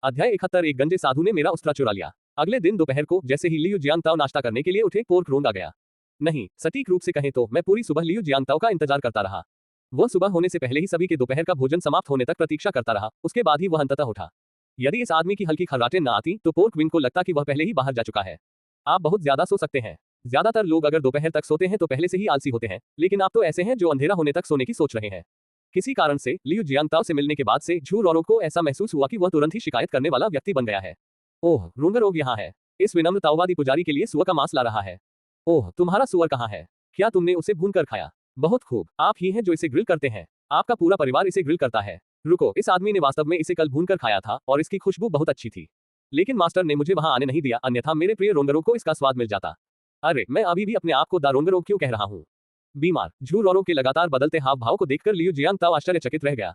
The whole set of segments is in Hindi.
अध्याय 71 एक गंजे साधु ने मेरा उस्तरा चुरा लिया। अगले दिन दोपहर को जैसे ही लियू जियांगताओ नाश्ता करने के लिए उठे, पोर्क रोंग आ गया। नहीं, सटीक रूप से कहें तो मैं पूरी सुबह लियू जियांगताओ का इंतजार करता रहा। वह सुबह होने से पहले ही सभी के दोपहर का भोजन समाप्त होने तक प्रतीक्षा करता रहा, उसके बाद ही वह अंततः उठा। यदि इस आदमी की हल्की खर्राटें न आती तो पोर्क विंग को लगता कि वह पहले ही बाहर जा चुका है। आप बहुत ज्यादा सो सकते हैं। ज्यादातर लोग अगर दोपहर तक सोते हैं तो पहले से ही आलसी होते हैं, लेकिन आप तो ऐसे हैं जो अंधेरा होने तक सोने की सोच रहे हैं। किसी कारण से लियू जियांगताओ से मिलने के बाद से झू रोरो को ऐसा महसूस हुआ कि वह तुरंत ही शिकायत करने वाला व्यक्ति बन गया है। ओह, रोंगरोग यहाँ है। इस विनम्र ताओवादी पुजारी के लिए सुअर का मांस ला रहा है। ओह, तुम्हारा सुअर कहाँ है? क्या तुमने उसे भून कर खाया? बहुत खूब, आप ही हैं जो इसे ग्रिल करते हैं। आपका पूरा परिवार इसे ग्रिल करता है। रुको, इस आदमी ने वास्तव में इसे कल भून कर खाया था और इसकी खुशबू बहुत अच्छी थी। लेकिन मास्टर ने मुझे वहां आने नहीं दिया, अन्यथा मेरे प्रिय रोंगरोग को इसका स्वाद मिल जाता। अरे, मैं अभी भी अपने आप को दा रोंगरोग क्यों कह रहा हूँ? बीमार। झू रोरो के लगातार बदलते हाव भाव को देखकर लियू जियांगताओ आश्चर्यचकित रह गया।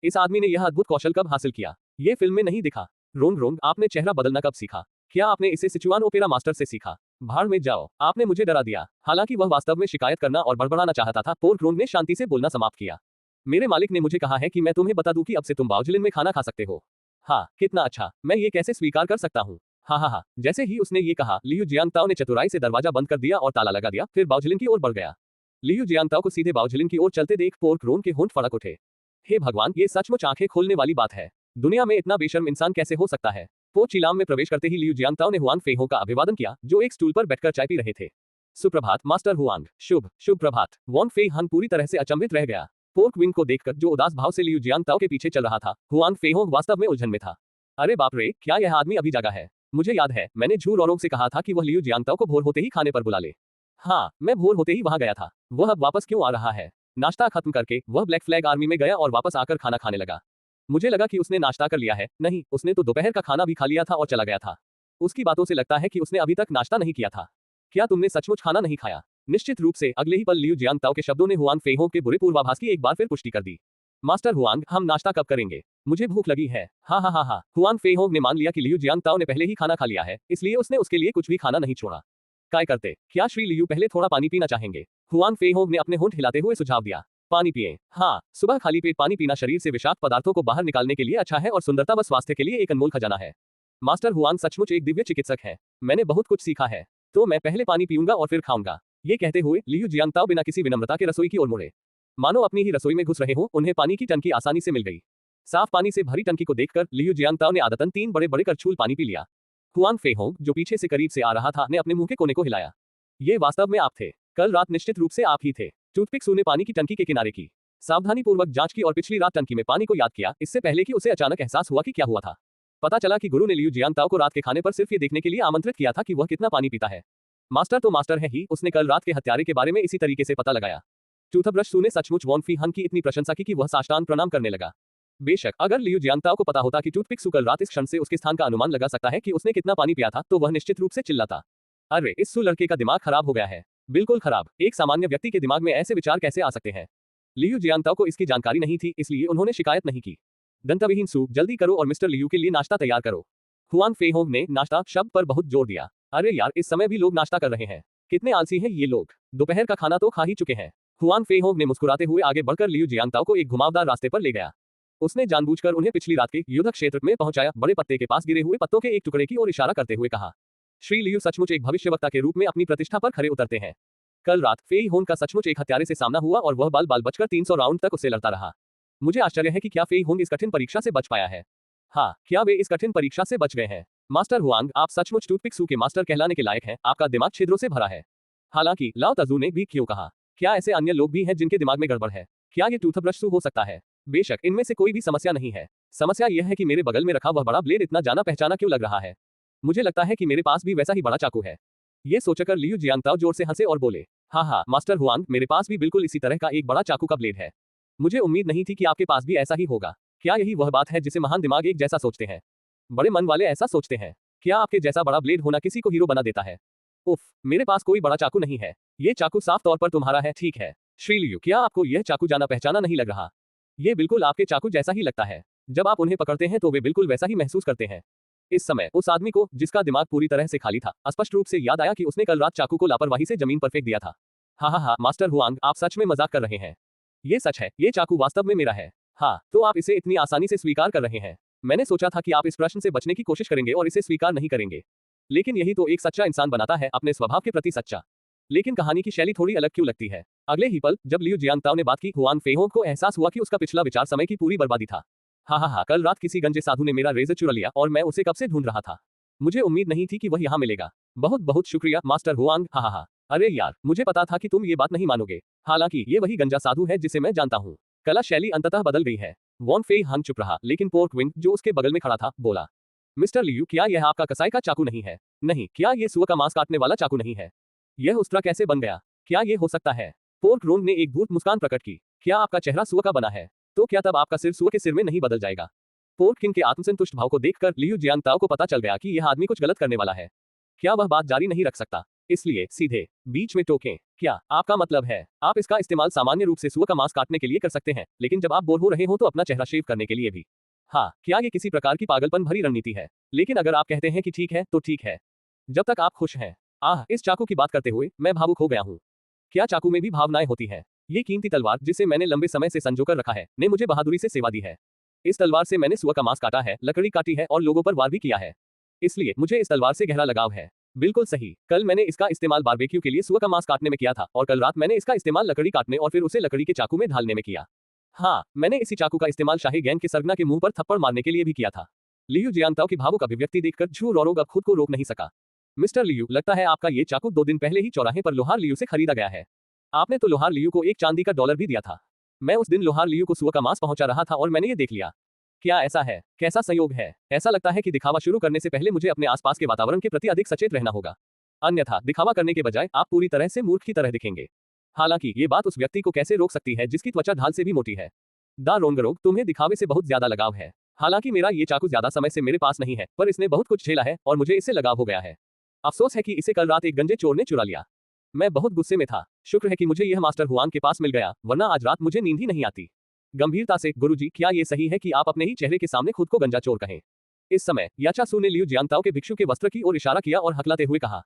इस आदमी ने यह अद्भुत कौशल कब हासिल किया? ये फिल्म में नहीं दिखा। रोंग रोंग, आपने चेहरा बदलना कब सीखा? क्या आपने इसे सिचुआन ओपेरा मास्टर से सीखा? भाड़ में जाओ, आपने मुझे डरा दिया। हालांकि वह वास्तव में शिकायत करना और बड़बड़ाना चाहता था, पोर्क रोंग ने शांति से बोलना समाप्त किया। मेरे मालिक ने मुझे कहा है कि मैं तुम्हें बता दूं कि अब से तुम बाओजिलिन में खाना खा सकते हो। हाँ, कितना अच्छा, मैं ये कैसे स्वीकार कर सकता हूँ? हाँ हाँ हाँ। जैसे ही उसने ये कहा, लियू जियांगताओ ने चतुराई से दरवाजा बंद कर दिया और ताला लगा दिया, फिर बाओजिलिन की ओर बढ़ गया। लियू जियांगताओ को सीधे बाओजिलिन की ओर चलते देख पोर्क रोंग के होंठ फड़क उठे। हे भगवान, ये सचमुच आंखें खोलने वाली बात है। दुनिया में इतना बेशर्म इंसान कैसे हो सकता है? पो चिलाम में प्रवेश करते ही लियू जियांगताओ ने हुआंग फेहो का अभिवादन किया, जो एक स्टूल पर बैठकर चाय पी रहे थे। सुप्रभात मास्टर हुआंग। शुभ शुभ प्रभात। वॉन्ग फे हन पूरी तरह से अचंभित रह गया। पोर्क विंग को देखकर जो उदास भाव से लियू जियांगताओ के पीछे चल रहा था, हुआंग फेहो वास्तव में उलझन में था। अरे बाप रे, क्या यह आदमी अभी जागा है? मुझे याद है, मैंने झू रोरोंग से कहा था कि वह लियू जियांगताओ को भोर होते ही खाने पर बुला ले। हाँ, मैं भोर होते ही वहां गया था। वह अब वापस क्यों आ रहा है? नाश्ता खत्म करके वह ब्लैक फ्लैग आर्मी में गया और वापस आकर खाना खाने लगा। मुझे लगा कि उसने नाश्ता कर लिया है। नहीं, उसने तो दोपहर का खाना भी खा लिया था और चला गया था। उसकी बातों से लगता है कि उसने अभी तक नाश्ता नहीं किया था। क्या तुमने सचमुच खाना नहीं खाया? निश्चित रूप से अगले ही पल लियू जियांगताओ के शब्दों ने हुआंग फेहो के बुरे पूर्वाभास की एक बार फिर पुष्टि कर दी। मास्टर हुआंग, हम नाश्ता कब करेंगे? मुझे भूख लगी है। हाँ हाँ हाँ हाँ। हुआंग फेहो ने मान लिया कि लियू जियांगताओ ने पहले ही खाना खा लिया है, इसलिए उसने उसके लिए कुछ भी खाना नहीं छोड़ा। काय करते, क्या श्री लियू पहले थोड़ा पानी पीना चाहेंगे? हुआंग फेहो ने अपने होंठ हिलाते हुए सुझाव दिया। पानी पिए। हाँ, सुबह खाली पेट पानी पीना शरीर से विषाक्त पदार्थों को बाहर निकालने के लिए अच्छा है और सुंदरता व स्वास्थ्य के लिए एक अनमोल खजाना है। मास्टर हुआंग सचमुच एक दिव्य चिकित्सक है। मैंने बहुत कुछ सीखा है। तो मैं पहले पानी पीऊंगा और फिर खाऊंगा। ये कहते हुए लियू जियांगताओ बिना किसी विनम्रता के रसोई की ओर मुड़े। मानो अपनी ही रसोई में घुस रहे हो, उन्हें पानी की टंकी आसानी से मिल गई। साफ पानी से भरी टंकी को देखकर लियू जियांगताओ ने आदतन 3 बड़े बड़े करछूल पानी पी लिया। हुआंग फेहो, जो पीछे से करीब से आ रहा था, ने अपने मुंह के कोने को हिलाया। ये वास्तव में आप थे? कल रात निश्चित रूप से आप ही थे। टूथपिक सू ने पानी की टंकी के किनारे की सावधानीपूर्वक जांच की और पिछली रात टंकी में पानी को याद किया, इससे पहले कि उसे अचानक एहसास हुआ कि क्या हुआ था। पता चला कि गुरु ने लियू जियांगताओ को रात के खाने पर सिर्फ ये देखने के लिए आमंत्रित किया था कि वह कितना पानी पीता है। मास्टर तो मास्टर है ही, उसने कल रात के हत्यारे के बारे में इसी तरीके से पता लगाया। टूथब्रश सू ने सचमुच वॉन्ग फी हन की इतनी प्रशंसा की कि वह साष्टांग प्रणाम करने लगा। बेशक अगर लियू जियांगताओ को पता होता कि टूथपिक सू कल रात इस क्षण से उसके स्थान का अनुमान लगा सकता है कि उसने कितना पानी पिया था, तो वह निश्चित रूप से चिल्लाता। अरे, इस सू लड़के का दिमाग खराब हो गया है। बिल्कुल खराब। एक सामान्य व्यक्ति के दिमाग में ऐसे विचार कैसे आ सकते हैं? लियू जियांगताओ को इसकी जानकारी नहीं थी, इसलिए उन्होंने शिकायत नहीं की। दंतविहीन सू, जल्दी करो और मिस्टर लियू के लिए नाश्ता तैयार करो। हुआंग फेहोंग ने नाश्ता शब्द पर बहुत जोर दिया। अरे यार, इस समय भी लोग नाश्ता कर रहे हैं। कितने आलसी हैं ये लोग। दोपहर का खाना तो खा ही चुके हैं। हुआंग फेहोंग ने मुस्कुराते हुए आगे बढ़कर लियू जियांगताओ को एक घुमावदार रास्ते पर ले गया। उसने जानबूझकर उन्हें पिछली रात के युद्ध क्षेत्र में पहुंचाया। बड़े पत्ते के पास गिरे हुए पत्तों के एक टुकड़े की ओर इशारा करते हुए कहा, श्री लियू सचमुच एक भविष्यवक्ता के रूप में अपनी प्रतिष्ठा पर खरे उतरते हैं। कल रात फेई होंग का सचमुच एक हत्यारे से सामना हुआ और वह बाल बाल बचकर 300 राउंड तक उससे लड़ता रहा। मुझे आश्चर्य है कि क्या फेई होंग इस कठिन परीक्षा से बच पाया है। हाँ, क्या वे इस कठिन परीक्षा से बच गए हैं? मास्टर हुआंग, आप सचमुच टूथपिक सू के मास्टर कहलाने के लायक हैं। आपका दिमाग छिद्रों से भरा है। हालांकि लाओ तजू ने भी क्यों कहा, क्या ऐसे अन्य लोग भी हैं जिनके दिमाग में गड़बड़ है? क्या ये टूथब्रश सू हो सकता है? बेशक इनमें से कोई भी समस्या नहीं है। समस्या यह है कि मेरे बगल में रखा वह बड़ा ब्लेड इतना जाना पहचाना क्यों लग रहा है? मुझे लगता है कि मेरे पास भी वैसा ही बड़ा चाकू है। ये सोचकर लियू जियांगताओ जोर से हंसे और बोले, हाँ हाँ मास्टर हुआंग, मेरे पास भी बिल्कुल इसी तरह का एक बड़ा चाकू का ब्लेड है। मुझे उम्मीद नहीं थी कि आपके पास भी ऐसा ही होगा। क्या यही वह बात है जिसे महान दिमाग एक जैसा सोचते हैं? बड़े मन वाले ऐसा सोचते हैं। क्या आपके जैसा बड़ा ब्लेड होना किसी को हीरो बना देता है? उफ, मेरे पास कोई बड़ा चाकू नहीं है। ये चाकू साफ तौर पर तुम्हारा है, ठीक है। श्री लियू, क्या आपको यह चाकू जाना पहचाना नहीं लग रहा? ये बिल्कुल आपके चाकू जैसा ही लगता है। जब आप उन्हें पकड़ते हैं तो वे बिल्कुल वैसा ही महसूस करते हैं। इस समय उस आदमी को, जिसका दिमाग पूरी तरह से खाली था, स्पष्ट रूप से याद आया कि उसने कल रात चाकू को लापरवाही से जमीन पर फेंक दिया था। हाँ हाँ हाँ मास्टर हुआंग, आप सच में मजाक कर रहे हैं। ये सच है, ये चाकू वास्तव में मेरा है। हाँ, तो आप इसे इतनी आसानी से स्वीकार कर रहे हैं। मैंने सोचा था कि आप इस प्रश्न से बचने की कोशिश करेंगे और इसे स्वीकार नहीं करेंगे। लेकिन यही तो एक सच्चा इंसान बनाता है, अपने स्वभाव के प्रति सच्चा। लेकिन कहानी की शैली थोड़ी अलग क्यों लगती है? अगले ही पल जब लियू जियांगताओ ने बात की, हुआन फेइहोंग को एहसास हुआ कि उसका पिछला विचार समय की पूरी बर्बादी था। हाँ, कल रात किसी गंजे साधु ने मेरा रेजर चुरा लिया और मैं उसे कब से ढूंढ रहा था। मुझे उम्मीद नहीं थी कि वह यहाँ मिलेगा। बहुत बहुत शुक्रिया मास्टर हुआंग। हाँ। अरे यार, मुझे पता था कि तुम ये बात नहीं मानोगे। हालांकि ये वही गंजा साधु है जिसे मैं जानता हूँ। कला शैली अंततः बदल गई है। वॉन फेई हंग चुप रहा, लेकिन पोर्क विंग जो उसके बगल में खड़ा था बोला, मिस्टर लियू, क्या यह आपका कसाई का चाकू नहीं है? नहीं, क्या ये सुअर का मांस काटने वाला चाकू नहीं है? यह उस्तरा कैसे बन गया? क्या ये हो सकता है? पोर्क रोंग ने एक भूत मुस्कान प्रकट की। क्या आपका चेहरा सुअर का बना है? तो क्या तब आपका सिर सुअर के सिर में नहीं बदल जाएगा? पोर्क किंग के आत्मसंतुष्ट भाव को देखकर लियू जियांगताओ को पता चल गया कि यह आदमी कुछ गलत करने वाला है। क्या वह बात जारी नहीं रख सकता? इसलिए सीधे बीच में टोकें। क्या आपका मतलब है आप इसका इस्तेमाल सामान्य रूप से सुअर का मांस काटने के लिए कर सकते हैं, लेकिन जब आप बोर हो रहे हो तो अपना चेहरा शेव करने के लिए भी? हाँ, क्या ये किसी प्रकार की पागलपन भरी रणनीति है? लेकिन अगर आप कहते हैं कि ठीक है तो ठीक है, जब तक आप खुश हैं। इस चाकू की बात करते हुए मैं भावुक हो गया हूँ। क्या चाकू में भी भावनाएं होती हैं? ये कीमती तलवार जिसे मैंने लंबे समय से संजोकर रखा है, ने मुझे बहादुरी से सेवा दी है। इस तलवार से मैंने सुअर का मांस काटा है, लकड़ी काटी है और लोगों पर वार भी किया है। इसलिए मुझे इस तलवार से गहरा लगाव है। बिल्कुल सही, कल मैंने इसका इस्तेमाल बारबेक्यू के लिए सुअर का मांस काटने में किया था और कल रात मैंने इसका इस्तेमाल लकड़ी काटने और फिर उसे लकड़ी के चाकू में ढालने में किया। हाँ, मैंने इसी चाकू का इस्तेमाल शाही गैंग के सरगना के मुंह पर थप्पड़ मारने के लिए भी किया था। लियू जियांगताओ की भावुक अभिव्यक्ति देखकर झू रोरोग अब खुद को रोक नहीं सका। मिस्टर लियू, लगता है आपका ये चाकू 2 दिन पहले ही चौराहे पर लोहार लियू से खरीदा गया है। आपने तो लोहार लियू को एक चांदी का डॉलर भी दिया था। मैं उस दिन लोहार लियू को सुअर का मांस पहुंचा रहा था और मैंने ये देख लिया। क्या ऐसा है? कैसा संयोग है? ऐसा लगता है कि दिखावा शुरू करने से पहले मुझे अपने आसपास के वातावरण के प्रति अधिक सचेत रहना होगा। अन्यथा दिखावा करने के बजाय आप पूरी तरह से मूर्ख की तरह दिखेंगे। हालांकि ये बात उस व्यक्ति को कैसे रोक सकती है जिसकी त्वचा ढाल से भी मोटी है। दा रोंगरोग, तुम्हें दिखावे से बहुत ज्यादा लगाव है। हालांकि मेरा ये चाकू ज्यादा समय से मेरे पास नहीं है, पर इसने बहुत कुछ झेला है और मुझे इससे लगाव हो गया है। अफसोस है कि इसे कल रात एक गंजे चोर ने चुरा लिया। मैं बहुत गुस्से में था। शुक्र है कि मुझे यह मास्टर हुआंग के पास मिल गया, वरना आज रात मुझे नींद ही नहीं आती। गंभीरता से, गुरुजी, क्या ये सही है कि आप अपने ही चेहरे के सामने खुद को गंजा चोर कहें? इस समय याचासू ने लियू जियांगताओ के भिक्षु के वस्त्र की ओर इशारा किया और हकलाते हुए कहा,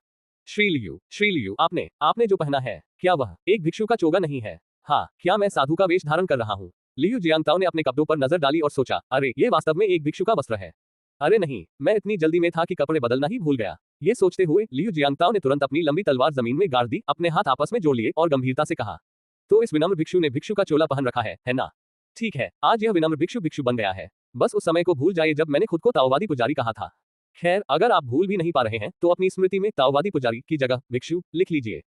श्री लियू, आपने जो पहना है, क्या वह एक भिक्षु का चोगा नहीं है? हाँ, क्या मैं साधु का वेश धारण कर रहा हूँ? लियू जियांगताओ ने अपने कपड़ों पर नजर डाली और सोचा, अरे ये वास्तव में एक भिक्षु का वस्त्र है। अरे नहीं, मैं इतनी जल्दी में था कि कपड़े बदलना ही भूल गया। ये सोचते हुए लियू जियांगताओ ने तुरंत अपनी लंबी तलवार जमीन में गाड़ दी, अपने हाथ आपस में जोड़ लिए और गंभीरता से कहा, तो इस विनम्र भिक्षु ने भिक्षु का चोला पहन रखा है ना? ठीक है, आज यह विनम्र भिक्षु बन गया है। बस उस समय को भूल जाइए जब मैंने खुद को ताओवादी पुजारी कहा था। खैर, अगर आप भूल भी नहीं पा रहे हैं तो अपनी स्मृति में ताओवादी पुजारी की जगह भिक्षु लिख लीजिए।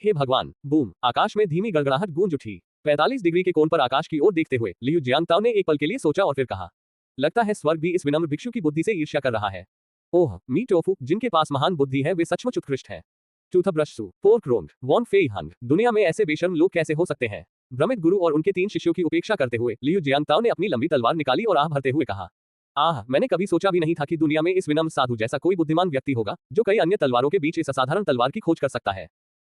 हे भगवान, बूम, आकाश में धीमी गड़गड़ाहट गूंज उठी। 45 डिग्री के कोण पर आकाश की ओर देखते हुए लियू जियांगताओ ने एक पल के लिए सोचा और फिर कहा, लगता है स्वर्ग भी इस विनम्र भिक्षु की बुद्धि से ईर्ष्या कर रहा है। ओह, मी टोफू, जिनके पास महान बुद्धि है वे सचमुच उत्कृष्ट हैं। टूथब्रशसू, पोर्क रोंग, वॉन फेई हंग, दुनिया में ऐसे बेशर्म लोग कैसे हो सकते हैं? भ्रमित गुरु और उनके 3 शिष्यों की उपेक्षा करते हुए लियू जियांगताओ ने अपनी लंबी तलवार निकाली और आह भरते हुए कहा, मैंने कभी सोचा भी नहीं था कि दुनिया में इस विनम्र साधु जैसा कोई बुद्धिमान व्यक्ति होगा जो कई अन्य तलवारों के बीच इस असाधारण तलवार की खोज कर सकता है।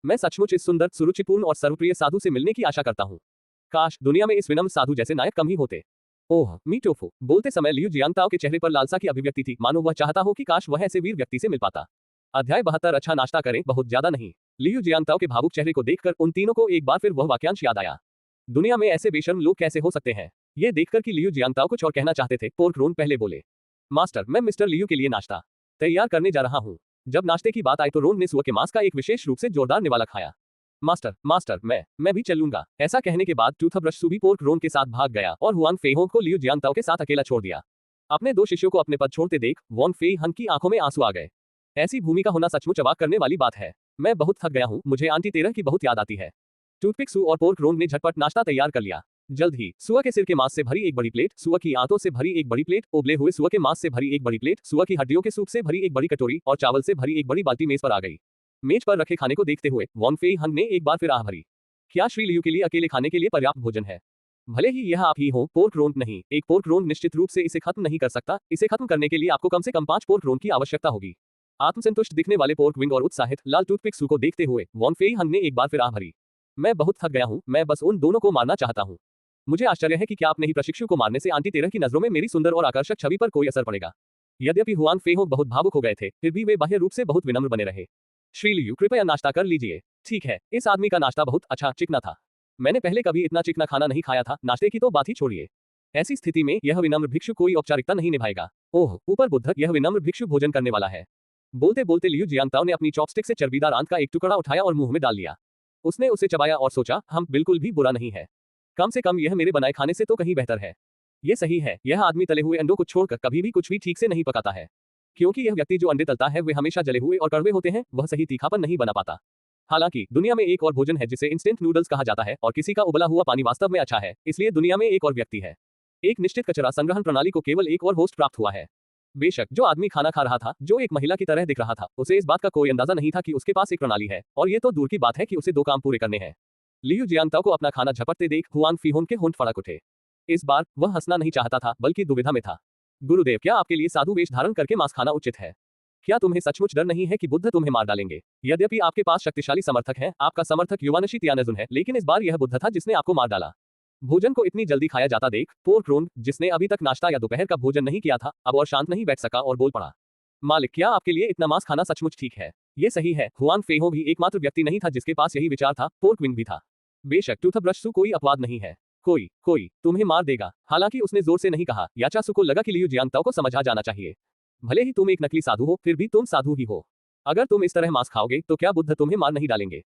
मैं सचमुच इस सुंदर, सुरुचिपूर्ण और सर्वप्रिय साधु से मिलने की आशा करता हूँ। काश दुनिया में इस विनम्र साधु जैसे नायक कम ही होते। ओह, मी टोफू, बोलते समय लियू जियांगताओ के चेहरे पर लालसा की अभिव्यक्ति थी, मानो वह चाहता हो कि काश वह ऐसे वीर व्यक्ति से मिल पाता। अध्याय 72, अच्छा नाश्ता करें, बहुत ज्यादा नहीं। लियू जियांगताओ के भावुक चेहरे को देखकर उन तीनों को एक बार फिर वह वाक्यांश याद आया। दुनिया में ऐसे बेशर्म लोग कैसे हो सकते हैं? ये देखकर कि लियू जियांगताओ कुछ और कहना चाहते थे, पोर्क रोंग पहले बोले, मास्टर, मैं मिस्टर लियू के लिए नाश्ता तैयार करने जा रहा हूँ। जब नाश्ते की बात आई तो रोंग ने सुअर के मांस का एक विशेष रूप से जोरदार निवाला खाया। मास्टर, मैं भी चलूंगा। ऐसा कहने के बाद टूथब्रश भी पोर्क रोंग के साथ भाग गया और हुआंग फेइहोंग को लियू जियांगताओ के साथ अकेला छोड़ दिया। अपने 2 शिष्यों को अपने पद छोड़ते देख वॉन फेई हंग की आंखों में आंसू आ गए। ऐसी भूमिका होना सचमुच अवाक करने वाली बात है। मैं बहुत थक गया हूँ, मुझे आंटी तेरह की बहुत याद आती है। टूथपिक सू और पोर्क रोंग ने झटपट नाश्ता तैयार कर लिया। जल्द ही सुअर के सिर के मांस से भरी एक बड़ी प्लेट, सुअर की आंतों से भरी एक बड़ी प्लेट, उबले हुए सुअर के मांस से भरी एक बड़ी प्लेट, सुअर की हड्डियों के सूप से भरी एक बड़ी कटोरी और चावल से भरी एक बड़ी बाल्टी मेज पर आ गई। मेज पर रखे खाने को देखते हुए वॉन फेई हंग ने एक बार फिर आह भरी। क्या श्री लियू के लिए अकेले खाने के लिए पर्याप्त भोजन है? भले ही यह आप ही हो, पोर्क रोंग नहीं। एक पोर्क रोंग निश्चित रूप से इसे खत्म नहीं कर सकता। इसे खत्म करने के लिए आपको कम से कम 5 पोर्क रोंग की आवश्यकता होगी। आत्मसंतुष्ट दिखने वाले पोर्क विंग और उत्साहित लाल टूथपिक सू को देखते हुए वॉन फेई हंग ने एक बार फिर आह भरी। मैं बहुत थक गया हूँ, मैं बस उन दोनों को मारना चाहता हूँ। मुझे आश्चर्य है कि क्या अपने ही प्रशिक्षु को मारने से आंटी तेरह की नजरों में मेरी सुंदर और आकर्षक छवि पर कोई असर पड़ेगा। यद्यपि हुआंग फेइहोंग बहुत भावुक हो गए थे, फिर भी वे बाह्य रूप से बहुत विनम्र बने रहे। श्री लियू, कृपया नाश्ता कर लीजिए। ठीक है, इस आदमी का नाश्ता बहुत अच्छा चिकना था। मैंने पहले कभी इतना चिकना खाना नहीं खाया था, नाश्ते की तो बात ही छोड़िए। ऐसी स्थिति में यह विनम्र भिक्षु कोई औपचारिकता नहीं निभाएगा। ओह ऊपर बुद्ध, यह विनम्र भिक्षु भोजन करने वाला है। बोलते बोलते लियू जियांताओ ने अपनी चॉपस्टिक से चर्बीदार आंत का एक टुकड़ा उठाया और मुंह में डाल लिया। उसने उसे चबाया और सोचा, हम बिल्कुल भी बुरा नहीं है, कम से कम यह मेरे बनाए खाने से तो कहीं बेहतर है। ये सही है, यह आदमी तले हुए अंडों को छोड़कर कभी भी कुछ भी ठीक से नहीं पकाता है, क्योंकि यह व्यक्ति जो अंडे तलता है वे हमेशा जले हुए और कड़वे होते हैं, वह सही तीखापन नहीं बना पाता। हालांकि दुनिया में एक और भोजन है जिसे इंस्टेंट नूडल्स कहा जाता है और किसी का उबला हुआ पानी वास्तव में अच्छा है, इसलिए दुनिया में एक और व्यक्ति है। एक निश्चित कचरा संग्रहण प्रणाली को केवल एक और होस्ट प्राप्त हुआ है। बेशक जो आदमी खाना खा रहा था, जो एक महिला की तरह दिख रहा था, उसे इस बात का कोई अंदाजा नहीं था कि उसके पास एक प्रणाली है, और ये तो दूर की बात है कि उसे 2 काम पूरे करने हैं। लियू जियांताओ को अपना खाना झपटते देख हुआन फीहोन के होंठ फड़क उठे। इस बार वह हंसना नहीं चाहता था, बल्कि दुविधा में था। गुरुदेव, क्या आपके लिए साधु वेश धारण करके मांस खाना उचित है? क्या तुम्हें सचमुच डर नहीं है कि बुद्ध तुम्हें मार डालेंगे? यद्यपि आपके पास शक्तिशाली समर्थक हैं, आपका समर्थक युवानशी तियानजुन है, लेकिन इस बार यह बुद्ध था जिसने आपको मार डाला। भोजन को इतनी जल्दी खाया जाता देख पोर्क रोन, जिसने अभी तक नाश्ता या दोपहर का भोजन नहीं किया था, अब और शांत नहीं बैठ सका और बोल पड़ा, मालिक, क्या आपके लिए इतना मांस खाना सचमुच ठीक है? ये सही है, हुआन फेहो भी एकमात्र व्यक्ति नहीं था जिसके पास यही विचार था, पोर्क विंग भी था। बेशक टूथब्रश कोई अपवाद नहीं है, कोई तुम्हें मार देगा। हालांकि उसने जोर से नहीं कहा, याचासु को लगा कि लियू जियांताओ को समझा जाना चाहिए। भले ही तुम एक नकली साधु हो, फिर भी तुम साधु ही हो। अगर तुम इस तरह मांस खाओगे तो क्या बुद्ध तुम्हें मार नहीं डालेंगे?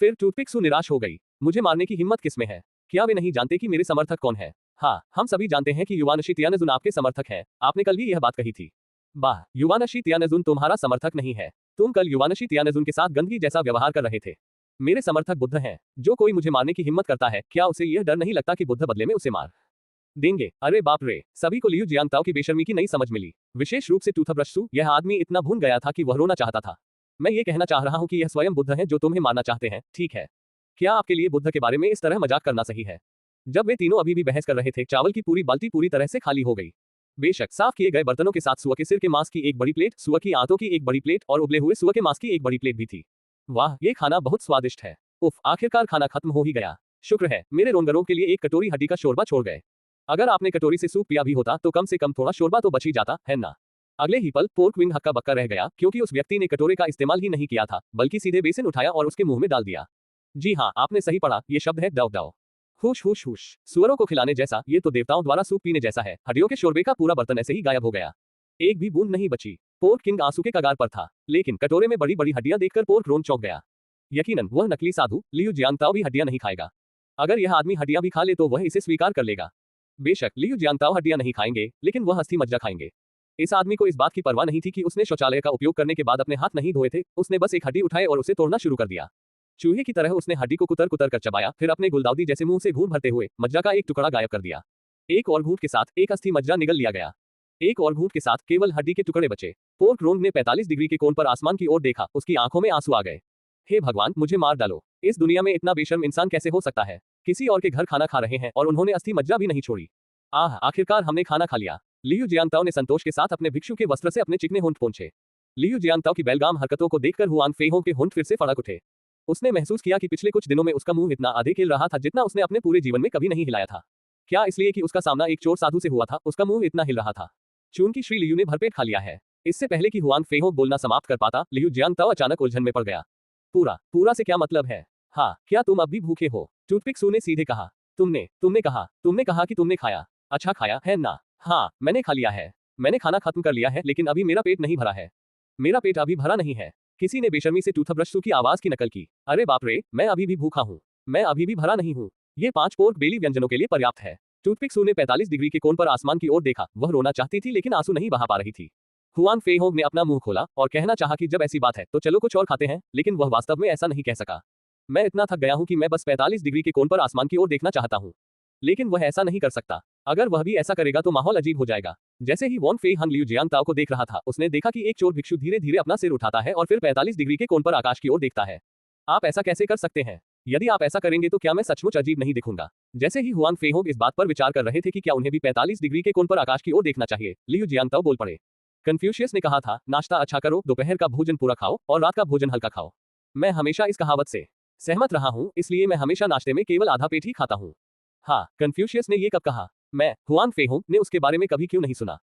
फिर टूथपिक निराश हो गई। मुझे मारने की हिम्मत किसमें है? क्या वे नहीं जानते कि मेरे समर्थक कौन है? हाँ, हम सभी जानते हैं कि युवानशी तियानजुन आपके समर्थक हैं। आपने कल भी यह बात कही थी। वाह, युवानशी तियानजुन तुम्हारा समर्थक नहीं है। तुम कल युवानशी तियानजुन के साथ गंदगी जैसा व्यवहार कर रहे थे। मेरे समर्थक बुद्ध हैं। जो कोई मुझे मारने की हिम्मत करता है, क्या उसे यह डर नहीं लगता कि बुद्ध बदले में उसे मार देंगे? अरे बाप रे! सभी को लियू जियांताओ की बेशर्मी की नई समझ मिली। विशेष रूप से टूथब्रश, यह आदमी इतना भून गया था कि वह रोना चाहता था। मैं ये कहना चाह रहा हूँ कि यह स्वयं बुद्ध है जो तुम्हें मारना चाहते हैं, ठीक है? क्या आपके लिए बुद्ध के बारे में इस तरह मजाक करना सही है? जब वे तीनों अभी भी बहस कर रहे थे, चावल की पूरी बाल्टी पूरी तरह से खाली हो गई। बेशक साफ किए गए बर्तनों के साथ सुअर के सिर के मांस की एक बड़ी प्लेट, सुअर की आंतों की एक बड़ी प्लेट और उबले हुए सुअर के मांस की एक बड़ी प्लेट भी थी। वाह, ये खाना बहुत स्वादिष्ट है। उफ, आखिरकार खाना खत्म हो ही गया। शुक्र है मेरे रोंगरों के लिए एक कटोरी हड्डी का शोरबा छोड़ गए। अगर आपने कटोरी से सूप पिया भी होता तो कम से कम थोड़ा शोरबा तो बच ही जाता, है ना? अगले ही पल पोर्क विंग हक्का बक्का रह गया, क्योंकि उस व्यक्ति ने कटोरे का इस्तेमाल ही नहीं किया था, बल्कि सीधे बेसिन उठाया और उसके मुंह में डाल दिया। जी हाँ, आपने सही पढ़ा, ये शब्द है डव डव। हुश हुश हुश। सुअरों को खिलाने जैसा, ये तो देवताओं द्वारा सूप पीने जैसा है। हड्डियों के शोरबे का पूरा बर्तन ऐसे ही गायब हो गया। एक भी बूंद नहीं बची। पोर्क किंग आंसू के कगार पर था, लेकिन कटोरे में बड़ी बड़ी हड्डियां देखकर पोर्क रोन चौंक गया। यकीनन वह नकली साधु लियू जियांताओ भी हड्डियां नहीं खाएगा। अगर यह आदमी हड्डियां भी खा ले तो वह इसे स्वीकार कर लेगा। बेशक लियू जियांताओ हड्डियां नहीं खाएंगे, लेकिन वह अस्थि मज्जा खाएंगे। इस आदमी को इस बात की परवाह नहीं थी कि उसने शौचालय का उपयोग करने के बाद अपने हाथ नहीं धोए थे। उसने बस एक हड्डी उठाई और उसे तोड़ना शुरू कर दिया। चूहे की तरह उसने हड्डी को कुतर कुतर कर चबाया, फिर अपने गुलदाउदी जैसे मुंह से घूंट भरते हुए मज्जा का एक टुकड़ा गायब कर दिया। एक और घूंट के साथ एक अस्थि मज्जा निगल लिया गया। एक और घूंट के साथ केवल हड्डी के टुकड़े बचे। पोर्क रोंग ने 45 डिग्री के कोण पर आसमान की ओर देखा, उसकी आंखों में आंसू आ गए। हे भगवान, मुझे मार डालो। इस दुनिया में इतना बेशर्म इंसान कैसे हो सकता है? किसी और के घर खाना खा रहे हैं और उन्होंने अस्थि मज्जा भी नहीं छोड़ी। आह, आखिरकार हमने खाना खा लिया। लियू जियांताओ ने संतोष के साथ अपने भिक्षु के वस्त्र से अपने चिकने होंठ पोंछे। लियू जियांताओ की बेलगाम हरकतों को देखकर हुआन फेहो के होंठ फिर से फड़क उठे। उसने महसूस किया कि पिछले कुछ दिनों में उसका मुंह इतना अधिक हिल रहा था जितना उसने अपने पूरे जीवन में कभी नहीं हिलाया था। क्या इसलिए कि उसका सामना एक चोर साधु से हुआ था, उसका मुंह इतना हिल रहा था? चूंकि श्री लियू ने भरपेट खा लिया है। इससे पहले कि हुआन फेहो बोलना समाप्त कर पाता, लियू जियांताओ अचानक उलझन में पड़ गया। पूरा से क्या मतलब है? हाँ, क्या तुम अब भी भूखे हो? टूथपिक ने सीधे कहा। तुमने कहा कि तुमने खाया। अच्छा खाया है ना? हाँ, मैंने खा लिया है। मैंने खाना खत्म कर लिया है, लेकिन अभी मेरा पेट नहीं भरा है। मेरा पेट अभी भरा नहीं है। किसी ने बेशर्मी से टूथब्रश की आवाज की नकल की। अरे बाप रे, मैं अभी भी भूखा हूँ। मैं अभी भी भरा नहीं हूँ। ये 5 पोर्क बेली व्यंजनों के लिए पर्याप्त है। टूथपिक ने 45 डिग्री के कोण पर आसमान की ओर देखा। वह रोना चाहती थी, लेकिन आंसू नहीं बहा पा रही थी। हुआन फेहोंग ने अपना मुंह खोला और कहना चाहा कि जब ऐसी बात है तो चलो कुछ और खाते हैं, लेकिन वह वास्तव में ऐसा नहीं कह सका। मैं इतना थक गया हूं कि मैं बस 45 डिग्री के कोण पर आसमान की ओर देखना चाहता हूं। लेकिन वह ऐसा नहीं कर सकता। अगर वह भी ऐसा करेगा तो माहौल अजीब हो जाएगा। जैसे ही वॉन फे हंग लियू जियांताओ को देख रहा था, उसने देखा कि एक चोर भिक्षु धीरे धीरे अपना सिर उठाता है और फिर 45 डिग्री के कोण पर आकाश की ओर देखता है। आप ऐसा कैसे कर सकते हैं? यदि आप ऐसा करेंगे तो क्या मैं सचमुच अजीब नहीं दिखूंगा? जैसे ही हुआन फेहोंग इस बात पर विचार कर रहे थे कि क्या उन्हें भी 45 डिग्री के कोण पर आकाश की ओर देखना चाहिए, लियू जियांताओ बोल पड़े। कन्फ्यूशियस ने कहा था, नाश्ता अच्छा करो, दोपहर का भोजन पूरा खाओ और रात का भोजन हल्का खाओ। मैं हमेशा इस कहावत से सहमत रहा हूं, इसलिए मैं हमेशा नाश्ते में केवल आधा पेट ही खाता हूं। हाँ, कन्फ्यूशियस ने ये कब कहा? मैं, हुआन फेहोंग ने उसके बारे में कभी क्यों नहीं सुना?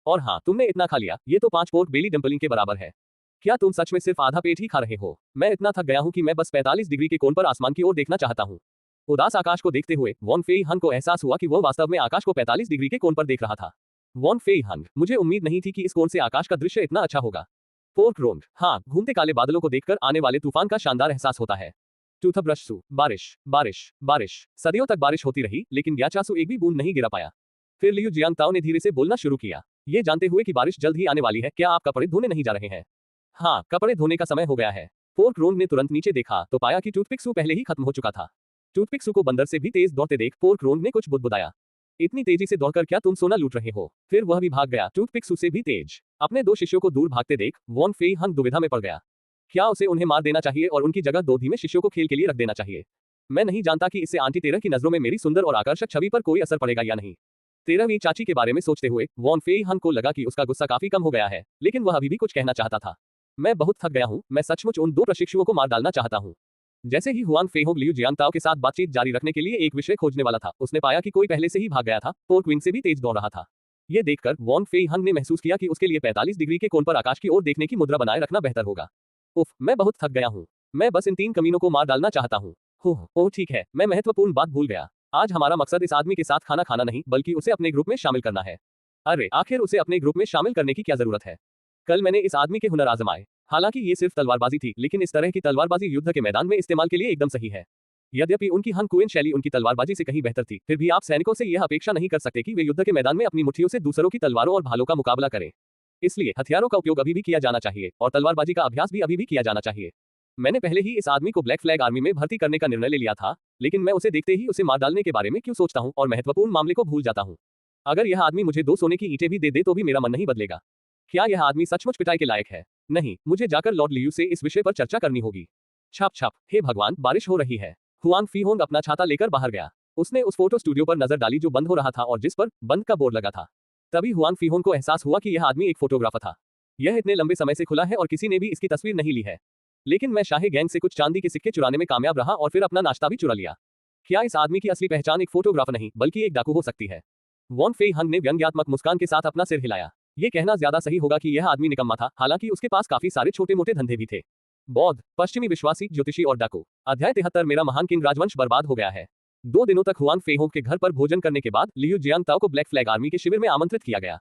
और हाँ, तुमने इतना खा लिया, ये तो 5 पोर्क बेली डम्पलिंग के बराबर है। क्या तुम सच में सिर्फ आधा पेट ही खा रहे हो? मैं इतना थक गया हूं कि मैं बस 45 डिग्री के कोण पर आसमान की ओर देखना चाहता हूं। उदास आकाश को देखते हुए वॉन फेई हंग को एहसास हुआ कि वह वास्तव में आकाश को 45 डिग्री के कोण पर देख रहा था। वॉन फेई हंग, मुझे उम्मीद नहीं थी कि इस कोण से आकाश का दृश्य इतना अच्छा होगा। पोर्क रोंग, हाँ, घूमते काले बादलों को देखकर आने वाले तूफान का शानदार एहसास होता है। टूथब्रश, बारिश, बारिश, बारिश। सदियों तक बारिश होती रही, लेकिन ग्याचासु एक भी बूंद नहीं गिरा पाया। फिर लियू जियांगताओ ने धीरे से बोलना शुरू किया, ये जानते हुए कि बारिश जल्द ही आने वाली है, क्या आप कपड़े धोने नहीं जा रहे हैं? हाँ, कपड़े धोने का समय हो गया है। पोर्क रोंग ने तुरंत नीचे देखा तो पाया कि टूथपिक सू पहले ही खत्म हो चुका था। टूथपिक सू को बंदर से भी तेज दौड़ते देख पोर्क रोंग ने कुछ बुदबुदाया, इतनी तेजी से दौड़कर क्या तुम सोना लूट रहे हो? फिर वह भी भाग गया, टूथपिक सू से भी तेज। अपने दो शिष्यों को दूर भागते देख वॉन फेई हंग दुविधा में पड़ गया। क्या उसे उन्हें मार देना चाहिए और उनकी जगह दो धीमे शिष्यों को खेल के लिए रख देना चाहिए? मैं नहीं जानता कि इससे आंटी तेरह की नजरों में मेरी सुंदर और आकर्षक छवि पर कोई असर पड़ेगा या नहीं। तेरहवीं चाची के बारे में सोचते हुए वॉन फेई हंग को लगा कि उसका गुस्सा काफी कम हो गया है, लेकिन वह अभी भी कुछ कहना चाहता था। मैं बहुत थक गया हूँ, मैं सचमुच उन दो प्रशिक्षुओं को मार डालना चाहता हूँ। जैसे ही हुआंग फेहोंग लियू जियांगताओ के साथ बातचीत जारी रखने के लिए एक विषय खोजने वाला था, उसने पाया कि कोई पहले से ही भाग गया था, पोर्क विंग से भी तेज दौड़ रहा था। ये देखकर वॉन फेई हंग ने महसूस किया कि उसके लिए 45 डिग्री के कोण पर आकाश की ओर देखने की मुद्रा बनाए रखना बेहतर होगा। उफ, मैं बहुत थक गया हूँ। मैं बस इन 3 कमीनों को मार डालना चाहता हूँ। ओह ठीक है, मैं महत्वपूर्ण बात भूल गया। आज हमारा मकसद इस आदमी के साथ खाना खाना नहीं, बल्कि उसे अपने ग्रुप में शामिल करना है। अरे, आखिर उसे अपने ग्रुप में शामिल करने की क्या जरूरत है? कल मैंने इस आदमी के हुनर आजमाए। हालांकि ये सिर्फ तलवारबाजी थी, लेकिन इस तरह की तलवारबाजी युद्ध के मैदान में इस्तेमाल के लिए एकदम सही है। यद्यपि उनकी हन कुएन शैली उनकी तलवारबाजी से कहीं बेहतर थी, फिर भी आप सैनिकों से यह अपेक्षा नहीं कर सकते कि वे युद्ध के मैदान में अपनी मुट्ठियों से दूसरों की तलवारों और भालों का मुकाबला करें। इसलिए हथियारों का उपयोग अभी भी किया जाना चाहिए और तलवारबाजी का अभ्यास भी अभी भी किया जाना चाहिए। मैंने पहले ही इस आदमी को ब्लैक फ्लैग आर्मी में भर्ती करने का निर्णय ले लिया था, लेकिन मैं उसे देखते ही उसे मार डालने के बारे में क्यों सोचता हूँ और महत्वपूर्ण मामले को भूल जाता हूँ। अगर यह आदमी मुझे 2 सोने की ईंटें भी दे दे तो भी मेरा मन नहीं बदलेगा। क्या यह आदमी सचमुच पिटाई के लायक है? नहीं, मुझे जाकर लॉर्ड लियू से इस विषय पर चर्चा करनी होगी। छप छप, हे भगवान, बारिश हो रही है। हुआंग फीहोंग अपना छाता लेकर बाहर गया। उसने उस फोटो स्टूडियो पर नजर डाली जो बंद हो रहा था और जिस पर बंद का बोर्ड लगा था। तभी हुआंग फीहोंग को एहसास हुआ कि यह आदमी एक फोटोग्राफर था। यह इतने लंबे समय से खुला है और किसी ने भी इसकी तस्वीर नहीं ली है। लेकिन मैं शाही गैंग से कुछ चांदी के सिक्के चुराने में कामयाब रहा और फिर अपना नाश्ता भी चुरा लिया। क्या इस आदमी की असली पहचान एक फोटोग्राफर नहीं बल्कि एक डाकू हो सकती है? वॉन फेई हंग ने व्यंग्यात्मक मुस्कान के साथ अपना सिर हिलाया। ये कहना ज्यादा सही होगा कि यह आदमी निकम्मा था, हालांकि उसके पास काफी सारे छोटे मोटे धंधे भी थे। बौद्ध, पश्चिमी विश्वासी, ज्योतिषी और डाकू। अध्याय 73। मेरा महान किंग राजवंश बर्बाद हो गया है। 2 दिनों तक हुआंग फेहोंग के घर पर भोजन करने के बाद लियू जियांगताओ को ब्लैक फ्लैग आर्मी के शिविर में आमंत्रित किया गया।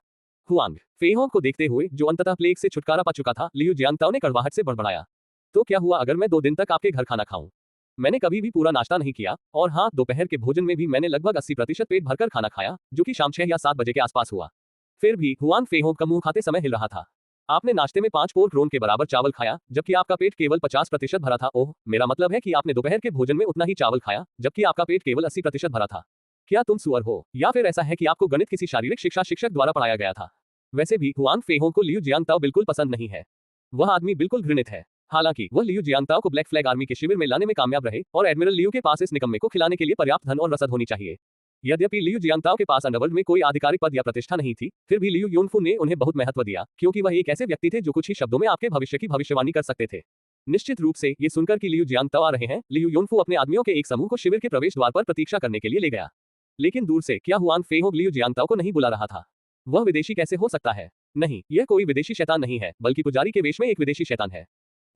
हुआंग फेहोंग को देखते हुए, जो अंततः प्लेग से छुटकारा पा चुका था, लियू जियांगताओ ने कड़वाहट से बड़बड़ाया, तो क्या हुआ अगर मैं 2 दिन तक आपके घर खाना खाऊं? मैंने कभी भी पूरा नाश्ता नहीं किया, और हाँ, दोपहर के भोजन में भी मैंने लगभग 80% पेट भरकर खाना खाया, जो कि शाम 6 या 7 बजे के आसपास हुआ। फिर भी हुआंग फेहोंग का मुंह खाते समय हिल रहा था। आपने नाश्ते में 5 पोर्क रोन के बराबर चावल खाया, जबकि आपका पेट केवल 50% भरा था। ओह, मेरा मतलब है कि आपने दोपहर के भोजन में उतना ही चावल खाया, जबकि आपका पेट केवल 80% भरा था। क्या तुम सुअर हो, या फिर ऐसा है कि आपको गणित किसी शारीरिक शिक्षा शिक्षक द्वारा पढ़ाया गया था? वैसे भी हुआंग फेहोंग को लियू जियांगताओ बिल्कुल पसंद नहीं है। वह आदमी बिल्कुल घृणित है। हालांकि वह लियू जियांगताओ को ब्लैक फ्लैग आर्मी के शिविर में लाने में कामयाब रहे, और एडमिरल लियू के पास इस निकम्मे को खिलाने के लिए पर्याप्त धन और रसद होनी चाहिए। यद्यपि लियू जियांगताओ के पास अंडरवर्ल्ड में कोई आधिकारिक पद या प्रतिष्ठा नहीं थी, फिर भी लियू योनफू ने उन्हें बहुत महत्व दिया, क्योंकि वह एक ऐसे व्यक्ति थे जो कुछ ही शब्दों में आपके भविष्य की भविष्यवाणी कर सकते थे। निश्चित रूप से ये सुनकर कि लियू जियांगताओ आ रहे हैं, लियू योनफू अपने आदमियों के एक समूह को शिविर के प्रवेश द्वार पर प्रतीक्षा करने के लिए ले गया। लेकिन दूर से क्या हुआंग फेहोंग लियू जियांगताओ को नहीं बुला रहा था? वह विदेशी कैसे हो सकता है? नहीं, यह कोई विदेशी शैतान नहीं है, बल्कि पुजारी के वेश में एक विदेशी शैतान है।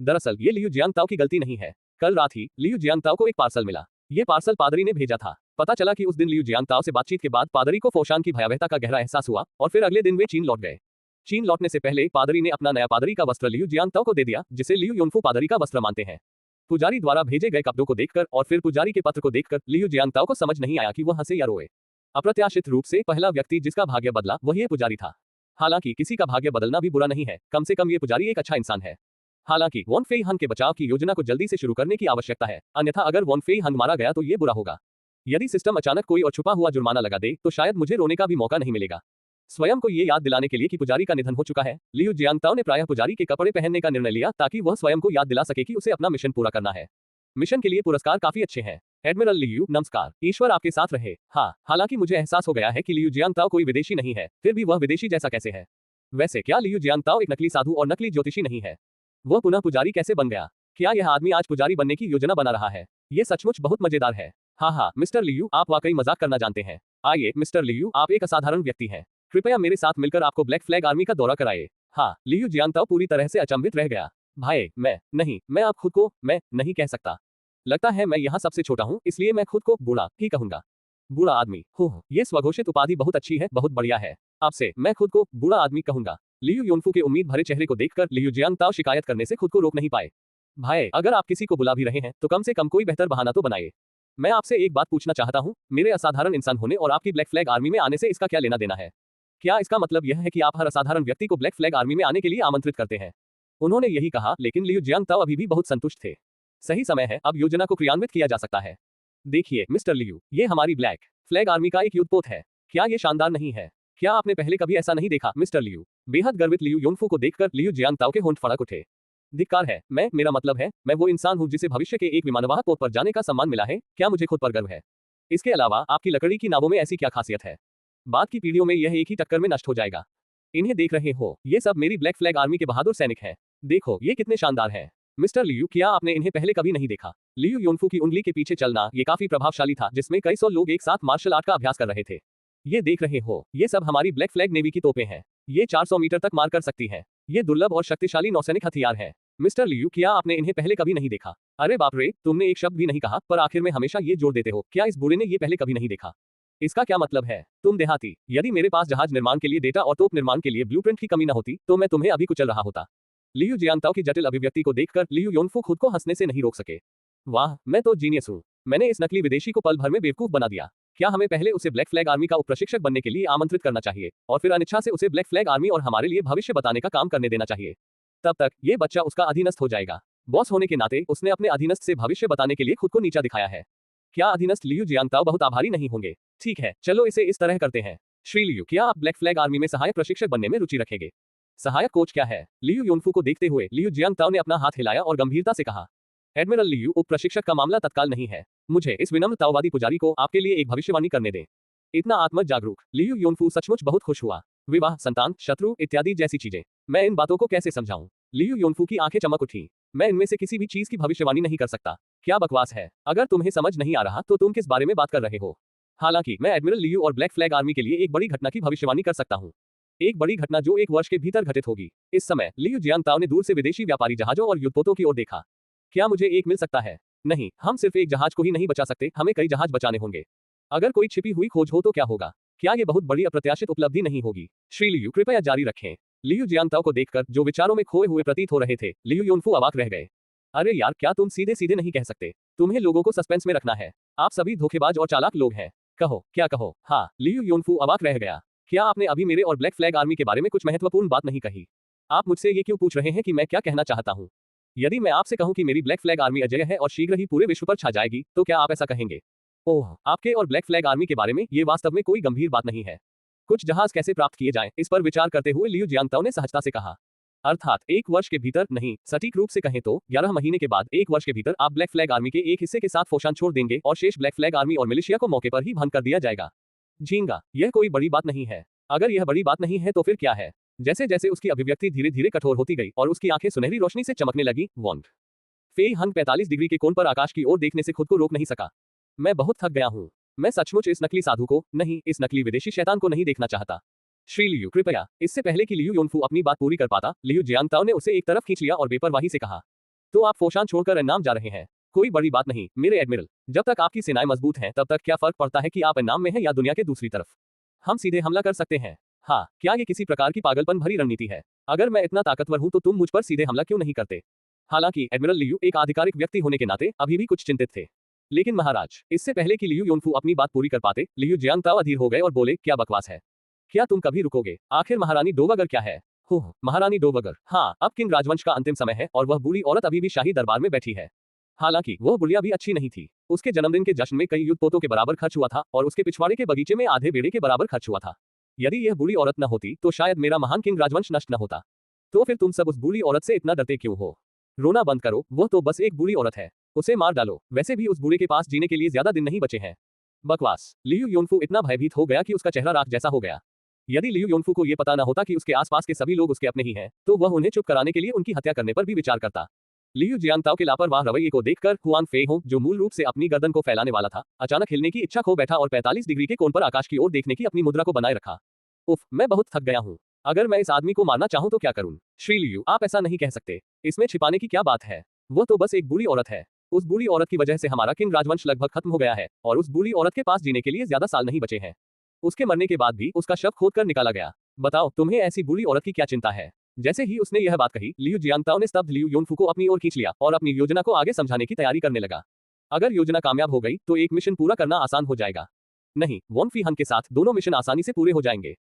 दरअसल ये लियू जियांगताओ की गलती नहीं है। कल रात ही लियू जियांगताओ को एक पार्सल मिला। ये पार्सल पादरी ने भेजा था। पता चला कि उस दिन लियू जियांगताओ से बातचीत के बाद पादरी को फोशान की भयावहता का गहरा एहसास हुआ, और फिर अगले दिन वे चीन लौट गए। चीन लौटने से पहले पादरी ने अपना नया पादरी का वस्त्र लियू जियांगताओ को दे दिया, जिसे लियू योनफू पादरी का वस्त्र मानते हैं। पुजारी द्वारा भेजे गए कपड़ों को देखकर और फिर पुजारी के पत्र को देखकर लियू जियांगताओ को समझ नहीं आया कि वह हंसे या रोए। अप्रत्याशित रूप से पहला व्यक्ति जिसका भाग्य बदला वह ये पुजारी था। हालांकि किसी का भाग्य बदलना भी बुरा नहीं है, कम से कम ये पुजारी एक अच्छा इंसान है। हालांकि वॉन फेई हंग के बचाव की योजना को जल्दी से शुरू करने की आवश्यकता है, अन्यथा अगर वॉन फेई हंग मारा गया तो ये बुरा होगा। यदि सिस्टम अचानक कोई और छुपा हुआ जुर्माना लगा दे तो शायद मुझे रोने का भी मौका नहीं मिलेगा। स्वयं को ये याद दिलाने के लिए कि पुजारी का निधन हो चुका है, लियू जियांगताओ ने प्रायः पुजारी के कपड़े पहनने का निर्णय लिया ताकि वह स्वयं को याद दिला सके कि उसे अपना मिशन पूरा करना है। मिशन के लिए पुरस्कार काफी अच्छे हैं। एडमिरल लियू, नमस्कार, ईश्वर आपके साथ रहे। हाँ, हालांकि मुझे एहसास हो गया है कि लियू जियांगताओ कोई विदेशी नहीं है, फिर भी वह विदेशी जैसा कैसे है? वैसे क्या लियू जियांगताओ एक नकली साधु और नकली ज्योतिषी नहीं है? वह पुनः पुजारी कैसे बन गया? क्या यह आदमी आज पुजारी बनने की योजना बना रहा है? ये सचमुच बहुत मजेदार है। हाँ, मिस्टर लियू, आप वाकई मजाक करना जानते हैं। आइए मिस्टर लियू, आप एक असाधारण व्यक्ति हैं। कृपया मेरे साथ मिलकर आपको ब्लैक फ्लैग आर्मी का दौरा कराइए। हाँ, लियू जियांगताओ पूरी तरह से अचंभित रह गया। भाई, मैं नहीं कह सकता। लगता है मैं यहाँ सबसे छोटा हूँ, इसलिए मैं खुद को बूढ़ा ही कहूंगा। बूढ़ा आदमी, हो, ये स्वघोषित उपाधि बहुत अच्छी है, बहुत बढ़िया है। आपसे मैं खुद को बूढ़ा आदमी कहूंगा। लियू योनफू के उम्मीद भरे चेहरे को देखकर लियू जियांगताओ शिकायत करने से खुद को रोक नहीं पाए। भाई, अगर आप किसी को बुला भी रहे हैं तो कम से कम कोई बेहतर बहाना तो बनाइए। मैं आपसे एक बात पूछना चाहता हूँ, मेरे असाधारण इंसान होने और आपकी ब्लैक फ्लैग आर्मी में आने से इसका क्या लेना देना है? क्या इसका मतलब यह है कि आप हर असाधारण व्यक्ति को ब्लैक फ्लैग आर्मी में आने के लिए आमंत्रित करते हैं? उन्होंने यही कहा, लेकिन लियू जियांगताओ अभी भी बहुत संतुष्ट थे। सही समय है, अब योजना को क्रियान्वित किया जा सकता है। देखिए मिस्टर लियू, ये हमारी ब्लैक फ्लैग आर्मी का एक युद्धपोत है। क्या ये शानदार नहीं है? क्या आपने पहले कभी ऐसा नहीं देखा? मिस्टर लियू, बेहद गर्वित लियू योनफू को देखकर लियू जियांगताओ के होंठ फड़क उठे। धिक्कार है, मेरा मतलब है, मैं वो इंसान हूँ जिसे भविष्य के एक विमानवाहक पोत पर जाने का सम्मान मिला है। क्या मुझे खुद पर गर्व है? इसके अलावा आपकी लकड़ी की नावों में ऐसी क्या खासियत है? बाद की पीढ़ियों में यह एक ही टक्कर में नष्ट हो जाएगा। इन्हें देख रहे हो, ये सब मेरी ब्लैक फ्लैग आर्मी के बहादुर सैनिक हैं। देखो ये कितने शानदार हैं। मिस्टर लियू, क्या आपने इन्हें पहले कभी नहीं देखा? लियू योनफू की उंगली के पीछे चलना ये काफी प्रभावशाली था, जिसमें कई सौ लोग एक साथ मार्शल आर्ट का अभ्यास कर रहे थे। ये देख रहे हो, ये सब हमारी ब्लैक फ्लैग नेवी की तोपें हैं। ये 400 मीटर तक मार कर सकती हैं। ये दुर्लभ और शक्तिशाली नौसैनिक हथियार हैं। मिस्टर लियू, क्या आपने इन्हें पहले कभी नहीं देखा? अरे बाप रे, तुमने एक शब्द भी नहीं कहा, पर आखिर में हमेशा ये जोड़ देते हो, क्या इस बूढ़े ने ये पहले कभी नहीं देखा? इसका क्या मतलब है? तुम देहाती, यदि मेरे पास जहाज निर्माण के लिए डेटा और तोप निर्माण के लिए ब्लूप्रिंट की कमी न होती तो मैं तुम्हें अभी कुचल रहा होता। लियू जियांगताओ की जटिल अभिव्यक्ति को देखकर लियू योनफू खुद को हंसने से नहीं रोक सके। वाह, मैं तो जीनियस हूँ। मैंने इस नकली विदेशी को पल भर में बेवकूफ बना दिया। क्या हमें पहले उसे ब्लैक फ्लैग आर्मी का उपप्रशिक्षक बनने के लिए आमंत्रित करना चाहिए और फिर अनिच्छा से उसे ब्लैक फ्लैग आर्मी और हमारे लिए भविष्य बताने का काम करने देना चाहिए? तब तक ये बच्चा उसका अधीनस्थ हो जाएगा। बॉस होने के नाते उसने अपने अधीनस्थ से भविष्य बताने के लिए खुद को नीचा दिखाया है। क्या अधीनस्थ लियू जियांगताओ बहुत आभारी नहीं होंगे? ठीक है, चलो इसे इस तरह करते हैं। श्री लियू, क्या आप ब्लैक फ्लैग आर्मी में सहायक प्रशिक्षक बनने में रुचि रखेंगे? सहायक कोच क्या है? लियू योनफू को देखते हुए लियू जियांगताओ ने अपना हाथ हिलाया और गंभीरता से कहा, एडमिरल लियू, उप प्रशिक्षक का मामला तत्काल नहीं है। मुझे इस विनम्र ताओवादी पुजारी को आपके लिए एक भविष्यवाणी करने दें। इतना आत्म जागरूक लियू योनफू सचमुच बहुत खुश हुआ। विवाह, संतान, शत्रु इत्यादि जैसी चीजें, मैं इन बातों को कैसे समझाऊं? लियू योनफू की आंखें चमक उठी। मैं इनमें से किसी भी चीज की भविष्यवाणी नहीं कर सकता। क्या बकवास है? अगर तुम्हें समझ नहीं आ रहा तो तुम किस बारे में बात कर रहे हो? हालांकि मैं एडमिरल लियू और ब्लैक फ्लैग आर्मी के लिए एक बड़ी घटना की भविष्यवाणी कर सकता हूँ। एक बड़ी घटना जो 1 वर्ष के भीतर घटित होगी। इस समय लियू जियांगताओ ने दूर से विदेशी व्यापारी जहाजों और युद्धपोतों की ओर देखा। क्या मुझे एक मिल सकता है? नहीं, हम सिर्फ एक जहाज को ही नहीं बचा सकते, हमें कई जहाज बचाने होंगे। अगर कोई छिपी हुई खोज हो तो क्या होगा? क्या ये बहुत बड़ी अप्रत्याशित उपलब्धि नहीं होगी? श्री लियू, कृपया जारी रखें। लियू जियांगताओ को देखकर जो विचारों में खोए हुए प्रतीत हो रहे थे, लियू योनफू अवाक रह गए। अरे यार, क्या तुम सीधे सीधे नहीं कह सकते? तुम्हें लोगों को सस्पेंस में रखना है। आप सभी धोखेबाज और चालाक लोग हैं। कहो, क्या कहो? हाँ, लियू योनफू अवाक रह गया। क्या आपने अभी मेरे और ब्लैक फ्लैग आर्मी के बारे में कुछ महत्वपूर्ण बात नहीं कही? आप मुझसे ये क्यों पूछ रहे हैं कि मैं क्या कहना चाहता हूँ? यदि मैं आपसे कहूँ कि मेरी ब्लैक फ्लैग आर्मी अजेय है और शीघ्र ही पूरे विश्व पर छा जाएगी, तो क्या आप ऐसा कहेंगे? ओह, आपके और ब्लैक फ्लैग आर्मी के बारे में ये वास्तव में कोई गंभीर बात नहीं है। कुछ जहाज कैसे प्राप्त किए जाएं, इस पर विचार करते हुए लियू जियांगताओ ने सहजता से कहा। अर्थात 1 वर्ष के भीतर नहीं, सटीक रूप से कहें तो 11 महीने के बाद 1 वर्ष के भीतर आप ब्लैक फ्लैग आर्मी के एक हिस्से के साथ फोशान छोड़ देंगे और शेष ब्लैक फ्लैग आर्मी और मिलिशिया को मौके पर ही भंग कर दिया जाएगा। झींगा, यह कोई बड़ी बात नहीं है। अगर यह बड़ी बात नहीं है तो फिर क्या है? जैसे जैसे उसकी अभिव्यक्ति धीरे धीरे कठोर होती गई और उसकी आंखें सुनहरी रोशनी से चमकने लगी, वॉन्ग फेई हंग 45 डिग्री के कोण पर आकाश की ओर देखने से खुद को रोक नहीं सका। मैं बहुत थक गया हूँ। मैं सचमुच इस नकली साधु को नहीं, इस नकली विदेशी शैतान को नहीं देखना चाहता। श्री लियू, कृपया। इससे पहले कि लियू योनफू अपनी बात पूरी कर पाता, लियू जियांगताओ ने उसे एक तरफ खींच लिया और बेपरवाही से कहा, तो आप फोशान छोड़कर अन्नाम जा रहे हैं? कोई बड़ी बात नहीं मेरे एडमिरल। जब तक आपकी सेनाएं मजबूत हैं तब तक क्या फर्क पड़ता है कि आप अन्नाम में हैं या दुनिया के दूसरी तरफ? हम सीधे हमला कर सकते हैं। हाँ, क्या ये किसी प्रकार की पागलपन भरी रणनीति है? अगर मैं इतना ताकतवर हूं तो तुम मुझ पर सीधे हमला क्यों नहीं करते? हालांकि एडमिरल लियू एक आधिकारिक व्यक्ति होने के नाते अभी भी कुछ चिंतित थे। लेकिन महाराज, इससे पहले कि लियू योनफू अपनी बात पूरी कर पाते, लियू जियांगताओ अधीर हो गए और बोले, क्या बकवास है? क्या तुम कभी रुकोगे? आखिर महारानी डोवागर क्या है? हो, महारानी डोवागर। हाँ, अब किंग राजवंश का अंतिम समय है और वह बूढ़ी औरत अभी भी शाही दरबार में बैठी है। हालांकि वह बुढ़िया भी अच्छी नहीं थी। उसके जन्मदिन के जश्न में कई युद्धपोतों के बराबर खर्च हुआ था और उसके पिछवाड़े के बगीचे में आधे बेड़े के बराबर खर्च हुआ था। यदि यह बूढ़ी औरत न होती तो शायद मेरा महान किंग राजवंश नष्ट न होता। तो फिर तुम सब उस बूढ़ी औरत से इतना डरते क्यों हो? रोना बंद करो, वह तो बस एक बूढ़ी औरत है। उसे मार डालो। वैसे भी उस बूढ़े के पास जीने के लिए ज्यादा दिन नहीं बचे हैं। बकवास। लियू योनफू इतना भयभीत हो गया कि उसका चेहरा राख जैसा हो गया। यदि लियू योनफू को यह पता न होता कि उसके आसपास के सभी लोग उसके अपने ही हैं, तो वह उन्हें चुप कराने के लिए उनकी हत्या करने पर भी विचार करता। लियू जियांगताओ के लापरवाह रवैये को देखकर हुआन फे हो, जो मूल रूप से अपनी गर्दन को फैलाने वाला था, अचानक हिलने की इच्छा खो बैठा और 45 डिग्री के कोण पर आकाश की ओर देखने की अपनी मुद्रा को बनाए रखा। उफ, मैं बहुत थक गया हूँ। अगर मैं इस आदमी को मारना चाहूँ तो क्या करूँ? श्री लियू, आप ऐसा नहीं कह सकते। इसमें छिपाने की क्या बात है? वो तो बस एक बूढ़ी औरत है। उस बूढ़ी औरत की वजह से हमारा किंग राजवंश लगभग खत्म हो गया है और उस बूढ़ी औरत के पास जीने के लिए ज्यादा साल नहीं बचे हैं। उसके मरने के बाद भी उसका शव खोदकर निकाला गया। बताओ तुम्हें ऐसी बूढ़ी औरत की क्या चिंता है। जैसे ही उसने यह बात कही, लियू जियांगताओ ने स्तब्ध लियू योनफू को अपनी ओर खींच लिया और अपनी योजना को आगे समझाने की तैयारी करने लगा। अगर योजना कामयाब हो गई तो एक मिशन पूरा करना आसान हो जाएगा। नहीं, वॉन फीहन के साथ दोनों मिशन आसानी से पूरे हो जाएंगे।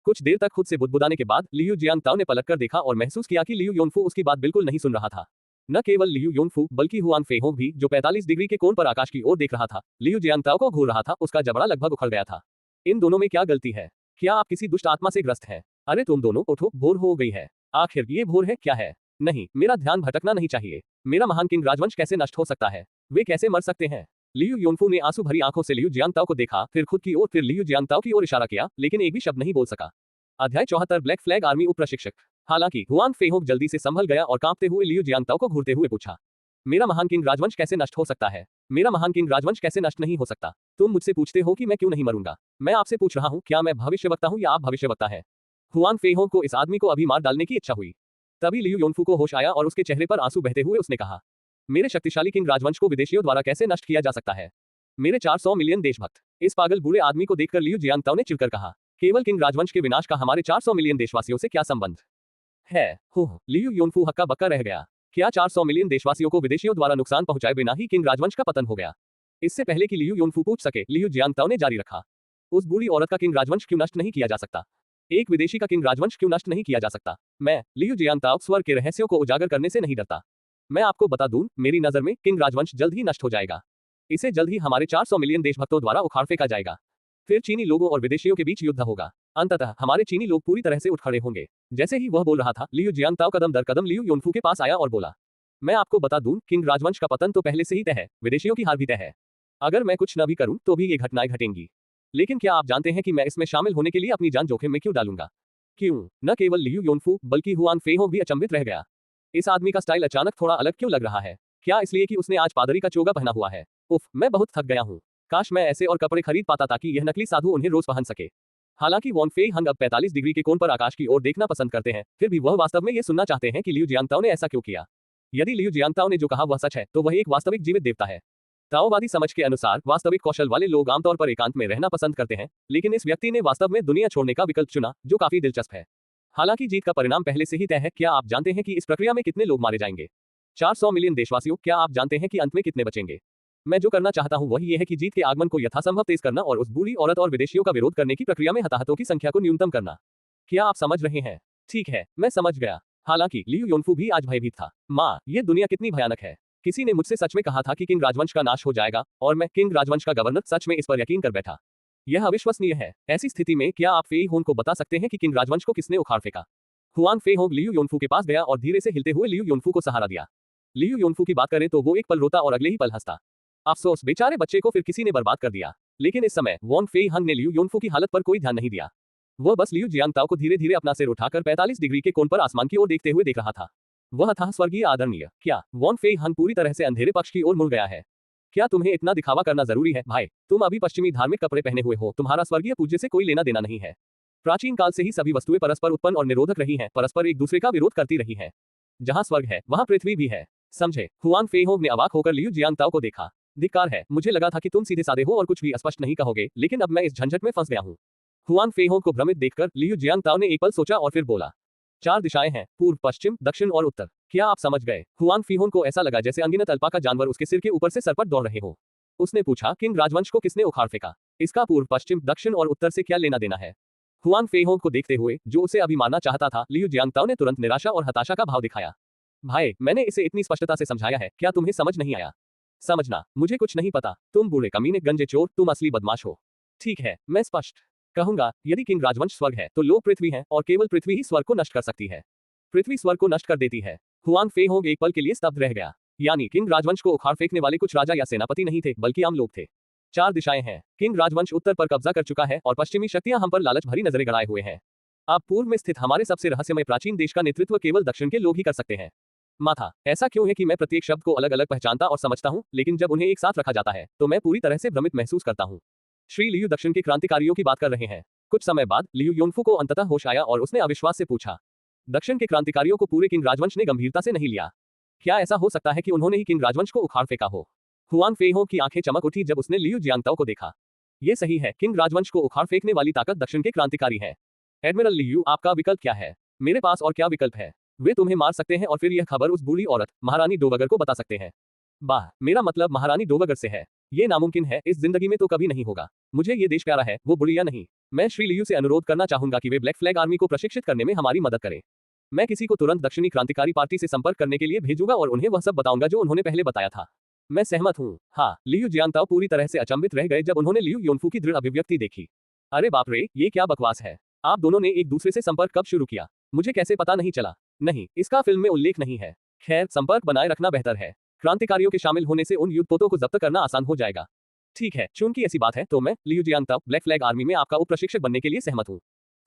कुछ देर तक खुद से बुदबुदाने के बाद लियू जियांगताओ ने पलटकर देखा और महसूस किया कि लियू योनफू उसकी बात बिल्कुल नहीं सुन रहा था। न केवल लियू योनफू बल्कि हुआन फेहोंग भी, जो 45 डिग्री के कोण पर आकाश की ओर देख रहा था, लियू जियांगताओ को घूर रहा था। उसका जबड़ा लगभग उखड़ गया था। इन दोनों में क्या गलती है? क्या आप किसी दुष्ट आत्मा से ग्रस्त हैं? अरे तुम दोनों उठो, भोर हो गई है। आखिर ये भोर है क्या है? नहीं, मेरा ध्यान भटकना नहीं चाहिए। मेरा महान किंग राजवंश कैसे नष्ट हो सकता है? वे कैसे मर सकते हैं? लियू योनफू ने आंसू भरी आंखों से लियू जियांगताओ को देखा, फिर खुद की ओर, फिर लियू जियांगताओ की ओर इशारा किया, लेकिन एक भी शब्द नहीं बोल सका। अध्याय 74 ब्लैक फ्लैग आर्मी उप प्रशिक्षक। हालांकि हुआन फेहोंग जल्दी से संभल गया और कांपते हुए लियू जियांगताओ को घूरते हुए पूछा, मेरा महान किंग राजवंश कैसे नष्ट हो सकता है? मेरा महान किंग राजवंश कैसे नष्ट नहीं हो सकता? तुम मुझसे पूछते हो कि मैं क्यों नहीं मरूंगा। मैं आपसे पूछ रहा हूं, क्या मैं भविष्यवक्ता हूं या आप भविष्यवक्ता हैं? हुआन फेहोंग को इस आदमी को अभी मार डालने की इच्छा हुई। तभी लियू योनफू को होश आया और उसके चेहरे पर आंसू बहते हुए उसने कहा, मेरे शक्तिशाली किंग राजवंश को विदेशियों द्वारा कैसे नष्ट किया जा सकता है? मेरे 400 मिलियन देशभक्त। इस पागल बूढ़े आदमी को देखकर लियू जियांगताओ ने चिढ़कर कहा, केवल किंग राजवंश के विनाश का हमारे 400 मिलियन देशवासियों से क्या संबंध है? लियू योनफू हक्का बक्का रह गया। क्या 400 मिलियन देशवासियों को विदेशियों द्वारा नुकसान पहुंचाए बिना ही किंग राजवंश का पतन हो गया? इससे पहले कि लियू योनफू पूछ सके, लियू जियांगताओ ने जारी रखा, उस बूढ़ी औरत का किंग राजवंश क्यों नष्ट नहीं किया जा सकता? एक विदेशी का किंग राजवंश क्यों नष्ट नहीं किया जा सकता? मैं, लियू जियांगताओ, स्वर्ग के रहस्यों को उजागर करने से नहीं डरता। मैं आपको बता दूं, मेरी नजर में किंग राजवंश जल्द ही नष्ट हो जाएगा। इसे जल्द ही हमारे 400 मिलियन देशभक्तों द्वारा उखाड़ फेंका जाएगा। फिर चीनी लोगों और विदेशियों के बीच युद्ध होगा। अंततः हमारे चीनी लोग पूरी तरह से उठ खड़े होंगे। जैसे ही वह बोल रहा था, लियू जियांगताओ कदम दर कदम लियू योनफू के पास आया और बोला, मैं आपको बता दूं, किंग राजवंश का पतन तो पहले से ही तय है, विदेशियों की हार भी तय है। अगर मैं कुछ न भी करूं तो भी ये घटनाएं घटेंगी। लेकिन क्या आप जानते हैं कि मैं इसमें शामिल होने के लिए अपनी जान जोखिम में क्यों डालूंगा? क्यों? न केवल लियू योनफू बल्कि हुआन फेहोंग भी अचंभित रह गया। इस आदमी का स्टाइल अचानक थोड़ा अलग क्यों लग रहा है? क्या इसलिए कि उसने आज पादरी का चोगा पहना हुआ है? उफ, मैं बहुत थक गया हूँ। काश मैं ऐसे और कपड़े खरीद पाता ताकि यह नकली साधु उन्हें रोज पहन सके। हालांकि वॉन फेइहंग अब 45 डिग्री के कोण पर आकाश की ओर देखना पसंद करते हैं, फिर भी वह वास्तव में यह सुनना चाहते हैं कि लियू जियांगताओ ने ऐसा क्यों किया। यदि लियू जियांगताओ ने जो कहा वह सच है, तो वह एक वास्तविक जीवित देवता है। ताओवादी समझ के अनुसार वास्तविक कौशल वाले लोग आमतौर पर एकांत में रहना पसंद करते हैं, लेकिन इस व्यक्ति ने वास्तव में दुनिया छोड़ने का विकल्प चुना, जो काफी दिलचस्प है। हालांकि जीत का परिणाम पहले से ही तय है। क्या आप जानते हैं कि इस प्रक्रिया में कितने लोग मारे जाएंगे? 400 मिलियन देशवासियों। क्या आप जानते हैं कि अंत में कितने बचेंगे? मैं जो करना चाहता हूं वह यह है कि जीत के आगमन को यथासंभव तेज करना और उस बूढ़ी औरत और विदेशियों का विरोध करने की प्रक्रिया में हताहतों की संख्या को न्यूनतम करना। क्या आप समझ रहे हैं? ठीक है, मैं समझ गया। हालांकि लियू योनफू भी आज भयभीत था। माँ, ये दुनिया कितनी भयानक है। किसी ने मुझसे सच में कहा था कि किंग राजवंश का नाश हो जाएगा, और मैं, किंग राजवंश का गवर्नर, सच में इस पर यकीन कर बैठा। यह अविश्वसनीय है। ऐसी स्थिति में क्या आप फेई होंग को बता सकते हैं कि किंग राजवंश को किसने उखाड़ फेंका? हुआन फेहोंग लियू योनफू के पास गया और धीरे से हिलते हुए लियू योनफू को सहारा दिया। लियू योनफू की बात करें तो वो एक पल रोता और अगले ही पल हंसता। अफसोस, बेचारे बच्चे को फिर किसी ने बर्बाद कर दिया। लेकिन इस समय वॉन फेइहंग ने लियू योनफू की हालत पर कोई ध्यान नहीं दिया। वह बस लियू जियांगताओ को धीरे धीरे अपना सिर उठाकर 45 डिग्री के कोण पर आसमान की ओर देखते हुए देख रहा था। वह था स्वर्गीय आदरणीय। क्या वॉन फेइहंग पूरी तरह से अंधेरे पक्ष की ओर मुड़ गया है? क्या तुम्हें इतना दिखावा करना जरूरी है? भाई, तुम अभी पश्चिमी धार्मिक कपड़े पहने हुए हो, तुम्हारा स्वर्गीय पूज्य से कोई लेना देना नहीं है। प्राचीन काल से ही सभी वस्तुएं परस्पर उत्पन्न और निरोधक रही हैं, परस्पर एक दूसरे का विरोध करती रही हैं। जहां स्वर्ग है वहां पृथ्वी भी है, समझे? हुआन फेइहोंग ने अवाक होकर लियू जियांगताओ को देखा। धिक्कार है, मुझे लगा था कि तुम सीधे साधे हो और कुछ भी अस्पष्ट नहीं कहोगे, लेकिन अब मैं इस झंझट में फंस गया हूँ। हुआन फेइहोंग को भ्रमित देखकर लियू जियांगताओ ने एक पल सोचा और फिर बोला, 4 दिशाएं हैं, पूर्व, पश्चिम, दक्षिण और उत्तर। क्या आप समझ गए? हुआन फेइहोंग को ऐसा लगा जैसे अनगिनत अल्पाका जानवर उसके सिर के ऊपर से सरपट दौड़ रहे हो। उसने पूछा, किंग राजवंश को किसने उखाड़ फेंका? इसका पूर्व, पश्चिम, दक्षिण और उत्तर से क्या लेना देना है? हुआन फेइहोंग को देखते हुए, जो उसे अभी मारना चाहता था, लियू जियांगताओ ने तुरंत निराशा और हताशा का भाव दिखाया। भाई, मैंने इसे इतनी स्पष्टता से समझाया है, क्या तुम्हें समझ नहीं आया? समझना, मुझे कुछ नहीं पता। तुम बूढ़े कमीने, गंजे चोर, तुम असली बदमाश हो। ठीक है, मैं स्पष्ट कहूंगा, यदि किंग राजवंश स्वर्ग है तो लोग पृथ्वी हैं, और केवल पृथ्वी ही स्वर्ग को नष्ट कर सकती है। पृथ्वी स्वर्ग को नष्ट कर देती है। हुआन फेइहोंग एक पल के लिए स्तब्ध रह गया। यानी किंग राजवंश को उखाड़ फेंकने वाले कुछ राजा या सेनापति नहीं थे, बल्कि आम लोग थे। 4 दिशाएं हैं। किंग राजवंश उत्तर पर कब्जा कर चुका है और पश्चिमी शक्तियां हम पर लालच भरी नजरें गड़ाए हुए हैं। अब पूर्व में स्थित हमारे सबसे रहस्यमय प्राचीन देश का नेतृत्व केवल दक्षिण के लोग ही कर सकते हैं। माथा, ऐसा क्यों है कि मैं प्रत्येक शब्द को अलग अलग पहचानता और समझता हूं, लेकिन जब उन्हें एक साथ रखा जाता है तो मैं पूरी तरह से भ्रमित महसूस करता हूं। श्री लियू दक्षिण के क्रांतिकारियों की बात कर रहे हैं। कुछ समय बाद लियू योनफू को अंततः होश आया और उसने अविश्वास से पूछा, दक्षिण के क्रांतिकारियों को पूरे किंग राजवंश ने गंभीरता से नहीं लिया? क्या ऐसा हो सकता है कि उन्होंने ही किंग राजवंश को उखाड़ फेंका हो? हुआन फेइहोंग की आंखें चमक उठी जब उसने लियू जियांगताओ को देखा। ये सही है, किंग राजवंश को उखाड़ फेंकने वाली ताकत दक्षिण के क्रांतिकारी है। एडमिरल लियू, आपका विकल्प क्या है? मेरे पास और क्या विकल्प है? वे तुम्हें मार सकते हैं और फिर यह खबर उस बूढ़ी औरत महारानी डोवागर को बता सकते हैं। वाह, मेरा मतलब महारानी डोवागर से है। ये नामुमकिन है, इस जिंदगी में तो कभी नहीं होगा। मुझे ये देश प्यारा है, वो बुढ़िया नहीं। मैं श्री लियू से अनुरोध करना चाहूंगा कि वे ब्लैक फ्लैग आर्मी को प्रशिक्षित करने में हमारी मदद करें। मैं किसी को तुरंत दक्षिणी क्रांतिकारी पार्टी से संपर्क करने के लिए भेजूंगा और उन्हें वह सब बताऊंगा जो उन्होंने पहले बताया था। मैं सहमत हूँ। हाँ, लियू जियांगताओ पूरी तरह से अचंभित रह गए जब उन्होंने लियू योनफू की दृढ़ अभिव्यक्ति देखी। अरे बाप रे, ये क्या बकवास है? आप दोनों ने एक दूसरे से संपर्क कब शुरू किया? मुझे कैसे पता नहीं चला? नहीं, इसका फिल्म में उल्लेख नहीं है। खैर, संपर्क बनाए रखना बेहतर है। क्रांतिकारियों के शामिल होने से उन युद्धपोतों को जब्त करना आसान हो जाएगा। ठीक है, चूंकि ऐसी बात है तो मैं लियू जियांगताओ ब्लैक फ्लैग आर्मी में आपका उप प्रशिक्षक बनने के लिए सहमत हूँ।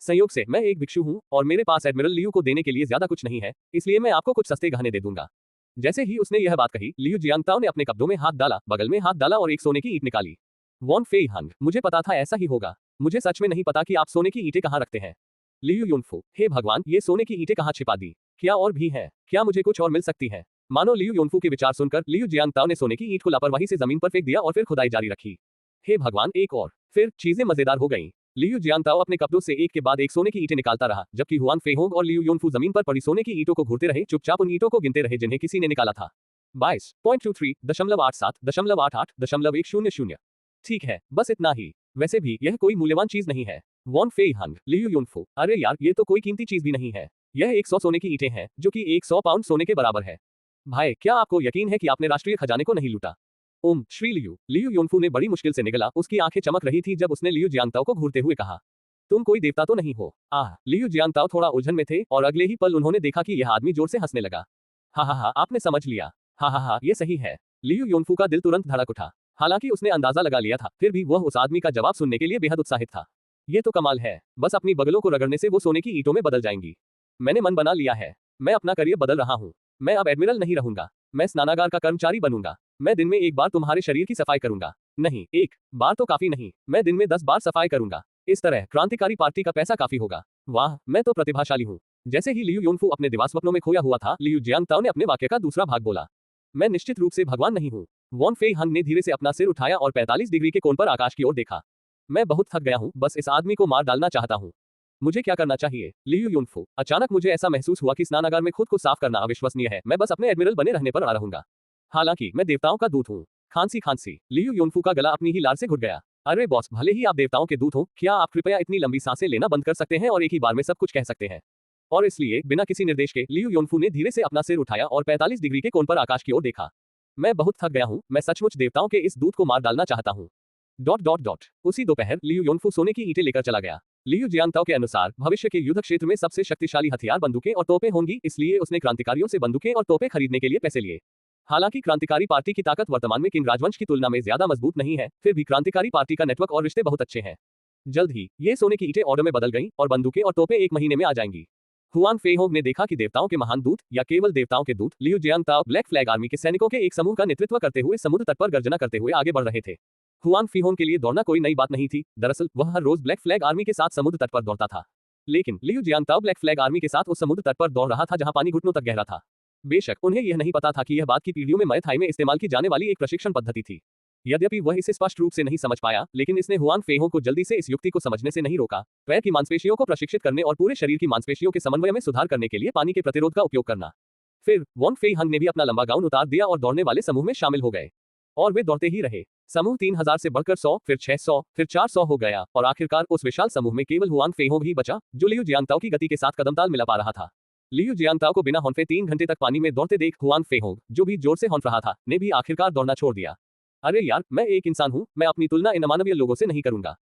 संयोग से मैं एक भिक्षु हूँ और मेरे पास एडमिरल लियू को देने के लिए ज्यादा कुछ नहीं है, इसलिए मैं आपको कुछ सस्ते गहने दे दूंगा। जैसे ही उसने यह बात कही, लियू जियांगताओ ने अपने कब्जों में हाथ डाला, बगल में हाथ डाला और एक सोने की ईंट निकाली। वॉन फेइहंग, मुझे पता था ऐसा ही होगा। मुझे सच में नहीं पता कि आप सोने की ईंटें कहाँ रखते हैं। लियू योनफू, हे भगवान, ये सोने की ईंटें कहाँ छिपा दी? क्या और भी है? क्या मुझे कुछ और मिल सकती है? मानो लियू योनफू के विचार सुनकर लियू जियांगताओ ने सोने की ईंट को लापरवाही से जमीन पर फेंक दिया और फिर खुदाई जारी रखी। हे भगवान, एक और। फिर चीजें मजेदार हो गईं। लियू जियांगताओ अपने कब्जों से एक के बाद एक सोने की ईंटें निकालता रहा, जबकि हुआन फेइहोंग और लियू योनफू जमीन पर पड़ी सोने की ईंटों को घूरते रहे, चुपचाप उन ईंटों को गिनते रहे जिन्हें किसी ने निकाला था। 22.23.87.100। ठीक है, बस इतना ही। वैसे भी यह कोई मूल्यवान चीज नहीं है। वॉन फेइहंग, लियू योनफू, अरे यार, ये तो कोई कीमती चीज भी नहीं है। यह 100 सोने की ईंटें हैं, जो कि 100 पाउंड सोने के बराबर है। भाई, क्या आपको यकीन है कि आपने राष्ट्रीय खजाने को नहीं लूटा? ओम श्री लियू, लियू योनफू ने बड़ी मुश्किल से निगला, उसकी आंखें चमक रही थी जब उसने लियू जियांगताओ को घूरते हुए कहा, तुम कोई देवता तो नहीं हो? लियू जियांगताओ थोड़ा उलझन में थे और अगले ही पल उन्होंने देखा कि यह आदमी जोर से हंसने लगा। हा, आपने समझ लिया। हा, ये सही है। लियू योनफू का दिल तुरंत धड़क उठा। हालांकि उसने अंदाजा लगा लिया था, फिर भी वह उस आदमी का जवाब सुनने के लिए बेहद उत्साहित था। ये तो कमाल है, बस अपनी बगलों को रगड़ने से वो सोने की ईंटों में बदल जाएंगी। मैंने मन बना लिया है। मैं अपना करियर बदल रहा हूँ। मैं अब एडमिरल नहीं रहूंगा। मैं स्नानागार का कर्मचारी बनूंगा। मैं दिन में एक बार तुम्हारे शरीर की सफाई करूंगा। नहीं, एक बार तो काफी नहीं, मैं दिन में 10 बार सफाई करूंगा। इस तरह क्रांतिकारी पार्टी का पैसा काफी होगा। वाह, मैं तो प्रतिभाशाली हूँ। जैसे ही लियू योनफू अपने दिवा स्वप्नों में खोया हुआ था, लियू जियांगताओ ने अपने वाक्य का दूसरा भाग बोला, मैं निश्चित रूप से भगवान नहीं हूँ। वॉन फेइहंग ने धीरे से अपना सिर उठाया और 45 डिग्री के कोण पर आकाश की ओर देखा। मैं बहुत थक गया हूँ, बस इस आदमी को मार डालना चाहता हूँ। मुझे क्या करना चाहिए? लियू योनफू, अचानक मुझे ऐसा महसूस हुआ कि स्नानागार में खुद को साफ करना अविश्वसनीय है। मैं बस अपने एडमिरल बने रहने पर अड़ा रहूंगा। हालांकि मैं देवताओं का दूत हूँ। खांसी, लियू योनफू का गला अपनी ही लार से घुट गया। अरे बॉस, भले ही आप देवताओं के दूत हो, क्या आप कृपया इतनी लंबी सांसें लेना बंद कर सकते हैं और एक ही बार में सब कुछ कह सकते हैं? और इसलिए बिना किसी निर्देश के लियू योनफू ने धीरे से अपना सिर उठाया और 45 डिग्री के कोण पर आकाश की ओर देखा। मैं बहुत थक गया हूँ, मैं सचमुच देवताओं के इस दूत को मार डालना चाहता हूँ। ... उसी दोपहर लियू योनफू सोने की ईंटें लेकर चला गया। लियू जियांगताओ के अनुसार भविष्य के युद्ध क्षेत्र में सबसे शक्तिशाली हथियार बंदूकें और तोपें होंगी, इसलिए उसने क्रांतिकारियों से बंदूकें और तोपें खरीदने के लिए पैसे लिए। हालांकि क्रांतिकारी पार्टी की ताकत वर्तमान में किंग राजवंश की तुलना में ज्यादा मजबूत नहीं है, फिर भी क्रांतिकारी पार्टी का नेटवर्क और रिश्ते बहुत अच्छे हैं। जल्द ही ये सोने की ईंटें ऑर्डर में बदल गईं और बंदूकें और तोपें 1 महीने में आ जाएंगी। हुआन फेइहोंग ने देखा कि देवताओं के महान दूत या केवल देवताओं के दूत लियू जियांगताओ ब्लैक फ्लैग आर्मी के सैनिकों के एक समूह का नेतृत्व करते हुए समुद्र तट पर गर्जना करते हुए आगे बढ़ रहे थे। हुआन फेइहोंग के लिए दौड़ना कोई नई बात नहीं थी, दरअसल वह हर रोज ब्लैक फ्लैग आर्मी के साथ समुद्र तट पर दौड़ता था। लेकिन लियू जियांगताओ ब्लैक फ्लैग आर्मी के साथ उस समुद्र तट पर दौड़ रहा था जहां पानी घुटनों तक गहरा था। बेशक उन्हें यह नहीं पता था कि यह बात की पीढ़ियों में मय थाई में इस्तेमाल की जाने वाली एक प्रशिक्षण पद्धति थी। यद्यपि वह इसे स्पष्ट रूप से नहीं समझ पाया, लेकिन इसने हुआन फेइहोंग को जल्दी से इस युक्ति को समझने से नहीं रोका। पैर की मांसपेशियों को प्रशिक्षित करने और पूरे शरीर की मांसपेशियों के समन्वय में सुधार करने के लिए पानी के प्रतिरोध का उपयोग करना। फिर वॉन फेइहंग ने भी अपना लंबा गाउन उतार दिया और दौड़ने वाले समूह में शामिल हो गए। और वे दौड़ते ही रहे। समूह 3000 से बढ़कर 100, फिर 600, फिर 400 हो गया और आखिरकार उस विशाल समूह में केवल हुआन फेइहोंग ही बचा, जो लियू जियांगताओ की गति के साथ कदम ताल मिला पा रहा था। लियू जियांगताओ को बिना हौंफे 3 घंटे तक पानी में दौड़ते देख हुआन फेइहोंग, जो भी जोर से हौंफ रहा था, ने भी आखिरकार दौड़ना छोड़ दिया। अरे यार, मैं एक इंसान हूँ, मैं अपनी तुलना इन अमानवीय लोगों से नहीं करूंगा।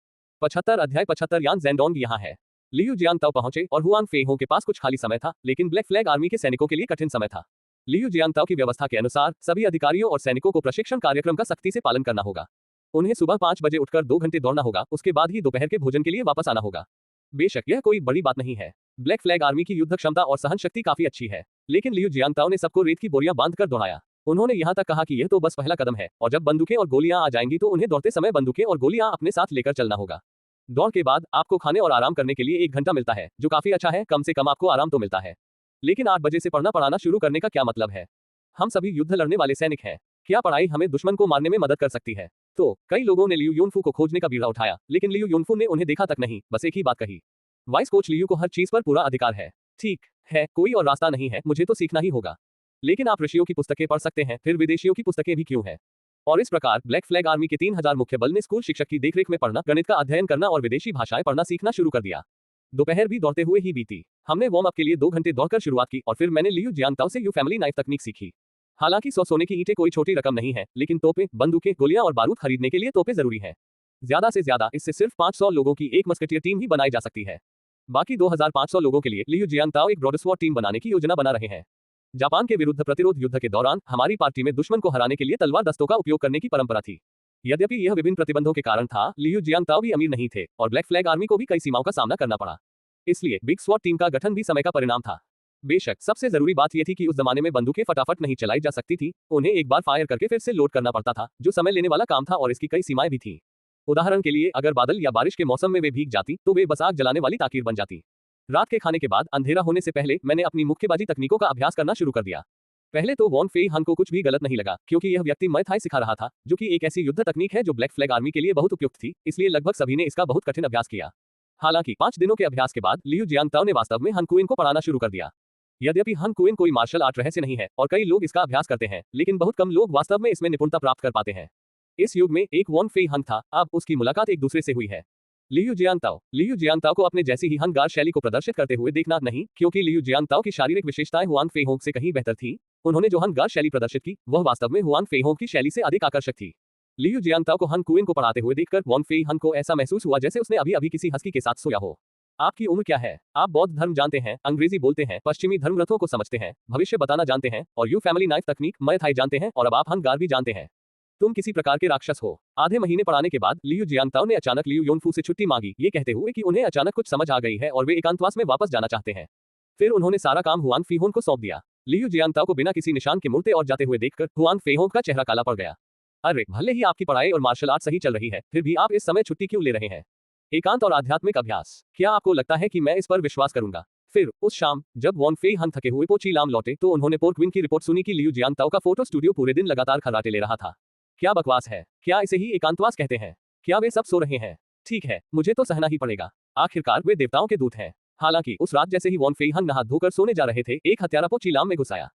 75 अध्याय 75 यान ज़ेंडोंग यहाँ है। लियू जियांगताओ पहुंचे और हुआन फेइहोंग के पास कुछ खाली समय था, लेकिन ब्लैक फ्लैग आर्मी के सैनिकों के लिए कठिन समय था। लियू जियांगताओ की व्यवस्था के अनुसार सभी अधिकारियों और सैनिकों को प्रशिक्षण कार्यक्रम का सख्ती से पालन करना होगा। उन्हें सुबह 5 बजे उठकर 2 घंटे दौड़ना होगा, उसके बाद ही दोपहर के भोजन के लिए वापस आना होगा। बेशक यह कोई बड़ी बात नहीं है। ब्लैक फ्लैग आर्मी की युद्ध क्षमता और सहन शक्ति काफी अच्छी है, लेकिन लियू जियांगताओ ने सबको रेत की बोरियां बांधकर दौड़ाया। उन्होंने यहाँ तक कहा कि यह तो बस पहला कदम है और जब बंदूकें और गोलियां आ जाएंगी तो उन्हें दौड़ते समय बंदूकें और गोलियां अपने साथ लेकर चलना होगा। दौड़ के बाद आपको खाने और आराम करने के लिए 1 घंटा मिलता है, जो काफी अच्छा है, कम से कम आपको आराम तो मिलता है। लेकिन 8 बजे से पढ़ना पढ़ाना शुरू करने का क्या मतलब है? हम सभी युद्ध लड़ने वाले सैनिक हैं। क्या पढ़ाई हमें दुश्मन को मारने में मदद कर सकती है? तो कई लोगों ने लियू योनफू को खोजने का बीड़ा उठाया, लेकिन लियू योनफू ने उन्हें देखा तक नहीं, बस एक ही बात कही। वाइस कोच लियू को हर चीज पर पूरा अधिकार है। ठीक है, कोई और रास्ता नहीं है, मुझे तो सीखना ही होगा। लेकिन आप ऋषियों की पुस्तकें पढ़ सकते हैं, फिर विदेशियों की पुस्तकें भी क्यों हैं? और इस प्रकार ब्लैक फ्लैग आर्मी के 3000 मुख्य बल ने स्कूल शिक्षक की देखरेख में पढ़ना, गणित का अध्ययन करना और विदेशी भाषाएं पढ़ना सीखना शुरू कर दिया। दोपहर भी दौड़ते हुए ही बीती। हमने वार्म अप के लिए 2 घंटे दौड़कर शुरुआत की और फिर मैंने लियू जियांगताओ से यू फैमिली नाइफ तकनीक सीखी। हालांकि 100 सोने की ईंटें कोई छोटी रकम नहीं है, लेकिन तोपें, बंदूकें, गोलियां और बारूद खरीदने के लिए तोपें जरूरी हैं। ज्यादा से ज्यादा इससे सिर्फ 500 लोगों की एक मस्केटियर टीम ही बनाई जा सकती है। बाकी 2500 लोगों के लिए लियू जियांगताओ एक ब्रॉडस्वॉर्ड टीम बनाने की योजना बना रहे हैं। जापान के विरुद्ध प्रतिरोध युद्ध के दौरान हमारी पार्टी में दुश्मन को हराने के लिए तलवार दस्तों का उपयोग करने की परंपरा थी। यद्यपि यह विभिन्न प्रतिबंधों के कारण था, लियू जियांगताओ भी अमीर नहीं थे और ब्लैक फ्लैग आर्मी को भी कई सीमाओं का सामना करना पड़ा। इसलिए बिग स्वॉर्ड टीम का गठन भी समय का परिणाम था। बेशक सबसे जरूरी बात यह थी कि उस जमाने में बंदूकें फटाफट नहीं चलाई जा सकती थी, उन्हें एक बार फायर करके फिर से लोड करना पड़ता था, जो समय लेने वाला काम था और इसकी कई सीमाएं भी थीं। उदाहरण के लिए, अगर बादल या बारिश के मौसम में वे भीग जाती तो वे बस आग जलाने वाली ताकीर बन जाती। रात के खाने के बाद अंधेरा होने से पहले मैंने अपनी मुक्केबाजी तकनीकों का अभ्यास करना शुरू कर दिया। पहले तो वॉन फेई हन को कुछ भी गलत नहीं लगा, क्योंकि यह व्यक्ति मय थाई सिखा रहा था, जो कि एक ऐसी युद्ध तकनीक है जो ब्लैक फ्लैग आर्मी के लिए बहुत उपयुक्त थी, इसलिए लगभग सभी ने इसका बहुत कठिन अभ्यास किया। हालांकि 5 दिनों के अभ्यास के बाद लियू जियांगताओ ने वास्तव में हन कुइन को पढ़ाना शुरू कर दिया। यद्यपि हन कुइन कोई मार्शल आर्ट रहस्य नहीं है और कई लोग इसका अभ्यास करते हैं, लेकिन बहुत कम लोग वास्तव में इसमें निपुणता प्राप्त कर पाते हैं। इस युग में एक वॉन फेई हन था, अब उसकी मुलाकात एक दूसरे से हुई है। लियू जियांगताओ को अपने जैसी ही हनगार शैली को प्रदर्शित करते हुए देखना नहीं, क्योंकि लियू जियांगताओ की शारीरिक विशेषताएं हुआन फेहोंग से कहीं बेहतर थी। उन्होंने जो हनगार शैली प्रदर्शित की, वह वास्तव में हुआन फेहोंग की शैली से अधिक आकर्षक थी। लियू जियांगताओ को हन कुइन को पढ़ाते हुए देखकर वॉन फेई हन को ऐसा महसूस हुआ जैसे उसने अभी अभी किसी हस्की के साथ सोया हो। आपकी उम्र क्या है? आप बौद्ध धर्म जानते हैं, अंग्रेजी बोलते हैं, पश्चिमी धर्म ग्रंथों को समझते हैं, भविष्य बताना जानते हैं और यू फैमिली नाइफ तकनीक मय थाई जानते हैं और अब आप हनगार भी जानते हैं। तुम किसी प्रकार के राक्षस हो। आधे महीने पढ़ाने के बाद लियू जियांगताओ ने अचानक लियू योनफू से छुट्टी मांगी, ये कहते हुए कि उन्हें अचानक कुछ समझ आ गई है और वे एकांतवास में वापस जाना चाहते हैं। फिर उन्होंने सारा काम हुआन फीहोन को सौंप दिया। लियू जियांगताओ को बिना किसी निशान के मुड़ते और जाते हुए देखकर हुआन फेहोंग का चेहरा काला पड़ गया। अरे, भले ही आपकी पढ़ाई और मार्शल आर्ट सही चल रही है, फिर भी आप इस समय छुट्टी क्यों ले रहे हैं? एकांत और आध्यात्मिक अभ्यास, क्या आपको लगता है कि मैं इस पर विश्वास करूंगा? फिर उस शाम जब वॉन फेई हन थके हुए पोची लाम लौटे तो उन्होंने पोर्क्विन की रिपोर्ट सुनी कि लियू जियांगताओ का फोटो स्टूडियो पूरे दिन लगातार खर्राटे ले रहा था। क्या बकवास है? क्या इसे ही एकांतवास कहते हैं? क्या वे सब सो रहे हैं? ठीक है, मुझे तो सहना ही पड़ेगा। आखिरकार वे देवताओं के दूत हैं। हालांकि उस रात जैसे ही वॉन फेई हन नहा धोकर सोने जा रहे थे, एक हत्यारा पोची लाम में घुस आया।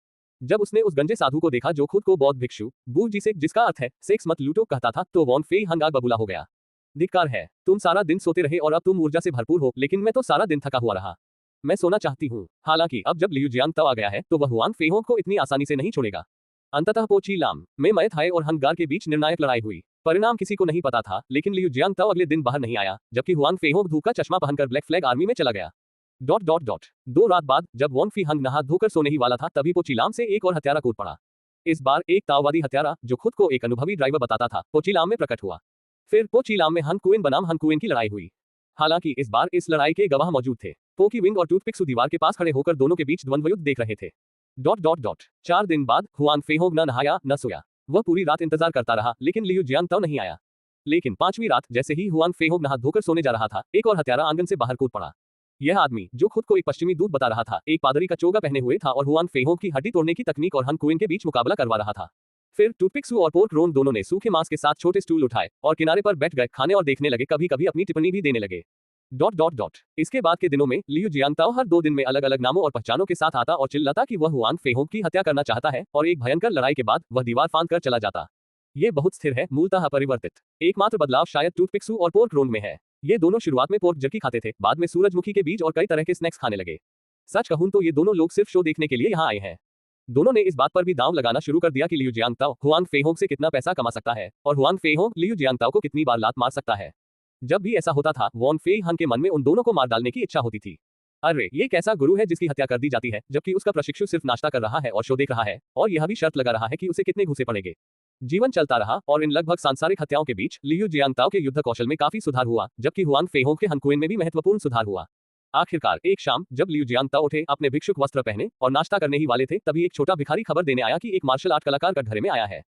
जब उसने उस गंजे साधु को देखा जो खुद को बौद्ध भिक्षु बू जी से, जिसका अर्थ है सेक्स मत लूटो, कहता था, तो वॉन फेई हन आग बबूला हो गया। धिक्कार है, तुम सारा दिन सोते रहे और अब तुम ऊर्जा से भरपूर हो, लेकिन मैं तो सारा दिन थका हुआ रहा। मैं सोना चाहती हूँ। हालांकि अब जब लियू जियांगताओ आ गया है तो वह हुआन फेहोंग को इतनी आसानी से नहीं छोड़ेगा। अंततः पोची लाम में मय थाई और हनगार के बीच निर्णायक लड़ाई हुई। परिणाम किसी को नहीं पता था, लेकिन लियू जियांगताओ अगले दिन बाहर नहीं आया, जबकि हुआन फेहोंग धूप का चश्मा पहनकर ब्लैक फ्लैग आर्मी में चला गया। 2 रात बाद जब वॉन फी हंग नहा धोकर सोने ही वाला था, तभी पोचीलाम से एक और हत्यारा कूद पड़ा। इस बार एक ताओवादी हत्यारा जो खुद को एक अनुभवी ड्राइवर बताता था, पोचीलाम में प्रकट हुआ। फिर पोचीलाम में हन कुइन बनाम हन कुइन की लड़ाई हुई। हालांकि इस बार इस लड़ाई के गवाह मौजूद थे। पोकी विंग और टूथपिक्सू दीवार के पास खड़े होकर दोनों के बीच द्वंद्व युद्ध देख रहे थे। 4 दिन बाद हुआन फेहोंग न नहाया न सोया। वह पूरी रात इंतजार करता रहा, लेकिन लियू जियांगताओ नहीं आया। लेकिन 5वीं रात जैसे ही हुआन फेहोंग नहा धोकर सोने जा रहा था, एक और हत्यारा आंगन से बाहर कूद पड़ा। यह आदमी जो खुद को एक पश्चिमी दूत बता रहा था, एक पादरी का चोगा पहने हुए था और हुआन फेहोंग की हड्डी तोड़ने की तकनीक और हन कुइन के बीच मुकाबला करवा रहा था। फिर टूथपिक्सू और पोर्क रोन दोनों ने सूखे मांस के साथ छोटे स्टूल उठाए और किनारे पर बैठ गए, खाने और देखने लगे, कभी कभी अपनी टिप्पणी भी देने लगे। इसके बाद के दिनों में लियू जियांगताओ हर 2 दिन में अलग अलग नामों और पहचानों के साथ आता और चिल्लाता कि वह हुआन फेहोंग की हत्या करना चाहता है, और एक भयंकर लड़ाई के बाद वह दीवार फांद कर चला जाता। ये बहुत स्थिर है, मूलतः अपरिवर्तित। एकमात्र बदलाव शायद टूथपिक्सू और पोर्क रोन में है। ये दोनों शुरुआत में पोर्क जर्की खाते थे, बाद में सूरजमुखी के बीज और कई तरह के स्नैक्स खाने लगे। सच कहूं तो ये दोनों लोग सिर्फ शो देखने के लिए यहाँ आए हैं। दोनों ने इस बात पर भी दांव लगाना शुरू कर दिया कि लियू जियांगताओ हुआन फेहोंग से कितना पैसा कमा सकता है और हुआन फेहोंग लियू जियांगताओ को कितनी बार लात मार सकता है। जब भी ऐसा होता था, वॉन फेई हन के मन में उन दोनों को मार डालने की इच्छा होती थी। अरे, ये कैसा गुरु है जिसकी हत्या कर दी जाती है, जबकि उसका प्रशिक्षु सिर्फ नाश्ता कर रहा है और शो देख रहा है, और यह भी शर्त लगा रहा है कि उसे कितने घूसे पड़ेंगे। जीवन चलता रहा और इन लगभग सांसारिक हत्याओं के बीच लियू जियांगताओ के युद्ध कौशल में काफी सुधार हुआ, जबकि हुआन फेहोंग के हनकुइन में भी महत्वपूर्ण सुधार हुआ। आखिरकार एक शाम जब लियू जियांगताओ उठे, अपने भिक्षुक वस्त्र पहने और नाश्ता करने ही वाले थे, तभी एक छोटा भिखारी खबर देने आया कि एक मार्शल आर्ट कलाकार कटघरे में आया है।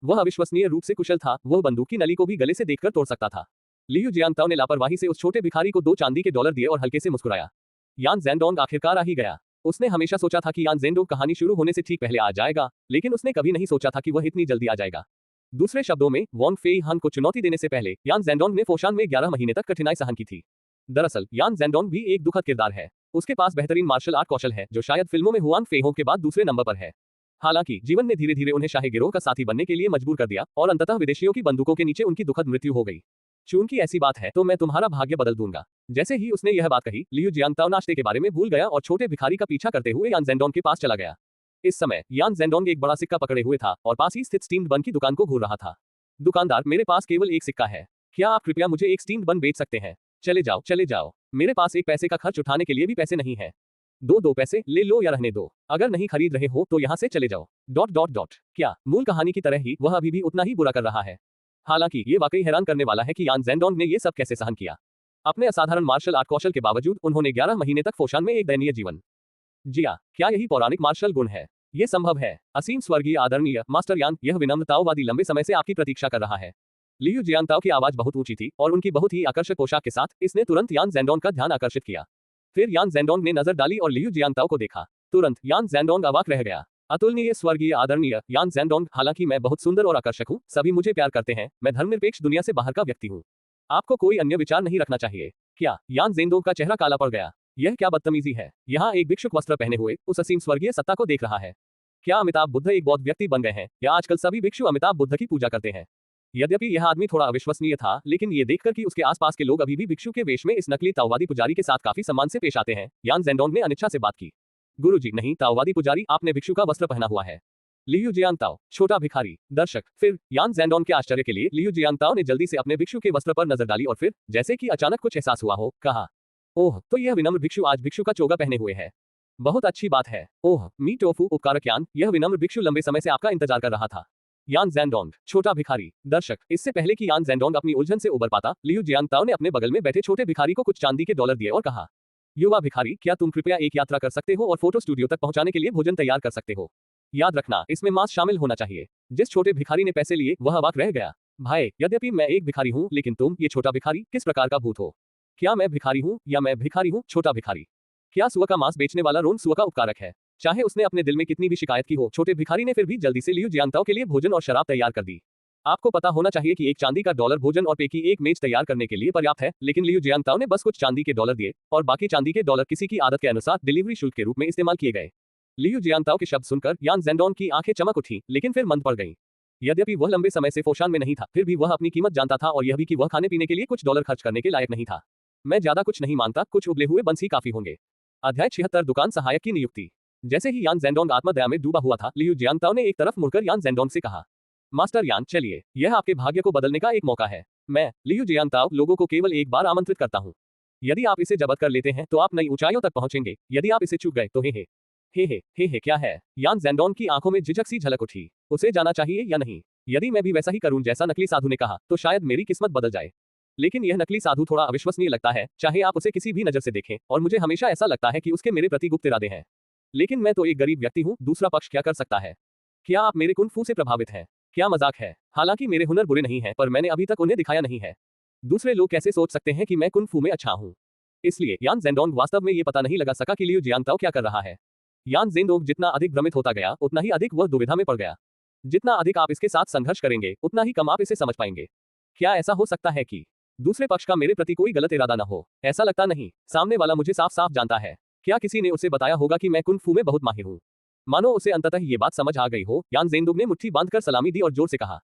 वह अविश्वसनीय रूप से कुशल था, वह बंदूक की नली को भी गले से देखकर तोड़ सकता था। लियू जियांगताओ ने लापरवाही से उस छोटे भिखारी को $2 चांदी के दिए और हल्के से मुस्कुराया। यान ज़ेंडोंग आखिरकार आ ही गया। उसने हमेशा सोचा था कि यान ज़ेडोंग कहानी शुरू होने से ठीक पहले आ जाएगा, लेकिन उसने कभी नहीं सोचा था कि वह इतनी जल्दी आ जाएगा। दूसरे शब्दों में, वॉन्ग फेई हान को चुनौती देने से पहले यान ज़ेडोंग ने फोशान में 11 महीने तक कठिनाई सहन की थी। दरअसल यान ज़ेडोंग भी एक दुखद किरदार है। उसके पास बेहतरीन मार्शल आर्ट कौशल है, जो शायद फिल्मों में हुआन फेई हो के बाद दूसरे नंबर पर है। हालांकि जीवन ने धीरे धीरे उन्हें शाही गिरोह का साथी बनने के लिए मजबूर कर दिया और अंततः विदेशियों की बंदूकों के नीचे उनकी दुखद मृत्यु हो गई। चूंकि ऐसी बात है तो मैं तुम्हारा भाग्य बदल दूंगा। जैसे ही उसने यह बात कही, लियू जियांगताओ नाश्ते के बारे में भूल गया और छोटे भिखारी का पीछा करते हुए यान ज़ेडोंग के पास चला गया। इस समय यान ज़ेडोंग एक बड़ा सिक्का पकड़े हुए था और पास ही स्थित स्टीम्ड बन की दुकान को घूर रहा था। दुकानदार, मेरे पास केवल एक सिक्का है, क्या आप कृपया मुझे एक स्टीम्ड बन बेच सकते हैं? चले जाओ चले जाओ, मेरे पास एक पैसे का खर्च उठाने के लिए भी पैसे नहीं है। दो पैसे ले लो या रहने दो, अगर नहीं खरीद रहे हो तो यहाँ से चले जाओ। क्या मूल कहानी की तरह ही वह अभी भी उतना ही बुरा कर रहा है? हालांकि ये वाकई हैरान करने वाला है कि यान ज़ेडोंग ने ये सब कैसे सहन किया। अपने असाधारण मार्शल आर्ट कौशल के बावजूद उन्होंने 11 महीने तक फोशान में एक दयनीय जीवन जिया। क्या यही पौराणिक मार्शल गुण है? ये संभव है। असीम स्वर्गीय आदरणीय मास्टर यान, यह विनम्रतावादी लंबे समय से आपकी प्रतीक्षा कर रहा है। लियू जियांगताओ की आवाज बहुत ऊंची थी और उनकी बहुत ही आकर्षक पोशाक के साथ इसने तुरंत यान ज़ेडोंग का ध्यान आकर्षित किया। फिर यान ज़ेडोंग ने नजर डाली और लियू जियांगताओ को देखा। तुरंत यान ज़ेडोंग अवाक रह गया। अतुलनीय स्वर्गीय आदरणीय यान ज़ेडोंग, हालांकि मैं बहुत सुंदर और आकर्षक हूँ, सभी मुझे प्यार करते हैं, मैं धर्मनिरपेक्ष दुनिया से बाहर का व्यक्ति हूँ। आपको कोई अन्य विचार नहीं रखना चाहिए क्या? यान ज़ेडोंग का चेहरा काला पड़ गया। यह क्या बदतमीजी है? यहाँ एक भिक्षुक वस्त्र पहने हुए उस असीम स्वर्गीय सत्ता को देख रहा है। क्या अमिताभ बुद्ध एक बौद्ध व्यक्ति बन गए हैं, या आजकल सभी भिक्षु अमिताभ बुद्ध की पूजा करते हैं? यद्यपि यह आदमी थोड़ा अविश्वसनीय था, लेकिन ये देखकर कि उसके आसपास के लोग अभी भी भिक्षु के वेश में इस नकली ताओवादी पुजारी के साथ काफी सम्मान से पेश आते हैं, यान ज़ेडोंग ने अनिच्छा से बात की। गुरुजी, नहीं ताओवादी पुजारी, आपने भिक्षु का वस्त्र पहना हुआ है। लियू जियांगताओ, छोटा भिखारी। दर्शक, फिर यान ज़ेडोंग के आश्चर्य के लिए लियू जियांगताओ ने जल्दी से अपने भिक्षु के वस्त्र पर नजर डाली और फिर, जैसे कि अचानक कुछ एहसास हुआ हो, कहा, ओह, तो यह विनम्र भिक्षु आज भिक्षु का चोगा पहने हुए है। बहुत अच्छी बात है। ओह, मी टोफू उपकारक यान, यह विनम्र भिक्षु लंबे समय से आपका इंतजार कर रहा था। यान ज़ेडोंग, छोटा भिखारी। दर्शक, इससे पहले कि यान ज़ेडोंग अपनी उलझन से उबर पाता, लियू जियांगताओ ने अपने बगल में बैठे छोटे भिखारी को कुछ चांदी के डॉलर दिए और कहा, युवा भिखारी, क्या तुम कृपया एक यात्रा कर सकते हो और फोटो स्टूडियो तक पहुंचाने के लिए भोजन तैयार कर सकते हो? याद रखना, इसमें मांस शामिल होना चाहिए। जिस छोटे भिखारी ने पैसे लिए वह अवाक रह गया। भाई, यद्यपि मैं एक भिखारी हूँ, लेकिन तुम, ये छोटा भिखारी, किस प्रकार का भूत हो? क्या मैं भिखारी हूँ या मैं भिखारी हूँ? छोटा भिखारी, क्या सुअर का मांस बेचने वाला रोन सुअर का उपकारक है? चाहे उसने अपने दिल में कितनी भी शिकायत की हो, छोटे भिखारी ने फिर भी जल्दी से लियू जियांगताओ के लिए भोजन और शराब तैयार कर दी। आपको पता होना चाहिए कि एक चांदी का डॉलर भोजन और पे की एक मेज तैयार करने के लिए पर्याप्त है, लेकिन लियू जियांगताओ ने बस कुछ चांदी के डॉलर दिए और बाकी चांदी के डॉलर किसी की आदत के अनुसार डिलीवरी शुल्क के रूप में इस्तेमाल किए गए। लियू जियांगताओ के शब्द सुनकर यान ज़ेडोंग की आंखें चमक उठी, लेकिन फिर मंद पड़ गईं। यद्यपि वह लंबे समय से फोशान में नहीं था, फिर भी वह अपनी कीमत जानता था और यह भी कि वह खाने पीने के लिए कुछ डॉलर खर्च करने के लायक नहीं था। मैं ज्यादा कुछ नहीं मांगता, कुछ उबले हुए बंस ही काफी होंगे। अध्याय 76, दुकान सहायक की नियुक्ति। जैसे ही यान ज़ेडोंग आत्मदया में डूबा हुआ था, लियू जियांगताओ ने एक तरफ मुड़कर यान ज़ेडोंग से कहा, मास्टर यान, चलिए, यह आपके भाग्य को बदलने का एक मौका है। मैं, लियू जियांगताओ, लोगों को केवल एक बार आमंत्रित करता हूँ। यदि आप इसे जब्त कर लेते हैं तो आप नई ऊंचाइयों तक पहुंचेंगे, यदि आप इसे चूक गए तो हे, क्या है? यान ज़ेडोंग की आंखों में झिझक सी झलक उठी। उसे जाना चाहिए या नहीं? यदि मैं भी वैसा ही करूं जैसा नकली साधु ने कहा, तो शायद मेरी किस्मत बदल जाए। लेकिन यह नकली साधु थोड़ा अविश्वसनीय लगता है, चाहे आप उसे किसी भी नजर से देखें, और मुझे हमेशा ऐसा लगता है कि उसके मेरे प्रति गुप्त इरादे हैं। लेकिन मैं तो एक गरीब व्यक्ति हूँ, दूसरा पक्ष क्या कर सकता है? क्या आप मेरे कुंग फू से प्रभावित हैं? क्या मजाक है? हालांकि मेरे हुनर बुरे नहीं हैं, पर मैंने अभी तक उन्हें दिखाया नहीं है। दूसरे लोग कैसे सोच सकते हैं कि मैं कुंग फू में अच्छा हूँ? इसलिए यान ज़ेडोंग वास्तव में ये पता नहीं लगा सका कि लियू जियांगताओ क्या कर रहा है। यान ज़ेडोंग जितना अधिक भ्रमित होता गया, उतना ही अधिक वह दुविधा में पड़ गया। जितना अधिक आप इसके साथ संघर्ष करेंगे, उतना ही कम आप इसे समझ पाएंगे। क्या ऐसा हो सकता है कि दूसरे पक्ष का मेरे प्रति कोई गलत इरादा न हो? ऐसा लगता नहीं, सामने वाला मुझे साफ साफ जानता है। क्या किसी ने उसे बताया होगा कि मैं कुंग फू में बहुत माहिर हूँ? मानो उसे अंततः ये बात समझ आ गई हो। यान ज़ेडोंग ने मुट्ठी बांधकर सलामी दी और जोर से कहा,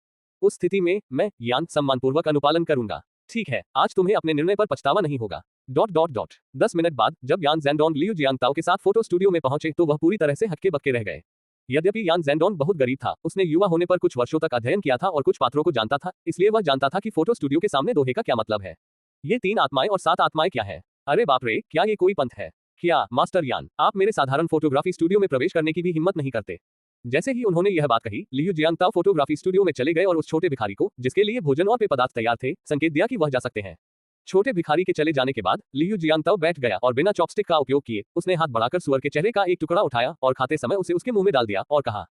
उस स्थिति में मैं, यान, सम्मानपूर्वक अनुपालन करूंगा। ठीक है, आज तुम्हें अपने निर्णय पर पछतावा नहीं होगा। 10 मिनट बाद जब यान ज़ेडोंग लियू जियांगताओ के साथ फोटो स्टूडियो में पहुंचे तो वह पूरी तरह से हक्के बक्के रह गए। यद्यपि यान ज़ेडोंग बहुत गरीब था, उसने युवा होने पर कुछ वर्षों तक अध्ययन किया था और कुछ पात्रों को जानता था, इसलिए वह जानता था कि फोटो स्टूडियो के सामने दोहे का क्या मतलब है। ये 3 आत्माएं और 7 आत्माएं क्या है? अरे बाप रे, क्या ये कोई पंथ है? क्या मास्टर यान, आप मेरे साधारण फोटोग्राफी स्टूडियो में प्रवेश करने की भी हिम्मत नहीं करते? जैसे ही उन्होंने यह बात कही, लियू जियांगताओ फोटोग्राफी स्टूडियो में चले गए और उस छोटे भिखारी को, जिसके लिए भोजन और पेय पदार्थ तैयार थे, संकेत दिया कि वह जा सकते हैं। छोटे भिखारी के चले जाने के बाद लियू जियांगताओ बैठ गया और बिना चॉपस्टिक का उपयोग किए उसने हाथ बढ़ाकर सुअर के चेहरे का एक टुकड़ा उठाया और खाते समय उसे उसके मुंह में डाल दिया और कहा,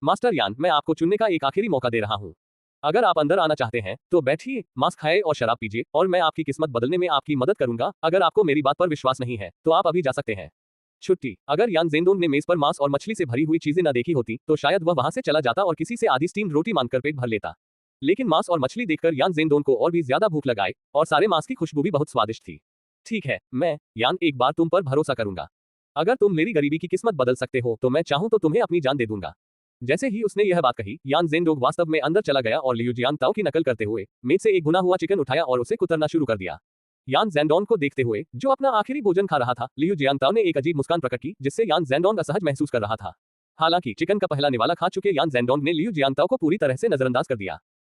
मास्टर यान, मैं आपको चुनने का एक आखिरी मौका दे रहा हूँ। अगर आप अंदर आना चाहते हैं तो बैठिए, मांस खाए और शराब पीजिए, और मैं आपकी किस्मत बदलने में आपकी मदद करूंगा। अगर आपको मेरी बात पर विश्वास नहीं है तो आप अभी जा सकते हैं। छुट्टी। अगर यान जेंडोंग ने मेज पर मांस और मछली से भरी हुई चीजें न देखी होती तो शायद वह वहां से चला जाता और किसी से आधी स्टीम रोटी मांगकर पेट भर लेता। लेकिन मांस और मछली देखकर यान जेंडोंग को और भी ज्यादा भूख लगाए और सारे मांस की खुशबू भी बहुत स्वादिष्ट थी। ठीक है, मैं यान एक बार तुम पर भरोसा करूंगा। अगर तुम मेरी गरीबी की किस्मत बदल सकते हो तो मैं चाहूं तो तुम्हें अपनी जान दे दूंगा। जैसे ही उसने यह बात कही, यान जेंडोंग वास्तव में अंदर चला गया और लियू जियांगताओ की नकल करते हुए मेज से एक भुना हुआ चिकन उठाया और उसे कुतरना शुरू कर दिया। यान जेंडोंग को देखते हुए, जो अपना आखिरी भोजन खा रहा था, लियू जियांगताओ ने एक अजीब मुस्कान प्रकट की जिससे यान जेंडोंग असहज महसूस कर रहा था। हालांकि चिकन का पहला निवाला खा चुके यान जेंडोंग ने लियू जियांगताओ को पूरी तरह से नजरअंदाज कर दिया।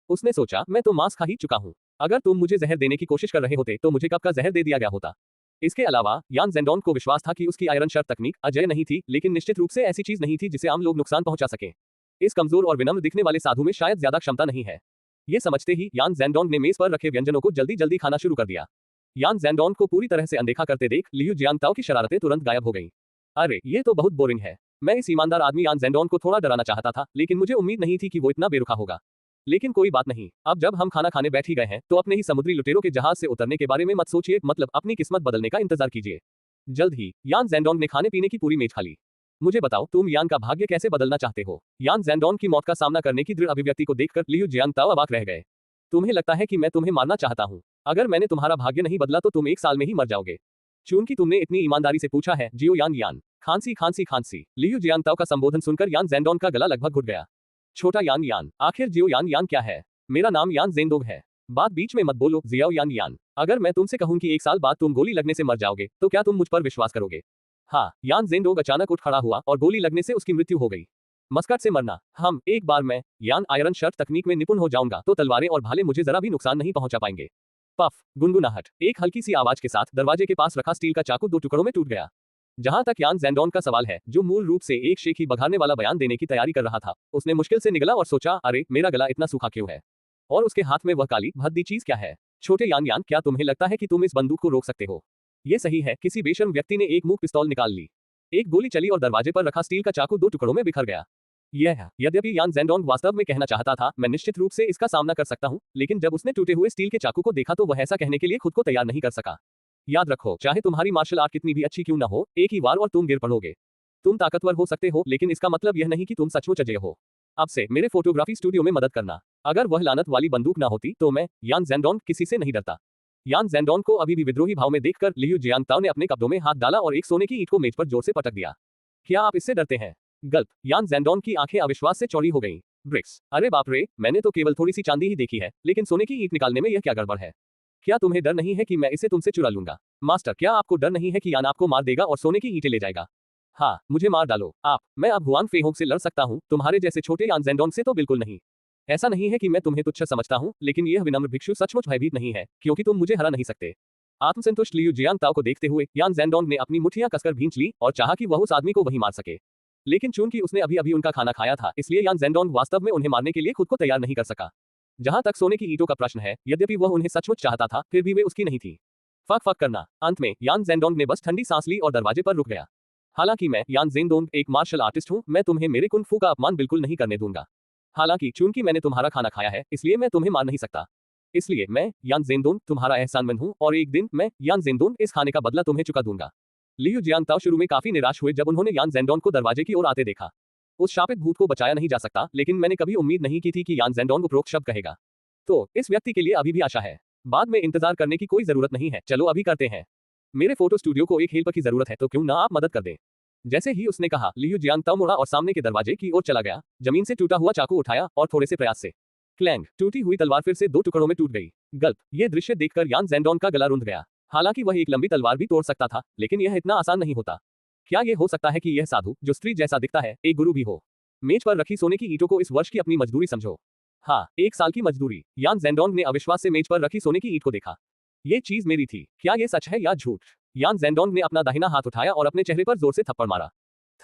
उसने सोचा, मैं तो मांस खा ही चुका हूं। अगर तुम मुझे जहर देने की कोशिश कर रहे होते तो मुझे कब का जहर दे दिया गया होता। इसके अलावा यान जेंडोंग को विश्वास था कि उसकी आयरन शर्ट तकनीक अजय नहीं थी, लेकिन निश्चित रूप से ऐसी चीज नहीं थी जिसे आम लोग नुकसान पहुंचा सके। इस कमजोर और विनम्र दिखने वाले साधु में शायद ज्यादा क्षमता नहीं है। ये समझते ही यान जेंडोंग ने मेज पर रखे व्यंजनों को जल्दी जल्दी खाना शुरू कर दिया। यान जेंडोंग को पूरी तरह से अनदेखा करते देख लियू जियांगताओ की शरारतें तुरंत गायब हो गईं। अरे, ये तो बहुत बोरिंग है। मैं इस ईमानदार आदमी यान जेंडोंग को थोड़ा डराना चाहता था, लेकिन मुझे उम्मीद नहीं थी कि वो इतना बेरुखा होगा। लेकिन कोई बात नहीं, अब जब हम खाना खाने बैठ ही गए हैं तो अपने ही समुद्री लुटेरों के जहाज से उतरने के बारे में मत सोचिए, मतलब अपनी किस्मत बदलने का इंतजार कीजिए। जल्द ही यान जेंडोंग ने खाने पीने की पूरी मेज खा ली। मुझे बताओ, तुम यान का भाग्य कैसे बदलना चाहते हो? यान जेंडोंग की मौत का सामना करने की दृढ़ अभिव्यक्ति को देखकर लियू जियांगताओ अवाक रह गए। तुम्हें लगता है कि मैं तुम्हें मारना चाहता हूं? अगर मैंने तुम्हारा भाग्य नहीं बदला तो तुम 1 साल में ही मर जाओगे। चूंकि तुमने इतनी ईमानदारी से पूछा है, जियो यान यान। खांसी खांसी खांसी। लियू जियांगताओ का संबोधन सुनकर यान जेंडोंग का गला लगभग घुट गया। छोटा यान यान, आखिर जियो यान यान क्या है? मेरा नाम यान जेंडोंग है। बात बीच में मत बोलो जियाओ यान यान। अगर मैं तुमसे कहूं कि 1 साल बाद तुम गोली लगने से मर जाओगे तो क्या तुम मुझ पर विश्वास करोगे? हाँ, यान जेंडोंग अचानक उठ खड़ा हुआ और गोली लगने से उसकी मृत्यु हो गई। मस्कट से मरना। एक बार मैं यान आयरन शर्ट तकनीक में निपुण हो जाऊंगा तो तलवारें और भाले मुझे जरा भी नुकसान नहीं पहुंचा पाएंगे। पफ, गुनगुनाहट। एक हल्की सी आवाज के साथ दरवाजे के पास रखा स्टील का चाकू 2 टुकड़ों में टूट गया। जहां तक यान जेंडोंग का सवाल है, जो मूल रूप से एक शेख ही बघारने वाला बयान देने की तैयारी कर रहा था, उसने मुश्किल से निगला और सोचा, अरे मेरा गला इतना सूखा क्यों है? और उसके हाथ में वह काली भद्दी चीज क्या है? छोटे यान यान, क्या तुम्हें लगता है कि तुम इस बंदूक को रोक सकते हो? ये सही है, किसी बेशर्म व्यक्ति ने एक मूक पिस्तौल निकाल ली। एक गोली चली और दरवाजे पर रखा स्टील का चाकू 2 टुकड़ों में बिखर गया। यद्यपि यान जेंडोंग वास्तव में कहना चाहता था, मैं निश्चित रूप से इसका सामना कर सकता हूं, लेकिन जब उसने टूटे हुए स्टील के चाकू को देखा तो वह ऐसा कहने के लिए खुद को तैयार नहीं कर सका। याद रखो, चाहे तुम्हारी मार्शल आर्ट कितनी भी अच्छी क्यों न हो, एक ही वार और तुम गिर पड़ोगे। तुम ताकतवर हो सकते हो, लेकिन इसका मतलब यह नहीं कि तुम सचमुच अजय हो। अब से मेरे फोटोग्राफी स्टूडियो में मदद करना। अगर वह लानत वाली बंदूक ना होती तो मैं यान जेंडोंग किसी से नहीं डरता। यान जेंडोंग को अभी भी विद्रोही भाव में देखकर लियू जियांगताओ ने अपने कब्जों में हाथ डाला और एक सोने की ईंट को मेज पर जोर से पटक दिया। क्या आप इससे डरते हैं? गल्प। यान जेंडोंग की आंखें अविश्वास से चौड़ी हो गईं। ब्रिक्स, अरे बाप रे, मैंने तो केवल थोड़ी सी चांदी ही देखी है, लेकिन सोने की ईंट निकालने में यह क्या गड़बड़ है? क्या तुम्हें डर नहीं है कि मैं इसे तुमसे चुरा लूंगा? मास्टर, क्या आपको डर नहीं है कि यान आपको मार देगा और सोने की ईंटें ले जाएगा? हाँ, मुझे मार डालो आप, मैं अब हुआन फेहोंग से लड़ सकता हूँ, तुम्हारे जैसे छोटे यान जेंडोंग से तो बिल्कुल नहीं। ऐसा नहीं है कि मैं तुम्हें तुच्छ समझता हूँ, लेकिन यह विनम्र भिक्षु सचमुच भयभीत नहीं है, क्योंकि तुम मुझे हरा नहीं सकते। आत्मसंतुष्ट लियू जियांगताओ को देखते हुए यान जेंडोंग ने अपनी मुट्ठियां कसकर भींच ली और चाहा कि वह उस आदमी को वहीं मार सके। लेकिन चूंकि उसने अभी अभी उनका खाना खाया था, इसलिए यान जेंडोंग वास्तव में उन्हें मारने के लिए खुद को तैयार नहीं कर सका। जहां तक सोने की ईंटों का प्रश्न है, यद्यपि वह उन्हें सचमुच चाहता था, फिर भी वे उसकी नहीं थी। फक फक करना। अंत में यान जेंडोंग ने बस ठंडी सांस ली और दरवाजे पर रुक गया। हालांकि मैं यान जेंडोंग एक मार्शल आर्टिस्ट हूं, मैं तुम्हें मेरे कुंग फू का अपमान बिल्कुल नहीं करने दूंगा। हालांकि चूंकि मैंने तुम्हारा खाना खाया है, इसलिए मैं तुम्हें मार नहीं सकता। इसलिए मैं यान जेंडोंग तुम्हारा एहसानमंद हूं और एक दिन मैं यान जेंडोंग इस खाने का बदला तुम्हें चुका दूंगा। लियू जियांगताओ शुरू में काफी निराश हुए जब उन्होंने यान जेंडोंग को दरवाजे की ओर आते देखा। उस शापित भूत को बचाया नहीं जा सकता, लेकिन मैंने कभी उम्मीद नहीं की थी कि यान जेंडोंग उपरोक्त शब्द कहेगा। तो इस व्यक्ति के लिए अभी भी आशा है। बाद में इंतजार करने की कोई जरूरत नहीं है, चलो अभी करते हैं। मेरे फोटो स्टूडियो को एक हेल्पर की जरूरत है, तो क्यों ना आप मदद कर दें। जैसे ही उसने कहा, लियू जियांगताओ मुड़ा और सामने के दरवाजे की ओर चला गया, जमीन से टूटा हुआ चाकू उठाया और थोड़े से प्रयास से क्लैंग, टूटी हुई तलवार फिर से 2 टुकड़ों में टूट गई। गल्प। ये दृश्य देखकर यान जेंडोंग का गला रुंध गया। हालांकि वह एक लंबी तलवार भी तोड़ सकता था, लेकिन यह इतना आसान नहीं होता। क्या यह हो सकता है कि यह साधु, जो स्त्री जैसा दिखता है, एक गुरु भी हो? मेज पर रखी सोने की ईंटों को इस वर्ष की अपनी मजदूरी समझो। हाँ, 1 साल की मजदूरी। यान जेंडोंग ने अविश्वास से मेज पर रखी सोने की ईंट को देखा। ये चीज मेरी थी। क्या ये सच है या झूठ? यान जेंडोंग ने अपना दाहिना हाथ उठाया और अपने चेहरे पर जोर से थप्पड़ मारा।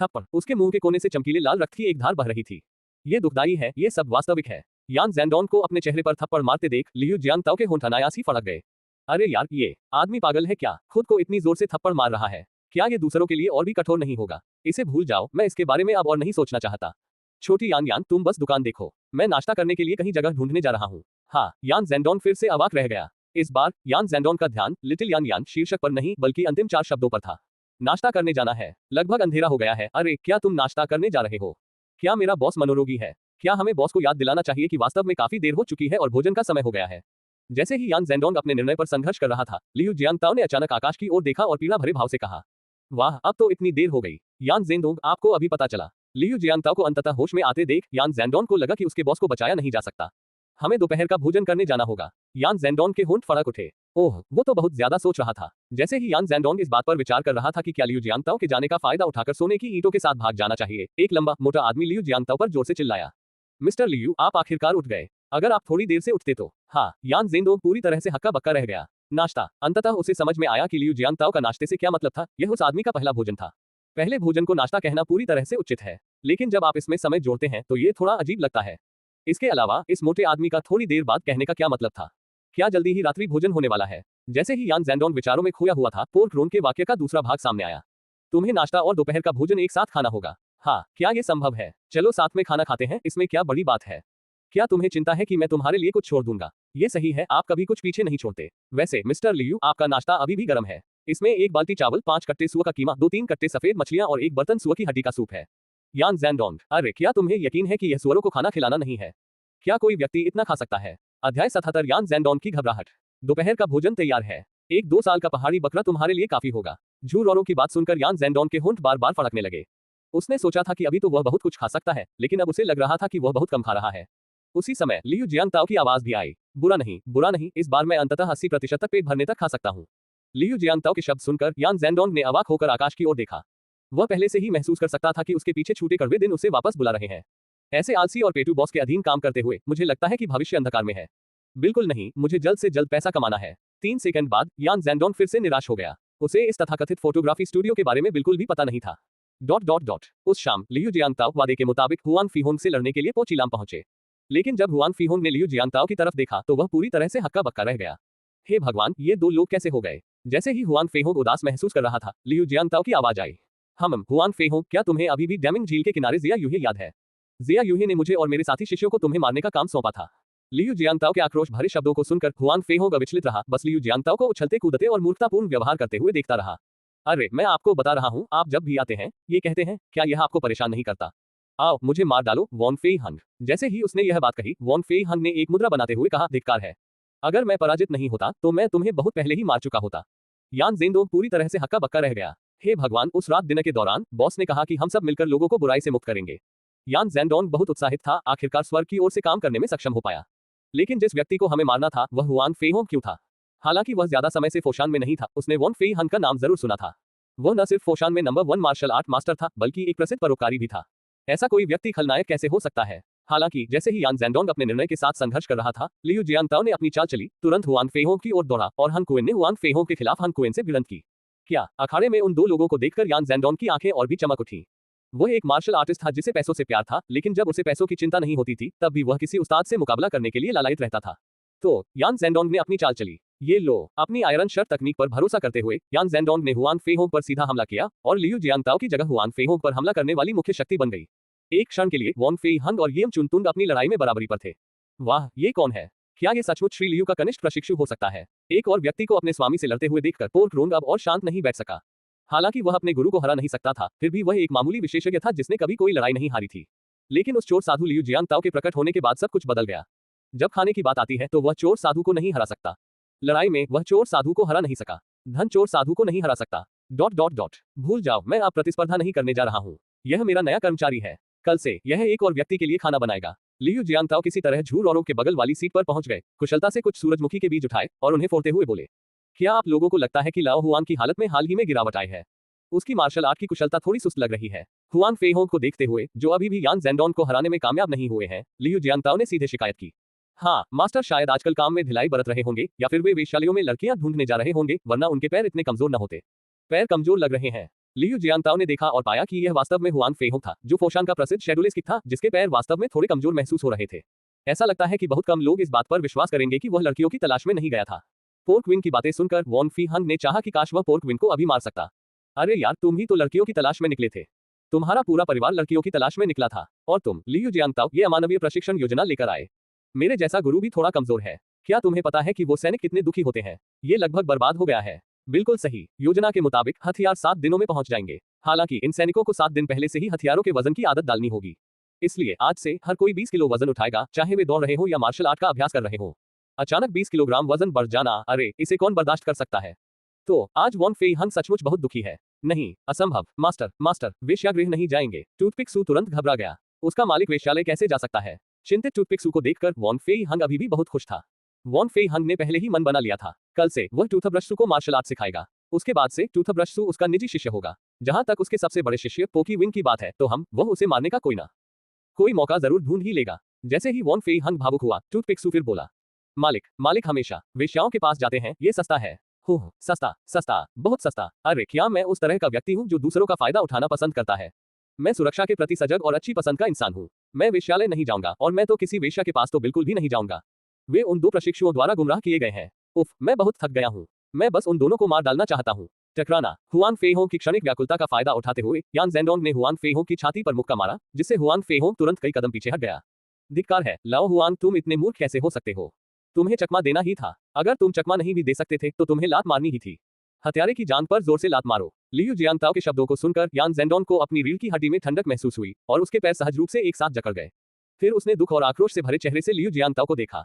थप्पड़। उसके मुंह के कोने से चमकीले लाल रक्त की एक धार बह रही थी। ये दुखदाई है, ये सब वास्तविक है। यान जेंडोंग को अपने चेहरे पर थप्पड़ मारते देख लियू जियांगताओ के होंठ अनायास ही फड़क गए। अरे यार, ये आदमी पागल है क्या? खुद को इतनी जोर से थप्पड़ मार रहा है। क्या ये दूसरों के लिए और भी कठोर नहीं होगा? इसे भूल जाओ, मैं इसके बारे में अब और नहीं सोचना चाहता। छोटी यान यान, तुम बस दुकान देखो, मैं नाश्ता करने के लिए कहीं जगह ढूंढने जा रहा हूँ। हाँ, यान जेंडोंग फिर से अवाक रह गया। इस बार यान जेंडोंग का ध्यान लिटिल यान यान शीर्षक पर नहीं, बल्कि अंतिम 4 शब्दों पर था। नाश्ता करने जाना है। लगभग अंधेरा हो गया है। अरे क्या तुम नाश्ता करने जा रहे हो? क्या मेरा बॉस मनोरोगी है? क्या हमें बॉस को याद दिलाना चाहिए कि वास्तव में काफी देर हो चुकी है और भोजन का समय हो गया है? जैसे ही यान जेंडोंग अपने निर्णय पर संघर्ष कर रहा था, लियू जियांगताओ ने अचानक आकाश की ओर देखा और पीड़ा भरे भाव से कहा, वाह, अब तो इतनी देर हो गई। यान जेंडोंग, आपको अभी पता चला? लियू जियांगताओ को अंततः होश में आते देख यान जेंडोंग को लगा कि उसके बॉस को बचाया नहीं जा सकता। हमें दोपहर का भोजन करने जाना होगा। यान जेंडोंग के होंठ फड़क उठे। ओह, वो तो बहुत ज्यादा सोच रहा था। जैसे ही यान जेंडोंग इस बात पर विचार कर रहा था कि क्या लियू जियांगताओ के जाने का फायदा उठाकर सोने की ईंटों के साथ भाग जाना चाहिए, एक लंबा मोटा आदमी लियू जियांगताओ पर जोर से चिल्लाया, मिस्टर लियू, आप आखिरकार उठ गए। अगर आप थोड़ी देर से उठते तो। हाँ, यान जेंडोंग पूरी तरह से हक्का बक्का रह गया। नाश्ता। अंततः उसे समझ में आया कि लियू जियांगताओ का नाश्ते से क्या मतलब था। यह उस आदमी का पहला भोजन था। पहले भोजन को नाश्ता कहना पूरी तरह से उचित है, लेकिन जब आप इसमें समय जोड़ते हैं तो ये थोड़ा अजीब लगता है। इसके अलावा इस मोटे आदमी का थोड़ी देर बाद कहने का क्या मतलब था? क्या जल्दी ही रात्रि भोजन होने वाला है? जैसे ही यान जेंडोंग विचारों में खोया हुआ था, पोर्क रोन के वाक्य का दूसरा भाग सामने आया। तुम्हें नाश्ता और दोपहर का भोजन एक साथ खाना होगा। हाँ, क्या ये संभव है? चलो साथ में खाना खाते हैं, इसमें क्या बड़ी बात है? क्या तुम्हें चिंता है कि मैं तुम्हारे लिए कुछ छोड़ दूंगा? ये सही है, आप कभी कुछ पीछे नहीं छोड़ते। वैसे मिस्टर लियू, आपका नाश्ता अभी भी गर्म है। इसमें 1 बाल्टी चावल, 5 कट्टे सुअर का कीमा, 2-3 कट्टे सफेद मछलियां और 1 बर्तन सुअर की हड्डी का सूप है। यान जेंडोंग, अरे क्या तुम्हें यकीन है कि यह सुअरों को खाना खिलाना नहीं है? क्या कोई व्यक्ति इतना खा सकता है? अध्याय 77, यान जेंडोंग की घबराहट। दोपहर का भोजन तैयार है। 1-2 साल का पहाड़ी बकरा तुम्हारे लिए काफी होगा। झूरोरों की बात सुनकर यान जेंडोंग के होंठ बार बार फड़कने लगे। उसने सोचा था कि अभी तो वह बहुत कुछ खा सकता है, लेकिन अब उसे लग रहा था कि वह बहुत कम खा रहा है। उसी समय लियू जियांगताओ की आवाज भी आई, बुरा नहीं, बुरा नहीं, इस बार मैं अंततः 80% तक पेट भरने तक खा सकता हूँ। लियू जियांगताओ के शब्द सुनकर यान जेंडोंग ने अवाक होकर आकाश की ओर देखा। वह पहले से ही महसूस कर सकता था कि उसके पीछे छूटे कड़वे दिन उसे वापस बुला रहे हैं। ऐसे आलसी और पेटू बॉस के अधीन काम करते हुए मुझे लगता है कि भविष्य अंधकार में है। बिल्कुल नहीं, मुझे जल्द से जल्द पैसा कमाना है। 3 सेकंड बाद यान जेंडोंग फिर से निराश हो गया। उसे इस तथाकथित फोटोग्राफी स्टूडियो के बारे में बिल्कुल भी पता नहीं था। उस शाम लियू जियांगताओ वादे के मुताबिक हुआन फीहोंग से लड़ने के लिए पोचिलाम पहुंचे। लेकिन जब हुआन फीहोंग ने लियू जियांगताओ की तरफ देखा तो वह पूरी तरह से हक्का बक्का रह गया। हे भगवान, ये 2 लोग कैसे हो गए? जैसे ही हुआन फीहोंग उदास महसूस कर रहा था, लियू जियांगताओ की आवाज आई, हुआन फीहोंग, क्या तुम्हें अभी भी डैमिंग झील के किनारे जिया यूहे याद है? जिया यूहे ने मुझे और मेरे साथी शिष्यों को तुम्हें मारने का काम सौंपा था। लियू जियांगताओ के आक्रोश भरे शब्दों को सुनकर हुआन फीहोंग अविचलित रहा, बस लियू जियांगताओ को उछलते कूदते और मूर्खतापूर्ण व्यवहार करते हुए देखता रहा। अरे मैं आपको बता रहा हूँ, आप जब भी आते हैं ये कहते हैं, क्या यह आपको परेशान नहीं करता? आओ मुझे मार डालो, वॉन फेई हंग। जैसे ही उसने यह बात कही, वॉन फेई हंग ने एक मुद्रा बनाते हुए कहा, धिक्कार है। अगर मैं पराजित नहीं होता तो मैं तुम्हें बहुत पहले ही मार चुका होता। यान जेंडोंग पूरी तरह से हक्का बक्का रह गया। हे भगवान, उस रात डिनर के दौरान बॉस ने कहा कि हम सब मिलकर लोगों को बुराई से मुक्त करेंगे। यान जेंडोंग बहुत उत्साहित था, आखिरकार स्वर्ग की ओर से काम करने में सक्षम हो पाया। लेकिन जिस व्यक्ति को हमें मारना था वह हुआन फेहोंग क्यों था? हालांकि वह ज्यादा समय से फोशान में नहीं था, उसने वॉन फेई हंग का नाम जरूर सुना था। वह न सिर्फ फोशान में नंबर 1 मार्शल आर्ट मास्टर था, बल्कि एक प्रसिद्ध परोपकारी भी था। ऐसा कोई व्यक्ति खलनायक कैसे हो सकता है? हालांकि जैसे ही यान जेंडोंग अपने निर्णय के साथ संघर्ष कर रहा था, लियू जियांगताओ ने अपनी चाल चली, तुरंत हुआन फेहोंग की ओर दौड़ा और हन कुएन ने हुआन फेहोंग के खिलाफ हन कुएन से भिड़ंत की। क्या अखाड़े में उन 2 लोगों को देखकर यान जेंडोंग की आंखें और भी चमक उठी। वह एक मार्शल आर्टिस्ट था जिसे पैसों से प्यार था, लेकिन जब उसे पैसों की चिंता नहीं होती थी तब भी वह किसी उस्ताद से मुकाबला करने के लिए लालायित रहता था। तो यान जेंडोंग ने अपनी चाल चली। ये लो। अपनी आयरन शर्ट तकनीक पर भरोसा करते हुए यान जेंडोंग ने हुआन फेहोंग पर सीधा हमला किया और लियू जियांगताओ की जगह हुआन फेहोंग पर हमला करने वाली मुख्य शक्ति बन गई। एक क्षण के लिए वॉन फेई हंग और येम चुनतुंग अपनी लड़ाई में बराबरी पर थे। वाह, ये कौन है? क्या ये सचमुच श्री लियू का कनिष्ठ प्रशिक्षु हो सकता है? एक और व्यक्ति को अपने स्वामी से लड़ते हुए देखकर पोर्क रोंग अब और शांत नहीं बैठ सका। हालांकि वह अपने गुरु को हरा नहीं सकता था, फिर भी वह एक मामूली विशेषज्ञ था जिसने कभी कोई लड़ाई नहीं हारी थी। लेकिन उस चोर साधु लियू जियांगताओ के प्रकट होने के बाद सब कुछ बदल गया। जब खाने की बात आती है तो वह चोर साधु को नहीं हरा सकता। लड़ाई में वह चोर साधु को हरा नहीं सका। धन चोर साधु को नहीं हरा सकता। भूल जाओ, मैं अब प्रतिस्पर्धा नहीं करने जा रहा हूँ। यह मेरा नया कर्मचारी है। कल से यह एक और व्यक्ति के लिए खाना बनाएगा। लियू जियांगताओ किसी तरह झूरोरों के बगल वाली सीट पर पहुंच गए, कुशलता से कुछ सूरजमुखी के बीज उठाए और उन्हें फोड़ते हुए बोले, क्या आप लोगों को लगता है कि लाओ हुआन की हालत में हाल ही में गिरावट आई है? उसकी मार्शल आर्ट की कुशलता थोड़ी सुस्त लग रही है। हुआन फेहोंग को देखते हुए, जो अभी भी यान जेंडोंग को हराने में कामयाब नहीं हुए हैं, लियू जियांगताओ ने सीधे शिकायत की। हाँ मास्टर, शायद आजकल काम में ढिलाई बरत रहे होंगे या फिर वे वेश्यालयों में लड़कियां ढूंढने जा रहे होंगे, वरना उनके पैर इतने कमजोर न होते। पैर कमजोर लग रहे हैं। लियू जियांगताओ ने देखा और पाया कि यह वास्तव में हुआन फेहोंग था, जो फोशान का प्रसिद्ध शेडुलिस्ट था, जिसके पैर वास्तव में थोड़े कमजोर महसूस हो रहे थे। ऐसा लगता है कि बहुत कम लोग इस बात पर विश्वास करेंगे कि वह लड़कियों की तलाश में नहीं गया था। पोर्क विन की बातें सुनकर वॉन फी हंग ने चाहा कि काश वह पोर्क विन को अभी मार सकता। अरे यार, तुम ही तो लड़कियों की तलाश में निकले थे। तुम्हारा पूरा परिवार लड़कियों की तलाश में निकला था और तुम लियू जियांगताओ ये अमानवीय प्रशिक्षण योजना लेकर आए। मेरे जैसा गुरु भी थोड़ा कमजोर है। क्या तुम्हें पता है कि वो सैनिक कितने दुखी होते हैं? ये लगभग बर्बाद हो गया है। बिल्कुल सही। योजना के मुताबिक हथियार 7 दिनों में पहुंच जाएंगे। हालांकि इन सैनिकों को 7 दिन पहले से ही हथियारों के वजन की आदत डालनी होगी। इसलिए आज से हर कोई 20 किलो वजन उठाएगा, चाहे वे दौड़ रहे हो या मार्शल आर्ट का अभ्यास कर रहे हो। अचानक 20 किलोग्राम वजन बढ़ जाना, अरे इसे कौन बर्दाश्त कर सकता है। तो आज वॉन फेई हंग सचमुच बहुत दुखी है। नहीं, असंभव। मास्टर मास्टर वेश्यागृह नहीं जाएंगे। टूथपिक सू तुरंत घबरा गया। उसका मालिक वेश्यालय कैसे जा सकता है। चिंतित टूथपिक सू को देखकर वॉन फेई हंग अभी भी बहुत खुश था। वॉन फेई हंग ने पहले ही मन बना लिया था, कल से वह टूथब्रश सू को मार्शल आर्ट सिखाएगा। उसके बाद से टूथब्रश सू उसका निजी शिष्य होगा। जहां तक उसके सबसे बड़े शिष्य पोकी विन की बात है, तो वह उसे मारने का कोई मौका जरूर ढूंढ ही लेगा। जैसे ही वॉन फेई हंग भावुक हुआ, टूथपिक सू फिर बोला, मालिक मालिक हमेशा वेश्याओं के पास जाते हैं, ये सस्ता है। हो सस्ता सस्ता, बहुत सस्ता। अरे क्या मैं उस तरह का व्यक्ति हूँ जो दूसरों का फायदा उठाना पसंद करता है। मैं सुरक्षा के प्रति सजग और अच्छी पसंद का इंसान हूँ। मैं वेश्यालय नहीं जाऊंगा, और मैं तो किसी वेश्या के पास तो बिल्कुल भी नहीं जाऊंगा। वे उन 2 प्रशिक्षुओं द्वारा गुमराह किए गए हैं। उफ, मैं बहुत थक गया हूँ। मैं बस उन दोनों को मार डालना चाहता हूँ। टकराना। हुआन फेइहोंग की क्षणिक व्याकुलता का फायदा उठाते हुए यान ज़ेडोंग ने हुआन फेइहोंग की छाती पर मुक्का मारा, जिससे हुआन फेइहोंग तुरंत कई कदम पीछे हट गया। धिक्कार है, लाओ हुआन, तुम इतने मूर्ख कैसे हो सकते हो। तुम्हें चकमा देना ही था। अगर तुम चकमा नहीं भी दे सकते थे तो तुम्हें लात मारनी ही थी। हत्यारे की जान पर जोर से लात मारो। लियू जियांताओ के शब्दों को सुनकर यान ज़ेडोंग को अपनी रीढ़ की हड्डी में ठंडक महसूस हुई और उसके पैर सहज रूप से एक साथ जकड़ गए। फिर उसने दुख और आक्रोश से भरे चेहरे से लियू जियांताओ को देखा।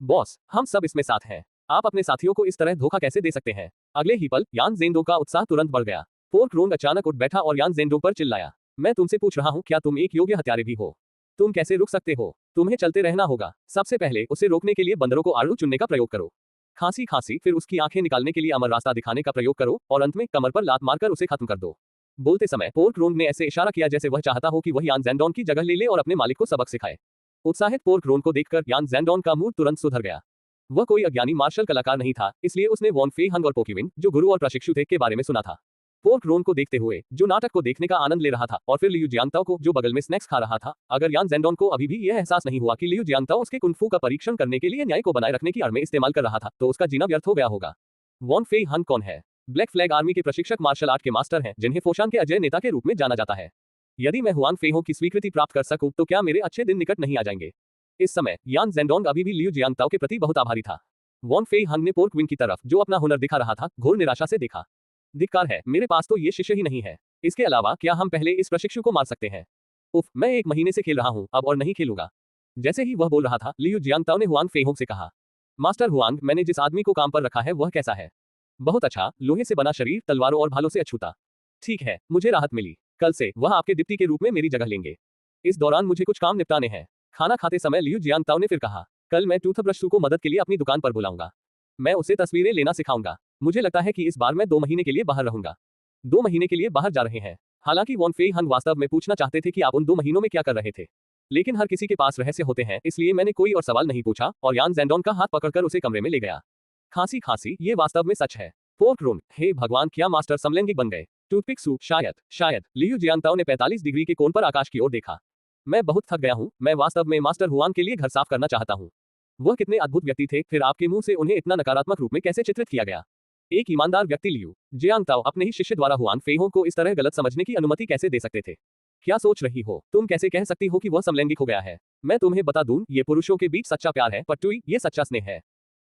बॉस, हम सब इसमें साथ हैं। आप अपने साथियों को इस तरह धोखा कैसे दे सकते हैं। अगले ही पल यान ज़ेडोंग का उत्साह तुरंत बढ़ गया। पोर्क रोंग अचानक उठ बैठा और यान ज़ेडोंग पर चिल्लाया, मैं तुमसे पूछ रहा हूँ, क्या तुम एक योग्य हत्यारे भी हो। तुम कैसे रुक सकते हो। तुम्हें चलते रहना होगा। सबसे पहले उसे रोकने के लिए बंदरों को आड़ू चुनने का प्रयोग करो। खांसी खांसी, फिर उसकी आंखें निकालने के लिए अमर रास्ता दिखाने का प्रयोग करो, और अंत में कमर पर लात मारकर उसे खत्म कर दो। बोलते समय पोर्क रोंग ने ऐसे इशारा किया जैसे वह चाहता हो कि वह यान ज़ेडोंग की जगह ले ले और अपने मालिक को सबक सिखाए। उत्साहित पोर्क रोंग को देखकर यान ज़ेडोंग का मूड तुरंत सुधर गया। वह कोई अज्ञानी मार्शल कलाकार नहीं था, इसलिए उसने वॉन फेई हंग और पोकी विन, जो गुरु और प्रशिक्षु थे, के बारे में सुना था। पोर्क रोंग को देखते हुए, जो नाटक को देखने का आनंद ले रहा था, और फिर लियू जियांताओ को, जो बगल में स्नैक्स खा रहा था। अगर यान ज़ेडोंग को अभी भी यह एहसास नहीं हुआ कि लियू जियांताओ उसके कुंग-फू का परीक्षण करने के लिए न्याय को बनाए रखने की आड़ में इस्तेमाल कर रहा था, तो उसका जीना व्यर्थ हो गया होगा। वॉन फेई हंग कौन है। ब्लैक फ्लैग आर्मी के प्रशिक्षक मार्शल आर्ट के मास्टर हैं, जिन्हें फोशान के अजय नेता के रूप में जाना जाता है। यदि मैं हुआन फेइहोंग की स्वीकृति प्राप्त कर सकूं, तो क्या मेरे अच्छे दिन निकट नहीं आ जाएंगे। इस समय यान ज़ेडोंग अभी भी लियू जियांताओ के प्रति बहुत आभारी था। वॉन फेई हंग ने पोर्क विन की तरफ, जो अपना हुनर दिखा रहा था, घोर निराशा से देखा। धिक्कार है, मेरे पास तो ये शिष्य ही नहीं है। इसके अलावा क्या हम पहले इस प्रशिक्षु को मार सकते हैं। उफ, मैं 1 महीने से खेल रहा हूँ, अब और नहीं खेलूंगा। जैसे ही वह बोल रहा था, लियू जियांताओ ने हुआन फेइहोंग से कहा, मास्टर हुआंग, मैंने जिस आदमी को काम पर रखा है वह कैसा है। बहुत अच्छा, लोहे से बना शरीर, तलवारों और भालों से अछूता। ठीक है, मुझे राहत मिली। कल से वह आपके डिप्टी के रूप में मेरी जगह लेंगे। इस दौरान मुझे कुछ काम निपटाने हैं। खाना खाते समय लियू जियांताओ ने फिर कहा, कल मैं टूथब्रश सू को मदद के लिए अपनी दुकान पर बुलाऊंगा। मैं उसे तस्वीरें लेना सिखाऊंगा। मुझे लगता है कि इस बार मैं 2 महीने के लिए बाहर रहूंगा। 2 महीने के लिए बाहर जा रहे हैं। हालांकि वॉन फेई हंग वास्तव में पूछना चाहते थे कि आप उन 2 महीनों में क्या कर रहे थे। लेकिन हर किसी के पास रहस्य होते हैं, इसलिए मैंने कोई और सवाल नहीं पूछा और यान ज़ेडोंग का हाथ पकड़कर उसे कमरे में ले गया। खांसी खांसी, ये वास्तव में सच है। पोर्क रोंग, हे भगवान, क्या मास्टर समलैंगिक बन गए। टूथपिक सू, शायद। लियू जियांताओ ने 45 डिग्री के कोण पर आकाश की ओर देखा। मैं बहुत थक गया हूँ। मैं वास्तव में मास्टर हुआंग के लिए घर साफ करना चाहता हूँ। वह कितने अद्भुत व्यक्ति थे, फिर आपके मुंह से उन्हें इतना नकारात्मक रूप में कैसे चित्रित किया गया। एक ईमानदार व्यक्ति लियू जियांताओ अपने ही शिष्य द्वारा हुआन फेइहोंग को इस तरह गलत समझने की अनुमति कैसे दे सकते थे। क्या सोच रही हो। तुम कैसे कह सकती हो कि वह समलैंगिक हो गया है। मैं तुम्हें बता दूं, ये पुरुषों के बीच सच्चा प्यार है पट्टुई, ये सच्चा स्नेह है।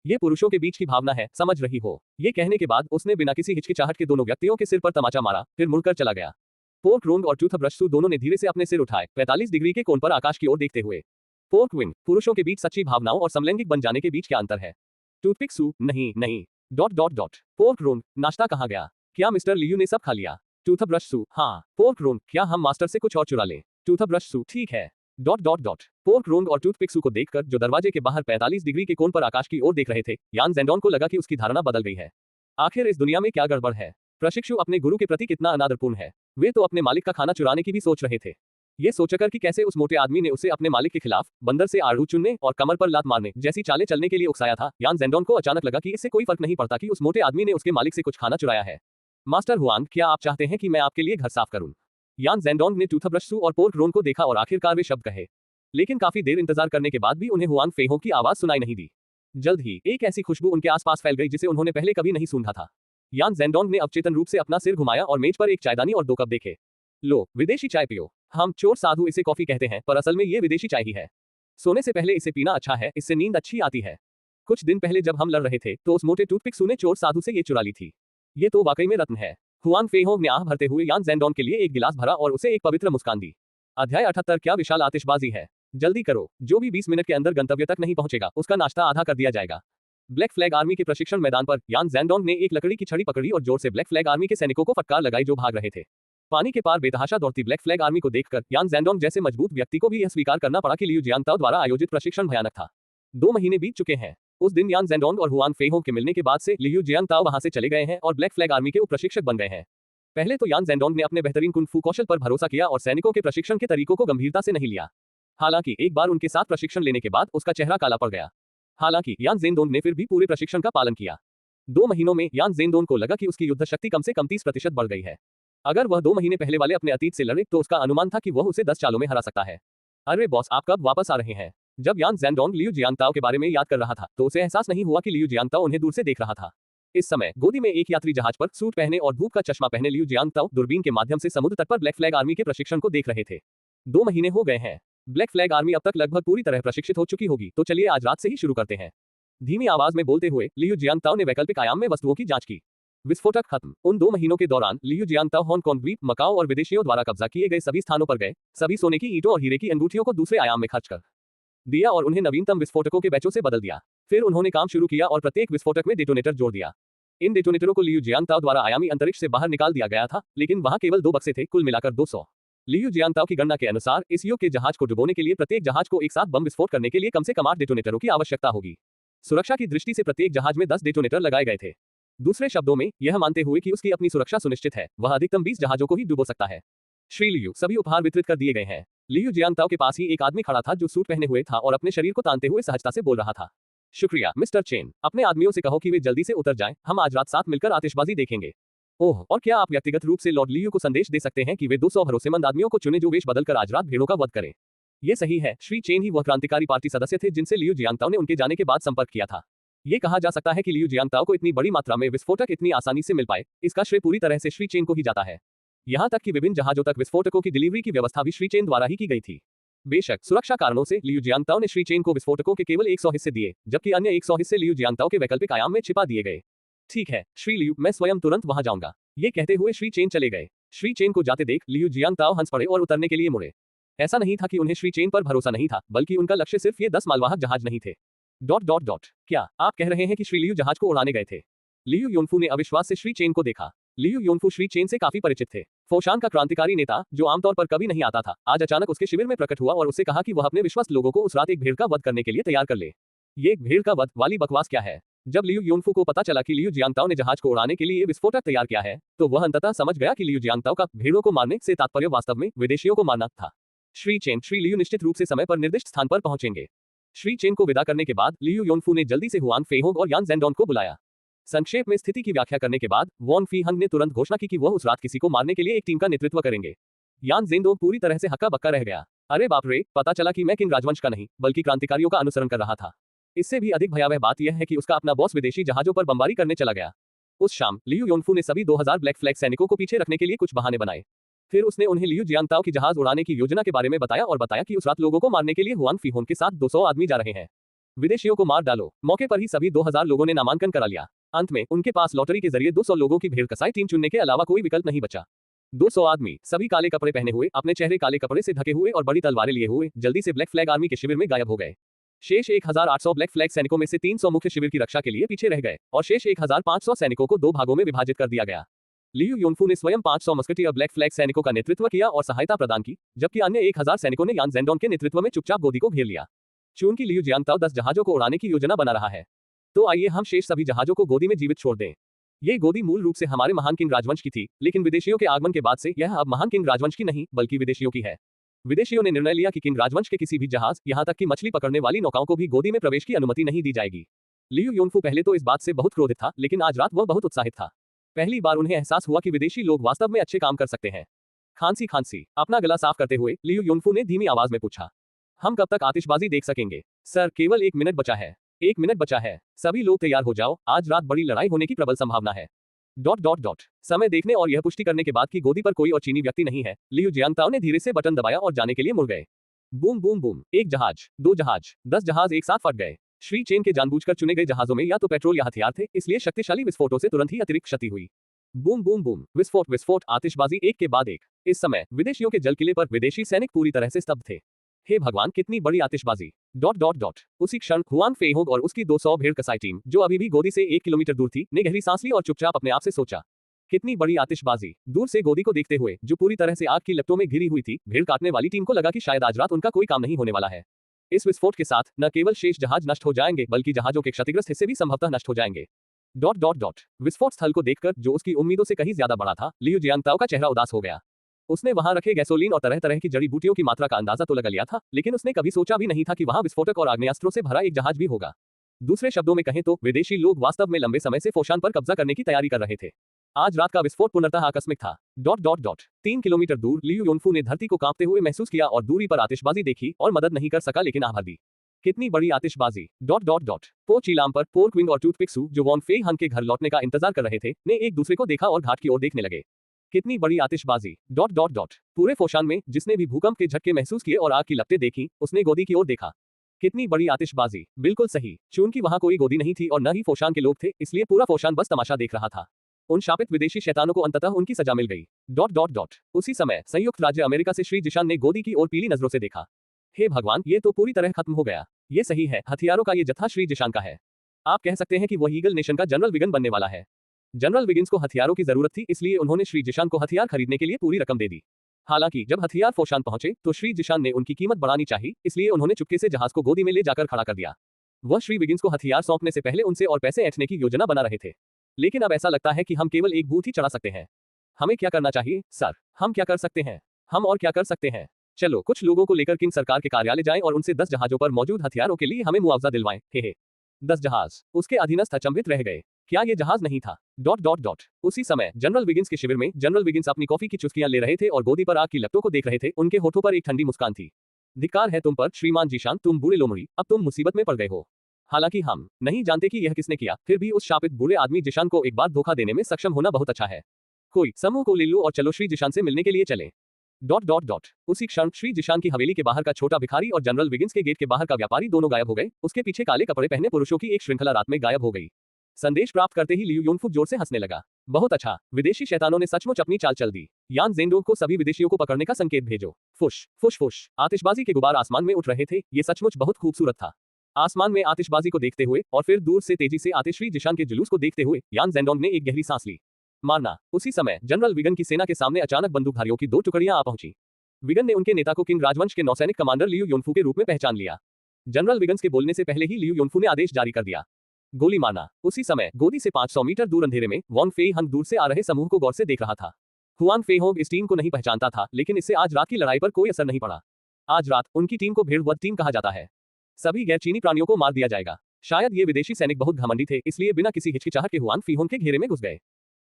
ये पुरुषों के बीच की भावना है, समझ रही हो। ये कहने के बाद उसने बिना किसी हिचकिचाहट के दोनों व्यक्तियों के सिर पर तमाचा मारा, फिर मुड़कर चला गया। पोर्क रोंग और टूथब्रश सू दोनों ने धीरे से अपने सिर उठाए, 45 डिग्री के कोण पर आकाश की ओर देखते हुए। पोर्क विन, पुरुषों के बीच सच्ची भावनाओं और समलैंगिक बन जाने के बीच क्या अंतर है। टूथपिक सू, नहीं। ... पोर्क रोंग, नाश्ता कहाँ गया। क्या मिस्टर लियू ने सब खा लिया। टूथब्रश सू, हाँ। पोर्क रोंग, क्या हम मास्टर से कुछ और चुरा लें। टूथब्रश सू, ठीक है... पोर्क रोंग और टूथपिक सू को देखकर, जो दरवाजे के बाहर 45 डिग्री के कोण पर आकाश की ओर देख रहे थे, यान ज़ेडोंग को लगा कि उसकी धारणा बदल गई है। आखिर इस दुनिया में क्या गड़बड़ है। प्रशिक्षु अपने गुरु के प्रति कितना अनादरपूर्ण है। वे तो अपने मालिक का खाना चुराने की भी सोच रहे थे। ये सोचकर कि कैसे उस मोटे आदमी ने उसे अपने मालिक के खिलाफ बंदर से आड़ू चुनने और कमर पर लात मारने जैसी चालें चलने के लिए उकसाया था, यान ज़ेडोंग को अचानक लगा कि इससे कोई फर्क नहीं पड़ता कि उस मोटे आदमी ने उसके मालिक से कुछ खाना चुराया है। मास्टर हुआंग, क्या आप चाहते हैं कि मैं आपके लिए घर साफ करूं। यान ज़ेडोंग ने टूथब्रश सू और पोर्क रोंग को देखा और आखिरकार वे शब्द कहे। लेकिन काफी देर इंतजार करने के बाद भी उन्हें हुआन फेइहोंग की आवाज सुनाई नहीं दी। जल्द ही एक ऐसी खुशबू उनके आसपास फैल गई जिसे उन्होंने पहले कभी नहीं सूंघा था। यान ज़ेडोंग ने अवचेतन रूप से अपना सिर घुमाया और मेज पर एक चायदानी और 2 कप देखे। लो, विदेशी चाय पियो। हम चोर साधु इसे कॉफी कहते हैं, पर असल में ये विदेशी चाय ही है। सोने से पहले इसे पीना अच्छा है, इससे नींद अच्छी आती है। कुछ दिन पहले जब हम लड़ रहे थे, तो उस मोटे टूथपिक सू ने चोर साधु से ये चुरा ली थी। ये तो वाकई में रत्न है। हुआन फेहोंग ने आह भरते हुए यान ज़ेंडोन के लिए एक गिलास भरा और उसे एक पवित्र मुस्कान दी। अध्याय 78 क्या विशाल आतिशबाजी है। जल्दी करो, जो भी 20 मिनट के अंदर गंतव्य तक नहीं पहुंचेगा उसका नाश्ता आधा कर दिया जाएगा। ब्लैक फ्लैग आर्मी के प्रशिक्षण मैदान पर यान ज़ेंडोन ने एक लकड़ी की छड़ी पकड़ी और जोर से ब्लैक फ्लैग आर्मी के सैनिकों को फटकार लगाई जो भाग रहे थे। पानी के पार बेतहाशा दौड़ती ब्लैक फ्लैग आर्मी को देखकर यान ज़ेंडोन जैसे मजबूत व्यक्ति को भी यह स्वीकार करना पड़ा कि लियू जियांगताओ द्वारा आयोजित प्रशिक्षण भयानक था। 2 महीने बीत चुके हैं। उस दिन यान ज़ेंडोन और हुआन फेहोंग के मिलने के बाद से लियू जियांगताओ वहां से चले गए हैं और ब्लैक फ्लैग आर्मी के उप प्रशिक्षक बन गए हैं। पहले तो यान ज़ेंडोन ने अपने बेहतरीन कुंग फू कौशल पर भरोसा किया और सैनिकों के प्रशिक्षण के तरीकों को गंभीरता से नहीं लिया। हालांकि एक बार उनके साथ प्रशिक्षण लेने के बाद उसका चेहरा काला पड़ गया। हालांकि यान ज़ेंडोन ने फिर भी पूरे प्रशिक्षण का पालन किया। 2 महीनों में यान ज़ेंडोन को लगा कि उसकी युद्ध शक्ति कम से कम 30% बढ़ गई है। अगर वह 2 महीने पहले वाले अपने अतीत से लड़े तो उसका अनुमान था कि वह उसे 10 चालों में हरा सकता है। अरे बॉस, आप कब वापस आ रहे हैं? जब यान ज़ेंडोन लियू जियांगताओ के बारे में याद कर रहा था तो उसे एहसास नहीं हुआ कि लियू जियांगताओ उन्हें दूर से देख रहा था। इस समय गोदी में एक यात्री जहाज पर सूट पहने और धूप का चश्मा पहने लियू जियांगताओ दूरबीन के माध्यम से समुद्र तट पर ब्लैक फ्लैग आर्मी के प्रशिक्षण को देख रहे थे। 2 महीने हो गए हैं। ब्लैक फ्लैग आर्मी अब तक लगभग पूरी तरह प्रशिक्षित हो चुकी होगी, तो चलिए आज रात से ही शुरू करते हैं। धीमी आवाज में बोलते हुए लियू जियांगताओ ने वैकल्पिक आयाम में वस्तुओं की जांच की। विस्फोटक खत्म। उन 2 महीनों के दौरान लियू जियांगताओ हांगकांग द्वीप, मकाओ और विदेशियों द्वारा कब्जा किए गए सभी स्थानों पर गए, सभी सोने की ईंटों और हीरे की अंगूठियों को दूसरे आयाम में खर्च कर दिया और उन्हें नवीनतम विस्फोटकों के बैचों से बदल दिया। फिर उन्होंने काम शुरू किया और प्रत्येक विस्फोटक में डेटोनेटर जोड़ दिया। इन डेटोनेटरों को लियू जियांगताओ द्वारा आयामी अंतरिक्ष से बाहर निकाल दिया गया था, लेकिन वहां केवल 2 बक्से थे, कुल मिलाकर 200। लियू जियांगताओ की गणना के अनुसार इस युग के जहाज को डुबोने के लिए प्रत्येक जहाज को एक साथ बम विस्फोट करने के लिए कम से कम 8 डेटोनेटरों की आवश्यकता होगी। सुरक्षा की दृष्टि से प्रत्येक जहाज में 10 डेटोनेटर लगाए गए थे। दूसरे शब्दों में, यह मानते हुए कि उसकी अपनी सुरक्षा सुनिश्चित है, वह अधिकतम 20 जहाजों को ही डुबो सकता है। श्री लियू, सभी उपहार वितरित कर दिए गए हैं। लियू जियांगताओ के पास ही एक आदमी खड़ा था जो सूट पहने हुए था और अपने शरीर को तानते हुए सहजता से बोल रहा था। शुक्रिया मिस्टर चेन, अपने आदमियों से कहो कि वे जल्दी से उतर जाएं, हम आज रात साथ मिलकर आतिशबाजी देखेंगे। ओह, और क्या आप व्यक्तिगत रूप से लॉर्ड लियू को संदेश दे सकते हैं कि वे 200 भरोसेमंद आदमियों को चुने जो वेश बदलकर आज रात भेड़ों का वध करें। ये सही है, श्री चेन ही वह क्रांतिकारी पार्टी सदस्य थे जिनसे लियू जियांगताओ ने उनके जाने के बाद संपर्क किया था। ये कहा जा सकता है कि लियू जियांगताओ को इतनी बड़ी मात्रा में विस्फोटक इतनी आसानी से मिल पाए, इसका श्रेय पूरी तरह से श्री चेन को ही जाता है। यहाँ तक कि विभिन्न जहाजों तक विस्फोटकों की डिलीवरी की व्यवस्था भी श्री चेन द्वारा ही की गई थी। बेशक सुरक्षा कारणों से लियू जियांगताओ ने श्री चेन को विस्फोटकों के केवल 100 हिस्से दिए, जबकि अन्य 100 हिस्से लियू जियांगताओ के वैकल्पिक आयाम में छिपा दिए गए। ठीक है श्री लियू, मैं स्वयं तुरंत वहां जाऊंगा। ये कहते हुए श्री चेन चले गए। श्री चेन को जाते देख लियू जियांगताओ हंस पड़े और उतरने के लिए मुड़े। ऐसा नहीं था कि उन्हें श्री चेन पर भरोसा नहीं था, बल्कि उनका लक्ष्य सिर्फ ये 10 मालवाहक जहाज नहीं थे। ... क्या आप कह रहे हैं कि श्री लियू जहाज को उड़ाने गए थे? लियू योनफू ने अविश्वास से श्री चेन को देखा। लियू योनफू श्री चेन से काफी परिचित थे। फोशान का क्रांतिकारी नेता, जो आमतौर पर कभी नहीं आता था, आज अचानक उसके शिविर में प्रकट हुआ और उससे कहा कि वह अपने विश्वस्त लोगों को उस रात एक भेड़ का वध करने के लिए तैयार कर ले। ये एक भेड़ का वध वाली बकवास क्या है? जब लियू योनफू को पता चला कि लियू जियांगताओ ने जहाज को उड़ाने के लिए विस्फोटक तैयार किया है, तो वह अंततः समझ गया कि लियू जियांगताओ का भेड़ों को मारने से तात्पर्य वास्तव में विदेशियों को मारना था। श्री लियू निश्चित रूप से समय पर निर्दिष्ट स्थान पर पहुंचेंगे। श्री चेन को विदा करने के बाद लियू योनफू ने जल्दी से हुआन फेहोंग और यान ज़ेंडोन को बुलाया। संक्षेप में स्थिति की व्याख्या करने के बाद वॉन फी हंग ने तुरंत घोषणा की कि वह उस रात किसी को मारने के लिए एक टीम का नेतृत्व करेंगे। यान ज़ेंडोन पूरी तरह से हक्का बक्का रह गया। अरे बाप रे, पता चला कि मैं किंग राजवंश का नहीं बल्कि क्रांतिकारियों का अनुसरण कर रहा था। इससे भी अधिक भयावह बात यह है कि उसका अपना बॉस विदेशी जहाजों पर बमबारी करने चला गया। उस शाम लियू योनफू ने सभी 2000 ब्लैक फ्लैग सैनिकों को पीछे रखने के लिए कुछ बहाने बनाए। फिर उसने उन्हें लियू जियांगताओ की जहाज उड़ाने की योजना के बारे में बताया और बताया कि उस रात लोगों को मारने के लिए हुआन फीहोन के साथ 200 आदमी जा रहे हैं। विदेशियों को मार डालो। मौके पर ही सभी 2000 लोगों ने नामांकन करा लिया। अंत में उनके पास लॉटरी के जरिए 200 लोगों की भेड़ कसाई टीम चुनने के अलावा कोई विकल्प नहीं बचा। 200 आदमी, सभी काले कपड़े पहने हुए, अपने चेहरे काले कपड़े से ढके हुए और बड़ी तलवारें लिए हुए, जल्दी से ब्लैक फ्लैग आर्मी के शिविर में गायब हो गए। शेष 1800 ब्लैक फ्लैग सैनिकों में से 300 मुख्य शिविर की रक्षा के लिए पीछे रह गए और शेष 1500 सैनिकों को 2 भागों में विभाजित कर दिया गया। लियू योनफू ने स्वयं 500 मस्केटियर ब्लैक फ्लैग सैनिकों का नेतृत्व किया और सहायता प्रदान की, जबकि अन्य 1000 सैनिकों ने यान ज़ेंडोन के नेतृत्व में चुपचाप गोदी को घेर लिया। चूंकि लियू जियांगताओ 10 जहाजों को उड़ाने की योजना बना रहा है, तो आइए हम शेष सभी जहाजों को गोदी में जीवित छोड़ दें। ये गोदी मूल रूप से हमारे महान किंग राजवंश की थी, लेकिन विदेशियों के आगमन के बाद से यह अब महान किंग राजवंश की नहीं बल्कि विदेशियों की है। विदेशियों ने निर्णय लिया कि किंग राजवंश के किसी भी जहाज, यहां तक कि मछली पकड़ने वाली नौकाओं को भी गोदी में प्रवेश की अनुमति नहीं दी जाएगी। लियू योनफू पहले तो इस बात से बहुत क्रोधित था, लेकिन आज रात वह बहुत उत्साहित था। पहली बार उन्हें एहसास हुआ कि विदेशी लोग वास्तव में अच्छे काम कर सकते हैं। खांसी अपना गला साफ करते हुए लियू योनफू ने धीमी आवाज में पूछा, हम कब तक आतिशबाजी देख सकेंगे? सर, केवल 1 मिनट बचा है। 1 मिनट बचा है। सभी लोग तैयार हो जाओ, आज रात बड़ी लड़ाई होने की प्रबल संभावना है। ... समय देखने और यह पुष्टि करने के बाद कि गोदी पर कोई और चीनी व्यक्ति नहीं है, लियू जियांगताओ ने धीरे से बटन दबाया और जाने के लिए मुड़ गए। Boom boom boom. 1 जहाज, 2 जहाज, 10 जहाज एक साथ फट गए। श्री चेन के जानबूझकर चुने गए जहाजों में या तो पेट्रोल या हथियार थे, इसलिए शक्तिशाली विस्फोटों से तुरंत ही अतिरिक्त क्षति हुई। बूम बूम बूम, विस्फोट विस्फोट, आतिशबाजी एक के बाद एक। इस समय विदेशियों के जल किले पर विदेशी सैनिक पूरी तरह से स्तब्ध थे। हे भगवान, कितनी बड़ी आतिशबाजी! Dot dot dot. उसी क्षण हुआन फेइहोंग और उसकी 200 भेड़ कसाई टीम, जो अभी भी गोदी से 1 किलोमीटर दूर थी, ने गहरी सांस ली और चुपचाप अपने आप से सोचा, कितनी बड़ी आतिशबाजी। दूर से गोदी को देखते हुए, जो पूरी तरह से आग की लपटों में घिरी हुई थी, भेड़ काटने वाली टीम को लगा कि शायद आज रात उनका कोई काम नहीं होने वाला है। इस विस्फोट के साथ न केवल शेष जहाज नष्ट हो जाएंगे, बल्कि जहाजों के क्षतिग्रस्त हिस्से भी संभवतः नष्ट हो जाएंगे। Dot dot dot. विस्फोट स्थल को देखकर, जो उसकी उम्मीदों से कहीं ज्यादा बड़ा था, लियू जियांगताओ का चेहरा उदास हो गया। उसने वहां रखे गैसोलीन और तरह तरह की जड़ी बूटियों की मात्रा का अंदाजा तो लगा लिया था, लेकिन उसने कभी सोचा भी नहीं था कि वहां विस्फोटक और आग्नेयास्त्रों से भरा एक जहाज भी होगा। दूसरे शब्दों में कहें तो विदेशी लोग वास्तव में लंबे समय से फोशान पर कब्जा करने की तैयारी कर रहे थे। आज रात का विस्फोट पूर्णतः आकस्मिक था। Dot dot dot. 3 किलोमीटर दूर लियू योनफू ने धरती को कांपते हुए महसूस किया और दूरी पर आतिशबाजी देखी और मदद नहीं कर सका, लेकिन आभार दी। कितनी बड़ी आतिशबाजी। Dot dot dot. पो चीलाम पर पोर्क विंग और टूथपिक्सू, जो वॉन फेई हंग के घर लौटने का इंतजार कर रहे थे, ने एक दूसरे को देखा और घाट की ओर देखने लगे। कितनी बड़ी आतिशबाजी। Dot dot dot. पूरे फोशान में जिसने भी भूकंप के झटके महसूस किए और आग की लपटें देखी, उसने गोदी की ओर देखा। कितनी बड़ी आतिशबाजी। बिल्कुल सही, चूंकि वहां कोई गोदी नहीं थी और न ही फोशान के लोग थे, इसलिए पूरा फोशान बस तमाशा देख रहा था। उन शापित विदेशी शैतानों को अंततः उनकी सजा मिल गई। Dot dot dot. उसी समय संयुक्त राज्य अमेरिका से श्री जिशान ने गोदी की ओर पीली नजरों से देखा। हे भगवान, ये तो पूरी तरह खत्म हो गया। ये सही है, हथियारों का ये जत्था श्री जिशान का है। आप कह सकते हैं कि वह ईगल नेशन का जनरल विगन बनने वाला है। जनरल विगिन्स को हथियारों की जरूरत थी, इसलिए उन्होंने श्री जिशान को हथियार खरीदने के लिए पूरी रकम दे दी। हालांकि जब हथियार फोशान पहुंचे तो श्री जिशान ने उनकी कीमत बढ़ानी चाहिए, इसलिए उन्होंने चुपके से जहाज को गोदी में ले जाकर खड़ा कर दिया। वह श्री विगिन्स को हथियार सौंपने से पहले उनसे और पैसे ऐंठने की योजना बना रहे थे। लेकिन अब ऐसा लगता है कि हम केवल एक भूत ही चढ़ा सकते हैं। हमें क्या करना चाहिए, सर? हम क्या कर सकते हैं? हम और क्या कर सकते हैं? चलो कुछ लोगों को लेकर किंग सरकार के कार्यालय जाएं और उनसे 10 जहाजों पर मौजूद हथियारों के लिए हमें मुआवजा दिलवाएं। हे 10 जहाज। उसके अधीनस्थ अचंभित रह गए। क्या ये जहाज नहीं था? Dot dot dot. उसी समय जनरल विगिन्स के शिविर में जनरल विगिन्स अपनी कॉफी की चुस्कियां ले रहे थे और गोदी पर आग की लपटों को देख रहे थे। उनके होठों पर एक ठंडी मुस्कान थी। धिक्कार है तुम पर श्रीमान जीशान, तुम बूढ़े लोमड़ी, अब तुम मुसीबत में पड़ गए हो। हालांकि हम नहीं जानते कि यह किसने किया, फिर भी उस शापित बूढ़े आदमी जिशान को एक बार धोखा देने में सक्षम होना बहुत अच्छा है। कोई समूह को ले लो और चलो श्री जिशान से मिलने के लिए चले। Dot dot dot. उसी क्षण श्री जिशान की हवेली के बाहर का छोटा भिखारी और जनरल विगिन्स के गेट के बाहर का व्यापारी दोनों गायब हो गए। उसके पीछे काले कपड़े पहने पुरुषों की एक श्रृंखला रात में गायब हो गई। संदेश प्राप्त करते ही लियू योनफू जोर से हंसने लगा। बहुत अच्छा, विदेशी शैतानों ने सचमुच अपनी चाल चल दी। यान जेंडोंग को सभी विदेशियों को पकड़ने का संकेत भेजो। फुश फुश फुश। आतिशबाजी के गुबार आसमान में उठ रहे थे। ये सचमुच बहुत खूबसूरत था। आसमान में आतिशबाजी को देखते हुए और फिर दूर से तेजी से आते श्री जिशान के जुलूस को देखते हुए यान जेंडोंग ने एक गहरी सांस ली। मारना। उसी समय जनरल विगन की सेना के सामने अचानक बंदूकधारियों की 2 टुकड़ियां आ पहुंची। विगन ने उनके नेता को किंग राजवंश के नौसैनिक कमांडर लियू योनफू के रूप में पहचान लिया। जनरल विगन्स के बोलने से पहले ही लियू योनफू ने आदेश जारी कर दिया, गोली मारना। उसी समय गोदी से 500 मीटर दूर अंधेरे में वॉन फेई हंग दूर से आ रहे समूह को गौर से देख रहा था। हुआन फेइहोंग इस टीम को नहीं पहचानता था, लेकिन इससे आज रात की लड़ाई पर कोई असर नहीं पड़ा। आज रात उनकी टीम को भेड़वध टीम कहा जाता है। सभी गैर चीनी प्राणियों को मार दिया जाएगा। शायद ये विदेशी सैनिक बहुत घमंडी थे, इसलिए बिना किसी हिचकिचाहट के हुआन फेइहोंग के घेरे में घुस गए।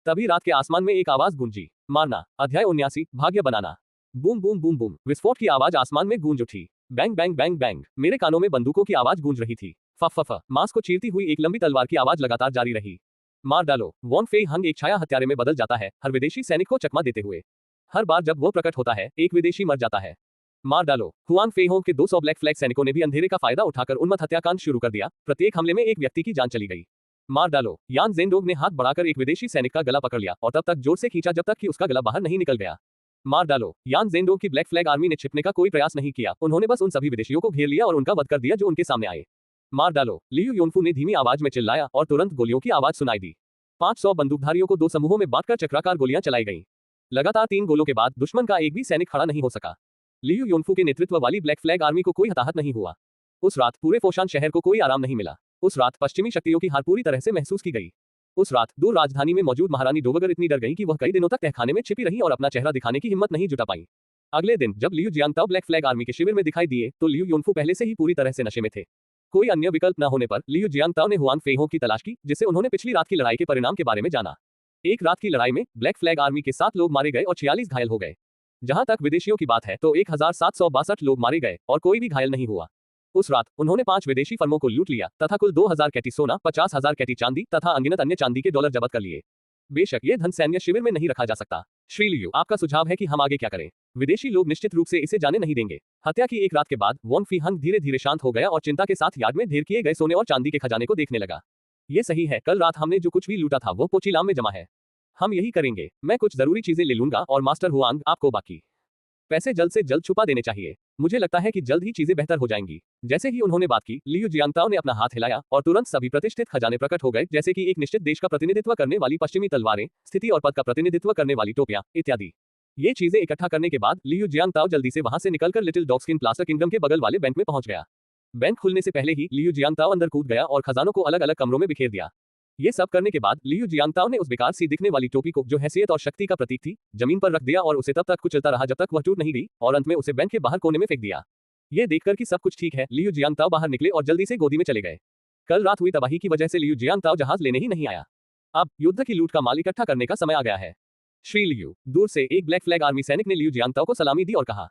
तभी रात के आसमान में एक आवाज गूंजी, मारना। अध्याय 79, भाग्य बनाना। Boom boom boom boom. विस्फोट की आवाज आसमान में गूंज उठी। Bang bang bang bang. मेरे कानों में बंदूकों की आवाज गूंज रही थी। फफ। मांस को चीरती हुई एक लंबी तलवार की आवाज लगातार जारी रही। मार डालो। वॉन फेई हंग एक छाया हत्यारे में बदल जाता है, हर विदेशी सैनिक को चकमा देते हुए। हर बार जब वो प्रकट होता है, एक विदेशी मर जाता है। मार डालो। हुआन फेइहोंग के 200 ब्लैक फ्लैग सैनिकों ने भी अंधेरे का फायदा उठाकर उन्मत्त हत्याकांड शुरू कर दिया। प्रत्येक हमले में एक व्यक्ति की जान चली गई। मार डालो। यान जेंडोंग ने हाथ बढ़ाकर एक विदेशी सैनिक का गला पकड़ लिया और तब तक जोर से खींचा जब तक कि उसका गला बाहर नहीं निकल गया। मार डालो। यान जेंडोंग की ब्लैक फ्लैग आर्मी ने छिपने का कोई प्रयास नहीं किया, उन्होंने बस उन सभी विदेशियों को घेर लिया और उनका वध कर दिया जो उनके सामने आए। मार डालो। लियू योनफू ने धीमी आवाज में चिल्लाया और तुरंत गोलियों की आवाज सुनाई दी। 500 बंदूकधारियों को 2 समूहों में बांटकर चक्राकार गोलियां चलाई गईं। लगातार 3 गोलों के बाद दुश्मन का एक भी सैनिक खड़ा नहीं हो सका। लियू योनफू के नेतृत्व वाली ब्लैक फ्लैग आर्मी को कोई हताहत नहीं हुआ। उस रात पूरे फोशान शहर को कोई आराम नहीं मिला। उस रात पश्चिमी शक्तियों की हार पूरी तरह से महसूस की गई। उस रात दूर राजधानी में मौजूद महारानी डोवागर इतनी डर गई कि वह कई दिनों तक तहखाने में छिपी रही और अपना चेहरा दिखाने की हिम्मत नहीं जुटा पाई। अगले दिन जब लियू जियांगताओ ब्लैक फ्लैग आर्मी के शिविर में दिखाई दिए तो लियू योनफू पहले से ही पूरी तरह से नशे में थे। कोई अन्य विकल्प न होने पर लियू जियांगताओ ने हुआन फेइहोंग की तलाश की, जिससे उन्होंने पिछली रात की लड़ाई के परिणाम के बारे में जाना। एक रात की लड़ाई में ब्लैक फ्लैग आर्मी के 7 लोग मारे गए और 46 घायल हो गए। जहां तक विदेशियों की बात है तो 1762 लोग मारे गए और कोई भी घायल नहीं हुआ। उस रात उन्होंने 5 विदेशी फर्मों को लूट लिया तथा कुल 2000 कैटी सोना, 50,000 कैटी चांदी तथा अनगिनत अन्य चांदी के डॉलर जब्त कर लिए। बेशक ये धन सैन्य शिविर में नहीं रखा जा सकता। श्री लियू, आपका सुझाव है कि हम आगे क्या करें? विदेशी लोग निश्चित रूप से इसे जाने नहीं देंगे। हत्या की एक रात के बाद वॉन फी हंग धीरे धीरे शांत हो गया और चिंता के साथ यार्ड में ढेर किए गए सोने और चांदी के खजाने को देखने लगा। ये सही है, कल रात हमने जो कुछ भी लूटा था वो पोचीलाम में जमा है। हम यही करेंगे। मैं कुछ जरूरी चीजें ले लूंगा और मास्टर हुआंग आपको बाकी पैसे जल्द से जल्द छुपा देने चाहिए। मुझे लगता है कि जल्द ही चीजें बेहतर हो जाएंगी। जैसे ही उन्होंने बात की, लियू जियांगताओ ने अपना हाथ हिलाया और तुरंत सभी प्रतिष्ठित खजाने प्रकट हो गए, जैसे कि एक निश्चित देश का प्रतिनिधित्व करने वाली पश्चिमी तलवारें, स्थिति और पद का प्रतिनिधित्व करने वाली टोपियां इत्यादि। ये चीजें इकट्ठा करने के बाद लियू जियांगताओ जल्दी से वहां से निकलकर लिटिल डॉग्सकिन प्लास्टर किंगडम के बगल वाले बैंक में पहुंच गया। बैंक खुलने से पहले ही लियू जियांगताओ अंदर कूद गया और खजानों को अलग अलग कमरों में बिखेर दिया। ये सब करने के बाद लियू जियांगताओ ने उस बेकार सी दिखने वाली टोपी को, जो हैसियत और शक्ति का प्रतीक थी, जमीन पर रख दिया और उसे तब तक कुचलता रहा जब तक वह टूट नहीं गई, और अंत में उसे बैंक के बाहर कोने में फेंक दिया। ये देखकर कि सब कुछ ठीक है, लियू जियांगताओ बाहर निकले और जल्दी से गोदी में चले गए। कल रात हुई तबाही की वजह से लियू जियांगताओ जहाज लेने ही नहीं आया। अब युद्ध की लूट का माल इकट्ठा करने का समय आ गया है। श्री लियू। दूर से एक ब्लैक फ्लैग आर्मी सैनिक ने लियू जियांगताओ को सलामी दी और कहा,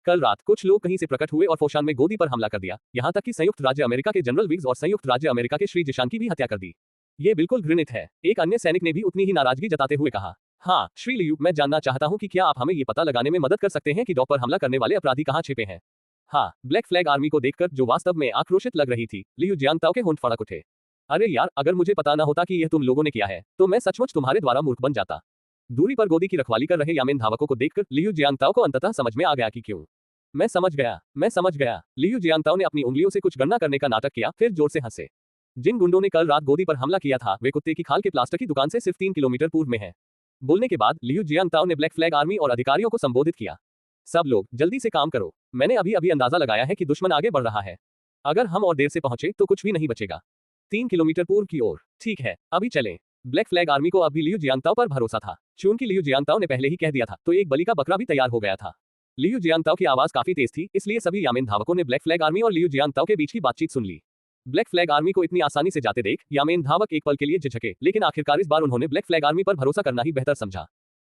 कल रात कुछ लोग कहीं से प्रकट हुए और फोशान में गोदी पर हमला कर दिया, यहां तक कि संयुक्त राज्य अमेरिका के जनरल विग्स और संयुक्त राज्य अमेरिका के श्री जिशान की भी हत्या कर दी। ये बिल्कुल घृणित है। एक अन्य सैनिक ने भी उतनी ही नाराजगी जताते हुए कहा, हाँ श्री लियू, मैं जानना चाहता हूं कि क्या आप हमें ये पता लगाने में मदद कर सकते हैं कि डॉक पर हमला करने वाले अपराधी कहां छिपे हैं। हाँ। ब्लैक फ्लैग आर्मी को देखकर, जो वास्तव में आक्रोशित लग रही थी, लियू जियांगताओ के होंठ फड़क उठे। अरे यार, अगर मुझे पता ना होता कि यह तुम लोगों ने किया है, तो मैं सचमुच तुम्हारे द्वारा मूर्ख बन जाता। दूरी पर गोदी की रखवाली कर रहे यामेन धावकों को देखकर लियू जियांगताओ को अंततः समझ में आ गया कि क्यों। मैं समझ गया। लियू जियांगताओ ने अपनी उंगलियों से कुछ गणना करने का नाटक किया, फिर जोर से हंसे। जिन गुंडों ने कल रात गोदी पर हमला किया था, वे कुत्ते की खाल के प्लास्टर की दुकान से सिर्फ 3 किलोमीटर पूर्व में है। बोलने के बाद लियू जियांगताओ ने ब्लैक फ्लैग आर्मी और अधिकारियों को संबोधित किया, सब लोग जल्दी से काम करो। मैंने अभी अभी अंदाजा लगाया है कि दुश्मन आगे बढ़ रहा है। अगर हम और देर से पहुंचे तो कुछ भी नहीं बचेगा। 3 किलोमीटर पूर्व की ओर। ठीक है, अभी चलें। ब्लैक फ्लैग आर्मी को अभी लियू जियांगताओ पर भरोसा था। चूंकि लियू जियांगताओ ने पहले ही कह दिया था, तो एक बलि का बकरा भी तैयार हो गया था। लियू जियांगताओ की आवाज काफी तेज थी, इसलिए सभी यामेन धावकों ने ब्लैक फ्लैग आर्मी और लियू जियांगताओ के बीच की बातचीत सुन ली। ब्लैक फ्लैग आर्मी को इतनी आसानी से जाते देख यामेन धावक एक पल के लिए झिझके, लेकिन आखिरकार इस बार उन्होंने ब्लैक फ्लैग आर्मी पर भरोसा करना ही बेहतर समझा।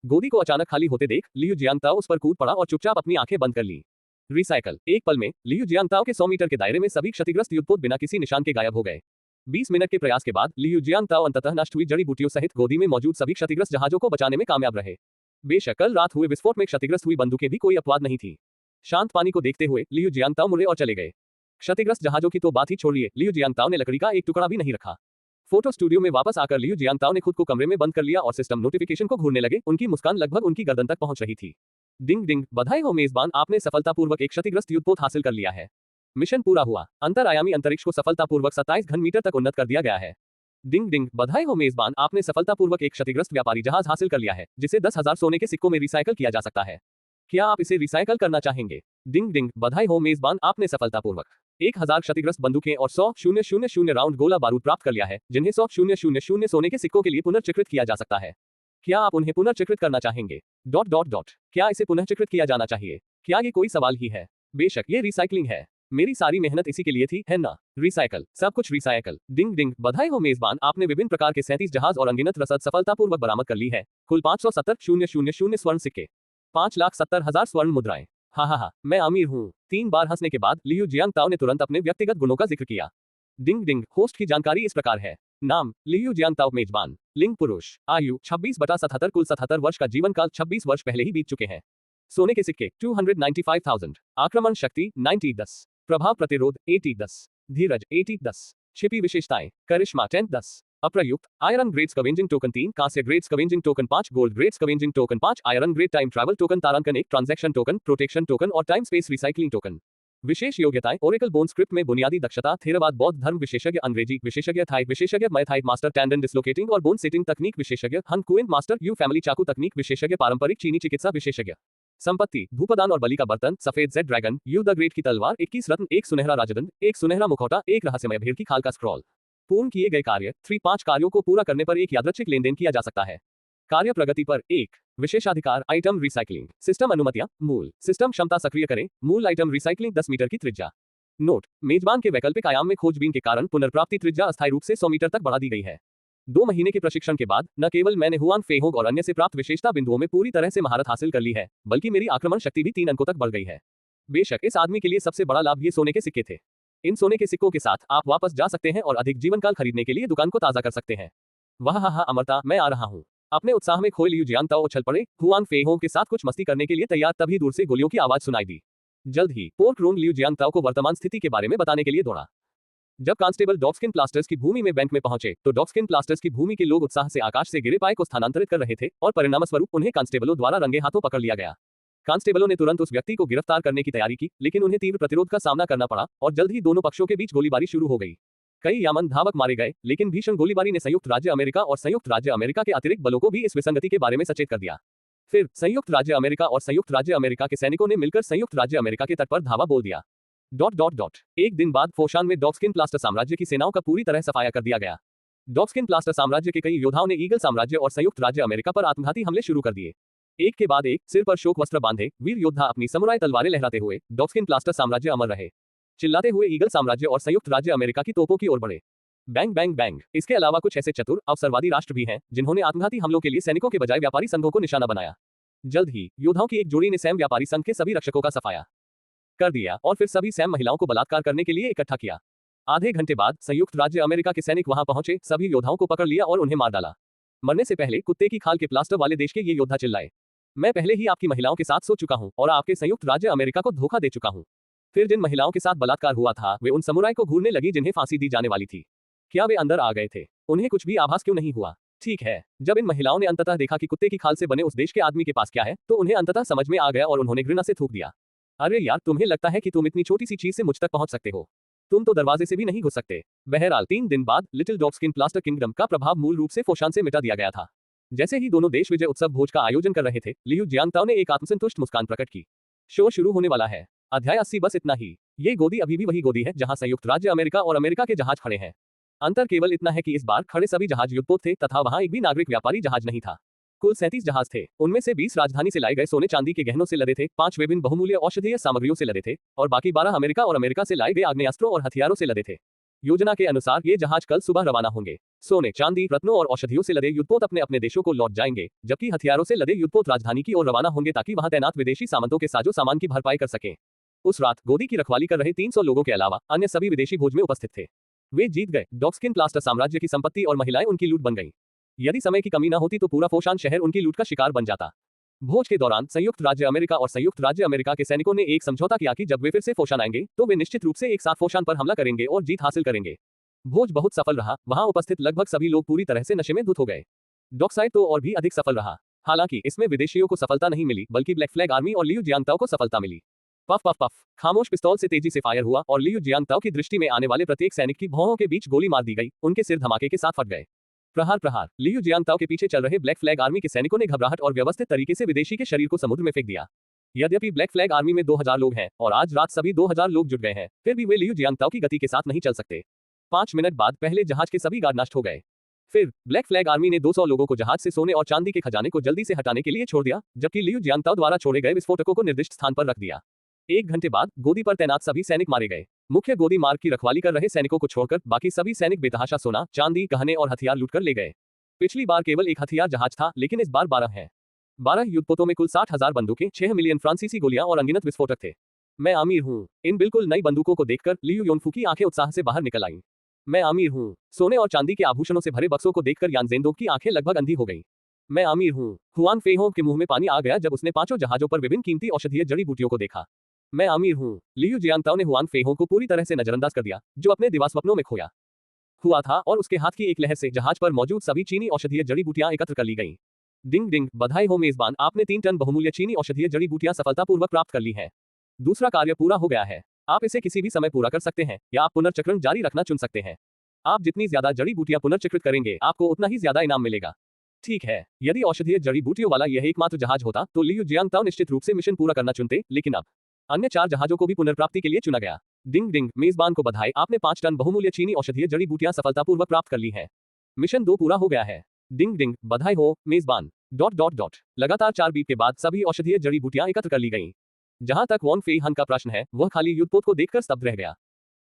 गोदी को अचानक खाली होते देख लियू जियांगताओ उस पर कूद पड़ा और चुपचाप अपनी आंखें बंद कर ली। रिसाइकल। एक पल में लियू जियांगताओ के 100 मीटर के दायरे में सभी क्षतिग्रस्त युद्धपोत बिना किसी निशान के गायब हो गए। 20 मिनट के प्रयास के बाद लियू जियांगताओ अंततः नष्ट हुई जड़ी बूटियों सहित गोदी में मौजूद सभी क्षतिग्रस्त जहाजों को बचाने में कामयाब रहे। बेशक कल रात हुए विस्फोट में क्षतिग्रस्त हुई बंदूकें भी कोई अपवाद नहीं थी। शांत पानी को देखते हुए लियू जियांगताओ मुड़े और चले गए। क्षतिग्रस्त जहाजों की तो बात ही छोड़िए, लियू जियांगताओ ने लकड़ी का एक टुकड़ा भी नहीं रखा। फोटो स्टूडियो में वापस आकर लियू जियांगताओ ने खुद को कमरे में बंद कर लिया और सिस्टम नोटिफिकेशन को घूरने लगे। उनकी मुस्कान लगभग उनकी गर्दन तक पहुंच रही थी। डिंग डिंग, बधाई हो मेजबान, आपने सफलतापूर्वक एक क्षतिग्रस्त युद्धपोत हासिल कर लिया है। मिशन पूरा हुआ। अंतरआयामी अंतरिक्ष को सफलतापूर्वक 27 घन मीटर तक उन्नत कर दिया गया है। डिंग डिंग, बधाई हो मेजबान, आपने सफलतापूर्वक एक क्षतिग्रस्त व्यापारी जहाज हासिल कर लिया है, जिसे 10,000 सोने के सिक्कों में रिसाइकल किया जा सकता है। क्या आप इसे रिसाइकल करना चाहेंगे? डिंग डिंग, बधाई हो मेजबान, आपने सफलतापूर्वक 1000 क्षतिग्रस्त बंदूकें और 100,000 राउंड गोला बारूद प्राप्त कर लिया है, जिन्हें 100,000 सोने के सिक्कों के लिए पुनर्चक्रित किया जा सकता है। क्या आप उन्हें पुनर्चक्रित करना चाहेंगे? ... क्या इसे पुनर्चक्रित किया जाना चाहिए? क्या ये कोई सवाल ही है? बेशक ये रिसाइकलिंग है। मेरी सारी मेहनत इसी के लिए थी, है ना? रिसाइकल, सब कुछ रिसाइकल। डिंग डिंग, बधाई हो मेजबान, आपने विभिन्न प्रकार के 37 जहाज और अनगिनत रसद सफलतापूर्वक बरामद कर ली है। कुल 570,000 स्वर्ण सिक्के, 5,70,000 स्वर्ण मुद्राएं। हा, मैं अमीर हूँ। 3 बार हंसने के बाद लियू जियांगताओ ने तुरंत अपने व्यक्तिगत गुणों का जिक्र किया। डिंग डिंग, होस्ट की जानकारी इस प्रकार है। नाम लियू जियांगताओ, मेजबान लिंग पुरुष, आयु 26/77, कुल 77 वर्ष का जीवन काल 26 वर्ष पहले ही बीत चुके हैं। सोने के सिक्के 295,000, आक्रमण शक्ति 90-10, प्रभाव प्रतिरोध 80-10, धीरज 80-10, छिपी विशेषताएं करिश्मा 10-10, अप्रयुक्त आयरन ग्रेड स्कवेंजिंग टोकन 3, कांस्य grade scavenging token 5, gold grade scavenging token 5, iron grade time travel token, तारांकन 1, ट्रांजैक्शन टोकन, प्रोटेक्शन टोकन और टाइम स्पेस रिसाइकलिंग टोकन। विशेष योग्यताएं ओरेकल बोन स्क्रिप्ट में बुनियादी दक्षता, थेरवाद बौद्ध धर्म विशेषज्ञ, अंग्रेजी विशेषज्ञ, थाई विशेषज्ञ, मय थाई मास्टर, टैंडन डिस्लोकेटिंग और बोन सेटिंग तकनीक विशेषज्ञ, हन कुएन मास्टर, यू फैमिली चाकू तकनीक विशेषज्ञ, पारंपरिक चीनी चिकित्सा विशेषज्ञ। संपत्ति धूपदान और बलि का बर्तन, सफेद Z dragon, you the great की तलवार, 21 रत्न, 1 सुनहरा राजदंड, 1 सुनहरा मुखौटा, 1 रहस्यमय भेड़ की खाल का स्क्रॉल। पूर्ण किए गए कार्य 3-5 कार्यों को पूरा करने पर एक यादृच्छिक लेनदेन किया जा सकता है। कार्य प्रगति पर 1 विशेषाधिकार, आइटम रिसाइकलिंग, सिस्टम अनुमतियां, मूल सिस्टम क्षमता सक्रिय करें, मूल आइटम रिसाइकलिंग 10 मीटर की त्रिज्या। नोट, मेजबान के वैकल्पिक आयाम में खोजबीन के कारण पुनर्प्राप्ति त्रिज्या अस्थायी रूप से 100 मीटर तक बढ़ा दी गई है। 2 महीने के प्रशिक्षण के बाद न केवल मैंने हुआन फेहोंग और अन्य से प्राप्त विशेषता बिंदुओं में पूरी तरह से महारत हासिल कर ली है, बल्कि मेरी आक्रमण शक्ति भी 3 अंकों तक बढ़ गई है। बेशक इस आदमी के लिए सबसे बड़ा लाभ ये सोने के सिक्के थे। इन सोने के सिक्कों के साथ आप वापस जा सकते हैं और अधिक जीवनकाल खरीदने के लिए दुकान को ताजा कर सकते हैं। वाह हा, अमरता, मैं आ रहा हूँ। अपने उत्साह में खोए लियू जियांगताओ उछल पड़े। हुआन फेहोंग के साथ कुछ मस्ती करने के लिए तैयार, तभी दूर से गोलियों की आवाज सुनाई दी। जल्द ही पोर्क रोंग लियू जियांगताओ को वर्तमान स्थिति के बारे में बताने के लिए दौड़ा। जब कांस्टेबल डॉग्सकिन प्लास्टर्स की भूमि में बैंक में पहुंचे तो डॉग्सकिन प्लास्टर्स की भूमि के लोग उत्साह से आकाश से गिरे पाए को स्थानांतरित कर रहे थे और परिणामस्वरूप उन्हें कांस्टेबलों द्वारा रंगे हाथों पकड़ लिया गया। कांस्टेबलों ने तुरंत उस व्यक्ति को गिरफ्तार करने की तैयारी की, लेकिन उन्हें तीव्र प्रतिरोध का सामना करना पड़ा और जल्द ही दोनों पक्षों के बीच गोलीबारी शुरू हो गई। कई यामन धावक मारे गए, लेकिन भीषण गोलीबारी ने संयुक्त राज्य अमेरिका और संयुक्त राज्य अमेरिका के अतिरिक्त बलों को भी इस विसंगति के बारे में सचेत कर दिया। फिर संयुक्त राज्य अमेरिका और संयुक्त राज्य अमेरिका के सैनिकों ने मिलकर संयुक्त राज्य अमेरिका के तट पर धावा बोल दिया। एक दिन बाद फोशान में डॉग्सकिन प्लास्टर साम्राज्य की सेनाओं का पूरी तरह सफाया कर दिया गया। डॉग्सकिन प्लास्टर साम्राज्य के कई योद्धाओं ने ईगल साम्राज्य और संयुक्त राज्य अमेरिका पर आत्मघाती हमले शुरू कर दिए। एक के बाद एक सिर पर शोक वस्त्र बांधे वीर योद्धा अपनी समुराय तलवारें लहराते हुए डॉग्सकिन प्लास्टर साम्राज्य अमर रहे। चिल्लाते हुए ईगल साम्राज्य और संयुक्त राज्य अमेरिका की तोपों की ओर बढ़े। Bang bang bang. इसके अलावा कुछ ऐसे चतुर अवसरवादी राष्ट्र भी हैं जिन्होंने आत्मघाती हमलों के लिए सैनिकों के बजाय व्यापारी संघों को निशाना बनाया। जल्द ही योद्धाओं की एक जोड़ी ने सैम व्यापारी संघ के सभी रक्षकों का सफाया कर दिया और फिर सभी सैम महिलाओं को बलात्कार करने के लिए इकट्ठा किया। आधे घंटे बाद संयुक्त राज्य अमेरिका के सैनिक वहां पहुंचे, सभी योद्धाओं को पकड़ लिया और उन्हें मार डाला। मरने से पहले कुत्ते की खाल के प्लास्टर वाले देश के ये योद्धा चिल्लाए, मैं पहले ही आपकी महिलाओं के साथ सो चुका हूं और आपके संयुक्त राज्य अमेरिका को धोखा दे चुका हूं। फिर जिन महिलाओं के साथ बलात्कार हुआ था वे उन समुराय को घूरने लगी जिन्हें फांसी दी जाने वाली थी। क्या वे अंदर आ गए थे? उन्हें कुछ भी आभास क्यों नहीं हुआ? ठीक है, जब इन महिलाओं ने अंततः देखा कि कुत्ते की खाल से बने उस देश के आदमी के पास क्या है, तो उन्हें अंततः समझ में आ गया और उन्होंने घृणा से थूक दिया, अरे यार, तुम्हें लगता है कि तुम इतनी छोटी सी चीज से मुझ तक पहुंच सकते हो? तुम तो दरवाजे से भी नहीं घुस सकते। बहरहाल 3 दिन बाद लिटिल डॉग्सकिन प्लास्टर किंगडम का प्रभाव मूल रूप से फोशान से मिटा दिया गया था। जैसे ही दोनों देश विजय उत्सव भोज का आयोजन कर रहे थे, लियू जियांगताओ ने एक आत्मसंतुष्ट मुस्कान प्रकट की। शो शुरू होने वाला है। अध्याय 80 बस इतना ही। ये गोदी अभी भी वही गोदी है जहां संयुक्त राज्य अमेरिका और अमेरिका के जहाज खड़े हैं। अंतर केवल इतना है कि इस बार खड़े सभी जहाज युद्धपोत थे तथा वहां एक भी नागरिक व्यापारी जहाज नहीं था। कुल 37 जहाज थे। उनमें से 20 राजधानी से लाए गए सोने चांदी के गहनों से लदे थे, 5 विभिन्न बहुमूल्य औषधीय सामग्रियों से लदे थे और बाकी 12 अमेरिका और अमेरिका से लाए गए आग्नेयास्त्रों और हथियारों से लदे थे। योजना के अनुसार ये जहाज कल सुबह रवाना होंगे। सोने चांदी रत्नों और औषधियों से लदे युद्धपोत अपने अपने देशों को लौट जाएंगे, जबकि हथियारों से लदे युद्धपोत राजधानी की ओर रवाना होंगे ताकि वहां तैनात विदेशी सामंतों के साजो सामान की भरपाई कर सकें। उस रात गोदी की रखवाली कर रहे 300 लोगों के अलावा अन्य सभी विदेशी भोज में उपस्थित थे। वे जीत गए। डॉग्सकिन प्लास्टर साम्राज्य की संपत्ति और महिलाएं उनकी लूट बन गईं। यदि समय की कमी न होती तो पूरा फोशान शहर उनकी लूट का शिकार बन जाता। भोज के दौरान संयुक्त राज्य अमेरिका और संयुक्त राज्य अमेरिका के सैनिकों ने एक समझौता किया कि जब वे फिर से फोशान आएंगे तो वे निश्चित रूप से एक साथ फोशान पर हमला करेंगे और जीत हासिल करेंगे। भोज बहुत सफल रहा। वहां उपस्थित लगभग सभी लोग पूरी तरह से नशे में धुत हो गए। डॉकसाइड तो और भी अधिक सफल रहा। हालांकि इसमें विदेशियों को सफलता नहीं मिली, बल्कि ब्लैक फ्लैग आर्मी और लियू जियांगताओ को सफलता मिली। Puff puff puff. खामोश पिस्तौल से तेजी से फायर हुआ और लियू जियांगताओ की दृष्टि में आने वाले प्रत्येक सैनिक की भौहों के बीच गोली मार दी गई। उनके सिर धमाके के साथ फट गए। प्रहार प्रहार। लियू जियांगताओ के पीछे चल रहे ब्लैक फ्लैग आर्मी के सैनिकों ने घबराहट और व्यवस्थित तरीके से विदेशी के शरीर को समुद्र में फेंक दिया। यद्यपि ब्लैक फ्लैग आर्मी में 2000 लोग हैं और आज रात सभी 2000 लोग जुट गए हैं, फिर भी वे लियू जियांगताओ की गति के साथ नहीं चल सकते। 5 मिनट बाद पहले जहाज के सभी गार्ड नष्ट हो गए। फिर ब्लैक फ्लैग आर्मी ने 200 लोगों को जहाज से सोने और चांदी के खजाने को जल्दी से हटाने के लिए छोड़ दिया, जबकि लियू जियांगताओ द्वारा छोड़े गए विस्फोटकों को निर्दिष्ट स्थान पर रख दिया। 1 घंटे बाद गोदी पर तैनात सभी सैनिक मारे गए। मुख्य गोदी मार्ग की रखवाली कर रहे सैनिकों को छोड़कर बाकी सभी सैनिक बेतहाशा सोना चांदी गहने और हथियार लूटकर ले गए। पिछली बार केवल एक हथियार जहाज था, लेकिन इस बार 12 हैं। 12 युद्धपोतों में कुल 60,000 बंदूकें, 6 मिलियन फ्रांसीसी गोलियां और अनगिनत विस्फोटक थे। मैं अमीर हूँ। इन बिल्कुल नई बंदूकों को देखकर लियू योनफू की आंखें उत्साह से बाहर निकल आईं। मैं अमीर हूँ। सोने और चांदी के आभूषणों से भरे बक्सों को देखकर यान ज़ेंदोंग की आंखें लगभग अंधी हो गईं। मैं अमीर हूँ। हुआन फेइहोंग के मुंह में पानी आ गया जब उसने 5 जहाजों पर विभिन्न कीमती औषधीय जड़ी बूटियों को देखा। मैं अमीर हूँ। लियू जियांगताओ ने हुआन फेइहोंग को पूरी तरह से नजरअंदाज कर दिया, जो अपने दिवास्वप्नों में खोया हुआ था, और उसके हाथ की एक लहर से जहाज पर मौजूद सभी चीनी औषधीय जड़ी बूटियां एकत्र कर ली गईं। डिंग डिंग, बधाई हो मेजबान, आपने 3 टन बहुमूल्य चीनी औषधीय जड़ी बूटियां सफलतापूर्वक प्राप्त कर ली हैं। दूसरा कार्य पूरा हो गया है। आप इसे किसी भी समय पूरा कर सकते हैं या आप पुनर्चक्रण जारी रखना चुन सकते हैं। आप जितनी ज्यादा जड़ी बूटियां पुनर्चक्रित करेंगे, आपको उतना ही ज्यादा इनाम मिलेगा। ठीक है, यदि औषधीय जड़ी बूटियों वाला यह एकमात्र जहाज होता तो लियू जियांगताओ निश्चित रूप से मिशन पूरा करना चुनते, लेकिन अब अन्य 4 जहाजों को भी पुनर्प्राप्ति के लिए चुना गया। डिंग डिंग, मेजबान को बधाई, आपने 5 टन बहुमूल्य चीनी औषधीय जड़ी बूटियां सफलतापूर्वक प्राप्त कर ली हैं। मिशन 2 पूरा हो गया है। डिंग डिंग, बधाई हो मेजबान। ... लगातार 4 बीप के बाद सभी औषधीय जड़ी बूटियां एकत्र कर ली गईं। जहां तक वॉन फेई हन का प्रश्न है, वह खाली युद्धपोत को देखकर स्तब्ध रह गया।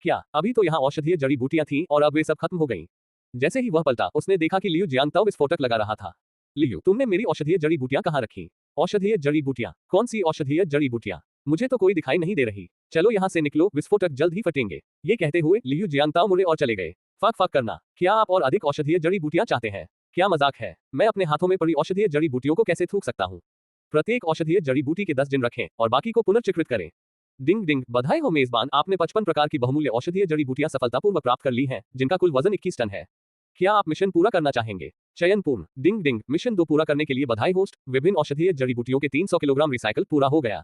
क्या अभी तो यहाँ औषधीय जड़ी बूटियां थीं और अब वे सब खत्म हो गईं? जैसे ही वह पलटा, उसने देखा कि लियू जियांगताओ विस्फोटक लगा रहा था। लियू, तुमने मेरी औषधीय जड़ी बूटियां कहाँ रखी? औषधीय जड़ी बूटियां? कौन सी औषधीय जड़ी बूटियां? मुझे तो कोई दिखाई नहीं दे रही। चलो यहाँ से निकलो, विस्फोटक जल्द ही फटेंगे। ये कहते हुए लियू जियांगताओ मुड़े और चले गए। फक फक करना। क्या आप और अधिक औषधीय जड़ी बूटियां चाहते हैं? क्या मजाक है? मैं अपने हाथों में पड़ी औषधीय जड़ी बूटियों को कैसे थूक सकता हूँ? प्रत्येक औषधीय जड़ी बूटी के 10 दिन रखें और बाकी को पुनर्चक्रित करें। डिंग डिंग, बधाई हो मेजबान, आपने 55 प्रकार की बहुमूल्य औषधीय जड़ी बूटियां सफलतापूर्वक प्राप्त कर ली हैं, जिनका कुल वजन 21 टन है। क्या आप मिशन पूरा करना चाहेंगे? चयन पूर्ण। डिंग डिंग, मिशन 2 पूरा करने के लिए बधाई होस्ट, विभिन्न औषधीय जड़ी बूटियों के 300 किलोग्राम रिसाइकल पूरा हो गया।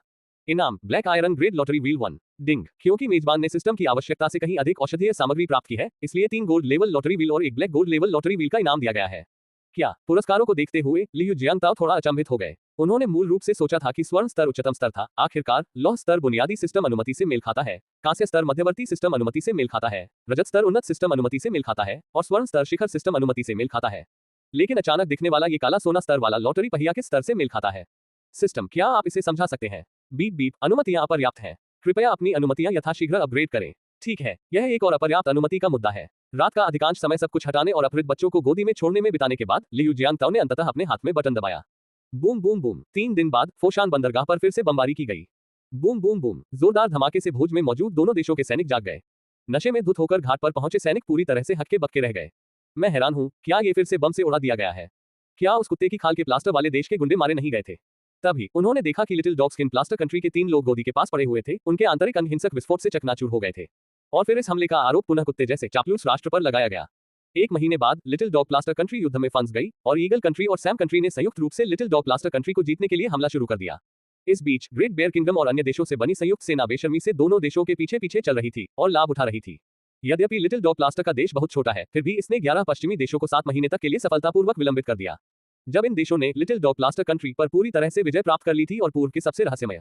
इनाम, black iron grade lottery wheel 1। डिंग, क्योंकि मेजबान ने सिस्टम की आवश्यकता से कहीं अधिक औषधीय सामग्री प्राप्त की है, इसलिए 3 गोल्ड लेवल लॉटरी व्हील और 1 black gold level lottery wheel का इनाम दिया गया है। क्या पुरस्कारों को देखते हुए लियू जियांगताओ थोड़ा अचंभित हो गए। उन्होंने मूल रूप से सोचा था कि स्वर्ण स्तर उच्चतम स्तर था, आखिरकार लौह स्तर बुनियादी सिस्टम अनुमति से मेल खाता है, कांस्य स्तर मध्यवर्ती सिस्टम अनुमति से मेल खाता है, रजत स्तर उन्नत सिस्टम अनुमति से मेल खाता है और स्वर्ण स्तर शिखर सिस्टम अनुमति से मेल खाता है। लेकिन अचानक दिखने वाला ये काला सोना स्तर वाला लॉटरी पहिया के स्तर से मेल खाता है। सिस्टम, क्या आप इसे समझा सकते हैं? बीप बीप, अनुमतियां अपर्याप्त हैं, कृपया अपनी अनुमतियां यथाशीघ्र अपग्रेड करें। ठीक है, यह एक और अपर्याप्त अनुमति का मुद्दा है। रात का अधिकांश समय सब कुछ हटाने और अपहृत बच्चों को गोदी में छोड़ने में बिताने के बाद लियू जियांगताओ ने अंततः अपने हाथ में बटन दबाया। बूम बूम बूम, 3 दिन बाद फोशान बंदरगाह पर फिर से बमबारी की गई। बूम बूम बूम, जोरदार धमाके से भोज में मौजूद दोनों देशों के सैनिक जाग गए। नशे में धुत होकर घाट पर पहुंचे सैनिक पूरी तरह से हक्के बक्के रह गए। मैं हैरान हूं, क्या ये फिर से बम से उड़ा दिया गया है? क्या उस कुत्ते की खाल के प्लास्टर वाले देश के गुंडे मारे नहीं गए थे? तभी उन्होंने देखा कि little dog skin plaster country के 3 लोग गोदी के पास पड़े हुए थे, उनके आंतरिक अंग हिंसक विस्फोट से चकनाचूर हो गए थे। और फिर इस हमले का आरोप पुनः कुत्ते जैसे चापलूस राष्ट्र पर लगाया गया। 1 महीने बाद लिटिल डॉग प्लास्टर कंट्री युद्ध में फंस गई और ईगल कंट्री और सैम कंट्री ने संयुक्त रूप से लिटिल डॉग प्लास्टर कंट्री को जीतने के लिए हमला शुरू कर दिया। इस बीच ग्रेट बेयर किंगडम और अन्य देशों से बनी संयुक्त सेना बेशर्मी से दोनों देशों के पीछे पीछे चल रही थी और लाभ उठा रही थी। यद्यपि लिटिल डॉग प्लास्टर का देश बहुत छोटा है, फिर भी इसने 11 पश्चिमी देशों को 7 महीने तक के लिए सफलतापूर्वक विलंबित कर दिया। जब इन देशों ने लिटिल डॉग प्लास्टर कंट्री पर पूरी तरह से विजय प्राप्त कर ली थी और पूर्व के सबसे रहस्यमय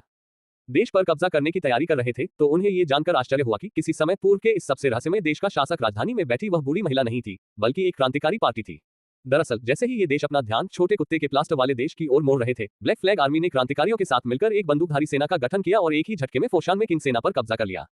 देश पर कब्जा करने की तैयारी कर रहे थे, तो उन्हें ये जानकर आश्चर्य हुआ कि किसी समय पूर्व के इस सबसे रहस्यमय देश का शासक राजधानी में बैठी वह बूढ़ी महिला नहीं थी, बल्कि एक क्रांतिकारी पार्टी थी। दरअसल जैसे ही ये देश अपना ध्यान छोटे कुत्ते के प्लास्टर वाले देश की ओर मोड़ रहे थे, ब्लैक फ्लैग आर्मी ने क्रांतिकारियों के साथ मिलकर एक बंदूकधारी सेना का गठन किया और एक ही झटके में फोशान में किंग सेना पर कब्जा कर लिया।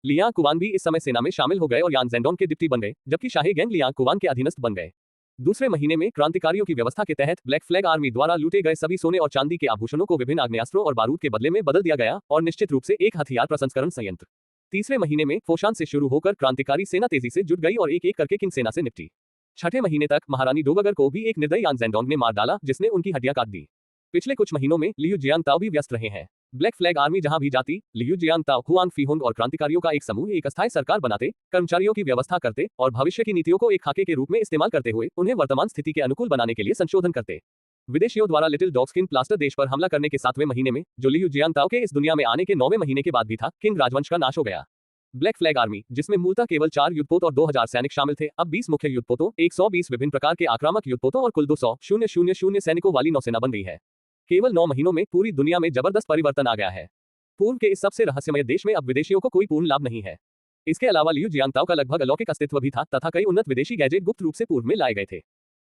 लियांग कुवान भी इस समय सेना में शामिल हो गए और यान जेंडोन के डिप्टी बन गए, जबकि शाही गैंग लियांग कुवान के अधीनस्थ बन गए। दूसरे महीने में क्रांतिकारियों की व्यवस्था के तहत ब्लैक फ्लैग आर्मी द्वारा लूटे गए सभी सोने और चांदी के आभूषणों को विभिन्न आग्नेयास्त्रों और बारूद के बदले में बदल दिया गया और निश्चित रूप से एक हथियार प्रसंस्करण संयंत्र। तीसरे महीने में फोशान से शुरू होकर क्रांतिकारी सेना तेजी से जुट गई और एक एक करके किंग सेना से निपटी। छठे महीने तक महारानी डोवागर को भी एक निर्दयी यान जेंडोंग ने मार डाला, जिसने उनकी हड्डियां काट दी। पिछले कुछ महीनों में लियू जियांगताओ भी व्यस्त रहे हैं। ब्लैक फ्लैग आर्मी जहां भी जाती, लियू जियांगताओ, हुआंग फीहोंग और क्रांतिकारियों का एक समूह एक अस्थायी सरकार बनाते, कर्मचारियों की व्यवस्था करते और भविष्य की नीतियों को एक खाके के रूप में इस्तेमाल करते हुए उन्हें वर्तमान स्थिति के अनुकूल बनाने के लिए संशोधन करते। विदेशियों द्वारा लिटिल डॉग स्किन प्लास्टर देश पर हमला करने के 7वें महीने में, जो लियू जियांगताओ के इस दुनिया में आने के 9वें महीने के बाद भी था, किंग राजवंश का नाश हो गया। ब्लैक फ्लैग आर्मी, जिसमें मूलतः केवल 4 युद्धपोत और 2000 सैनिक शामिल थे, अब 20 मुख्य युद्धपोतों, 120 विभिन्न प्रकार के आक्रामक युद्धपोतों और कुल 200,000 सैनिकों वाली नौसेना बन गई है। केवल 9 महीनों में पूरी दुनिया में जबरदस्त परिवर्तन आ गया है। पूर्व के इस सबसे रहस्यमय देश में अब विदेशियों को कोई पूर्ण लाभ नहीं है। इसके अलावा लियू जियांगताओ का लगभग अलौकिक अस्तित्व भी था तथा कई उन्नत विदेशी गैजेट गुप्त रूप से पूर्व में लाए गए थे।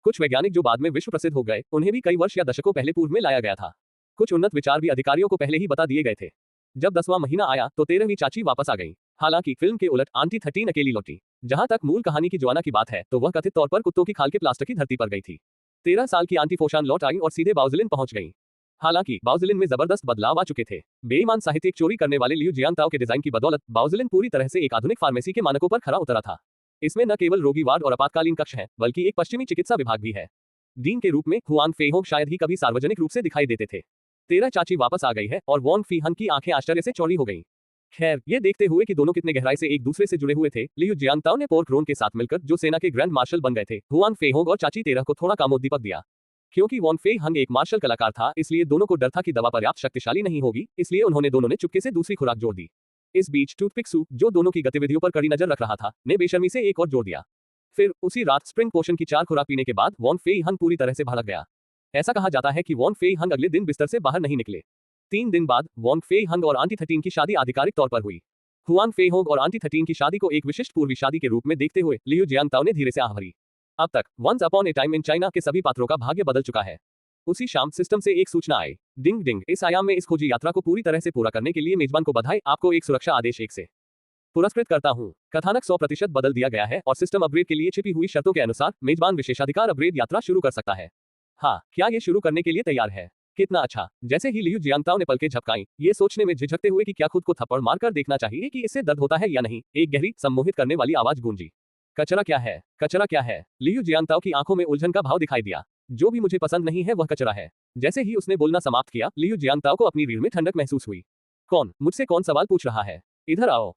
कुछ वैज्ञानिक जो बाद में विश्व प्रसिद्ध हो गए, उन्हें भी कई वर्ष या दशकों पहले पूर्व में लाया गया था। कुछ उन्नत विचार भी अधिकारियों को पहले ही बता दिए गए थे। जब 10वां महीना आया तो 13वीं चाची वापस आ गई। हालांकि फिल्म के उलट आंटी 13 अकेली लौटी। जहां तक मूल कहानी की जोआना की बात है, तो वह कथित तौर पर कुत्तों की खाल के प्लास्टर की धरती पर गई थी। 13 साल की आंटी फोशान लौट आई और सीधे बाउजिलिन पहुंच गई। हालांकि बाउजिलिन में जबरदस्त बदलाव आ चुके थे। बेईमान साहित्यिक चोरी करने वाले लियू जियांगताओ के डिजाइन की बदौलत बाउजिलिन पूरी तरह से एक आधुनिक फार्मेसी के मानकों पर खरा उतरा था। इसमें न केवल रोगी वार्ड और आपातकालीन कक्ष है, बल्कि एक पश्चिमी चिकित्सा विभाग भी है। डीन के रूप में हुआंग फेहोंग शायद ही कभी सार्वजनिक रूप से दिखाई देते थे। 13 चाची वापस आ गई है और वॉन्ग फी हन की आंखें आश्चर्य से चौड़ी हो गईं। खैर, ये देखते हुए कि दोनों कितने गहराई से एक दूसरे से जुड़े हुए थे, लियू जियांगताओ ने पोर्क रोन के साथ मिलकर, जो सेना के ग्रैंड मार्शल बन गए थे, हुआंग फेहोंग और चाची 13 को थोड़ा कामोद्दीपक दिया। क्योंकि वॉन्ग फे हंग एक मार्शल कलाकार था, इसलिए दोनों को डर था कि दवा पर्याप्त शक्तिशाली नहीं होगी, इसलिए उन्होंने दोनों ने चुपके से दूसरी खुराक जोड़ दी। इस बीच टूथपिक सूप, जो दोनों की गतिविधियों पर कड़ी नजर रख रहा था, ने बेशर्मी से एक और जोड़ दिया। फिर उसी रात स्प्रिंग पोशन की 4 खुराक पीने के बाद वॉन्ग फे हंग पूरी तरह से भड़क गया। ऐसा कहा जाता है कि वॉन्ग फे हंग अगले दिन बिस्तर से बाहर नहीं निकले। 3 दिन बाद वॉन्ग फे हंग और आंटी 13 की शादी आधिकारिक तौर पर हुई। हुआंग फेहोंग और आंटी 13 की शादी को एक विशिष्ट पूर्वी शादी के रूप में देखते हुए लियू जियांगताओ ने धीरे से आह भरी। अब तक once upon a time in China के सभी पात्रों का भाग्य बदल चुका है। उसी शाम सिस्टम से एक सूचना आई। डिंग डिंग, इस आयाम में इस खोजी यात्रा को पूरी तरह से पूरा करने के लिए मेजबान को बधाई। आपको एक सुरक्षा आदेश 1 से पुरस्कृत करता हूं। कथानक 100% बदल दिया गया है और सिस्टम अपग्रेड के लिए छिपी हुई शर्तों के अनुसार मेजबान विशेषाधिकार अपग्रेड यात्रा शुरू कर सकता है। हाँ, क्या ये शुरू करने के लिए तैयार है? कितना अच्छा। जैसे ही लियू जियांगताओ ने पलकें झपकाईं, ये सोचने में झिझकते हुए कि क्या खुद को थप्पड़ मारकर देखना चाहिए कि इससे दर्द होता है या नहीं, एक गहरी, सम्मोहित करने वाली आवाज गूंजी। कचरा क्या है? कचरा क्या है? लियू जियांगताओ की आंखों में उलझन का भाव दिखाई दिया। जो भी मुझे पसंद नहीं है वह कचरा है। जैसे ही उसने बोलना समाप्त किया, लियू जियांगताओ को अपनी रीढ़ में ठंडक महसूस हुई। कौन मुझसे कौन सवाल पूछ रहा है? इधर आओ।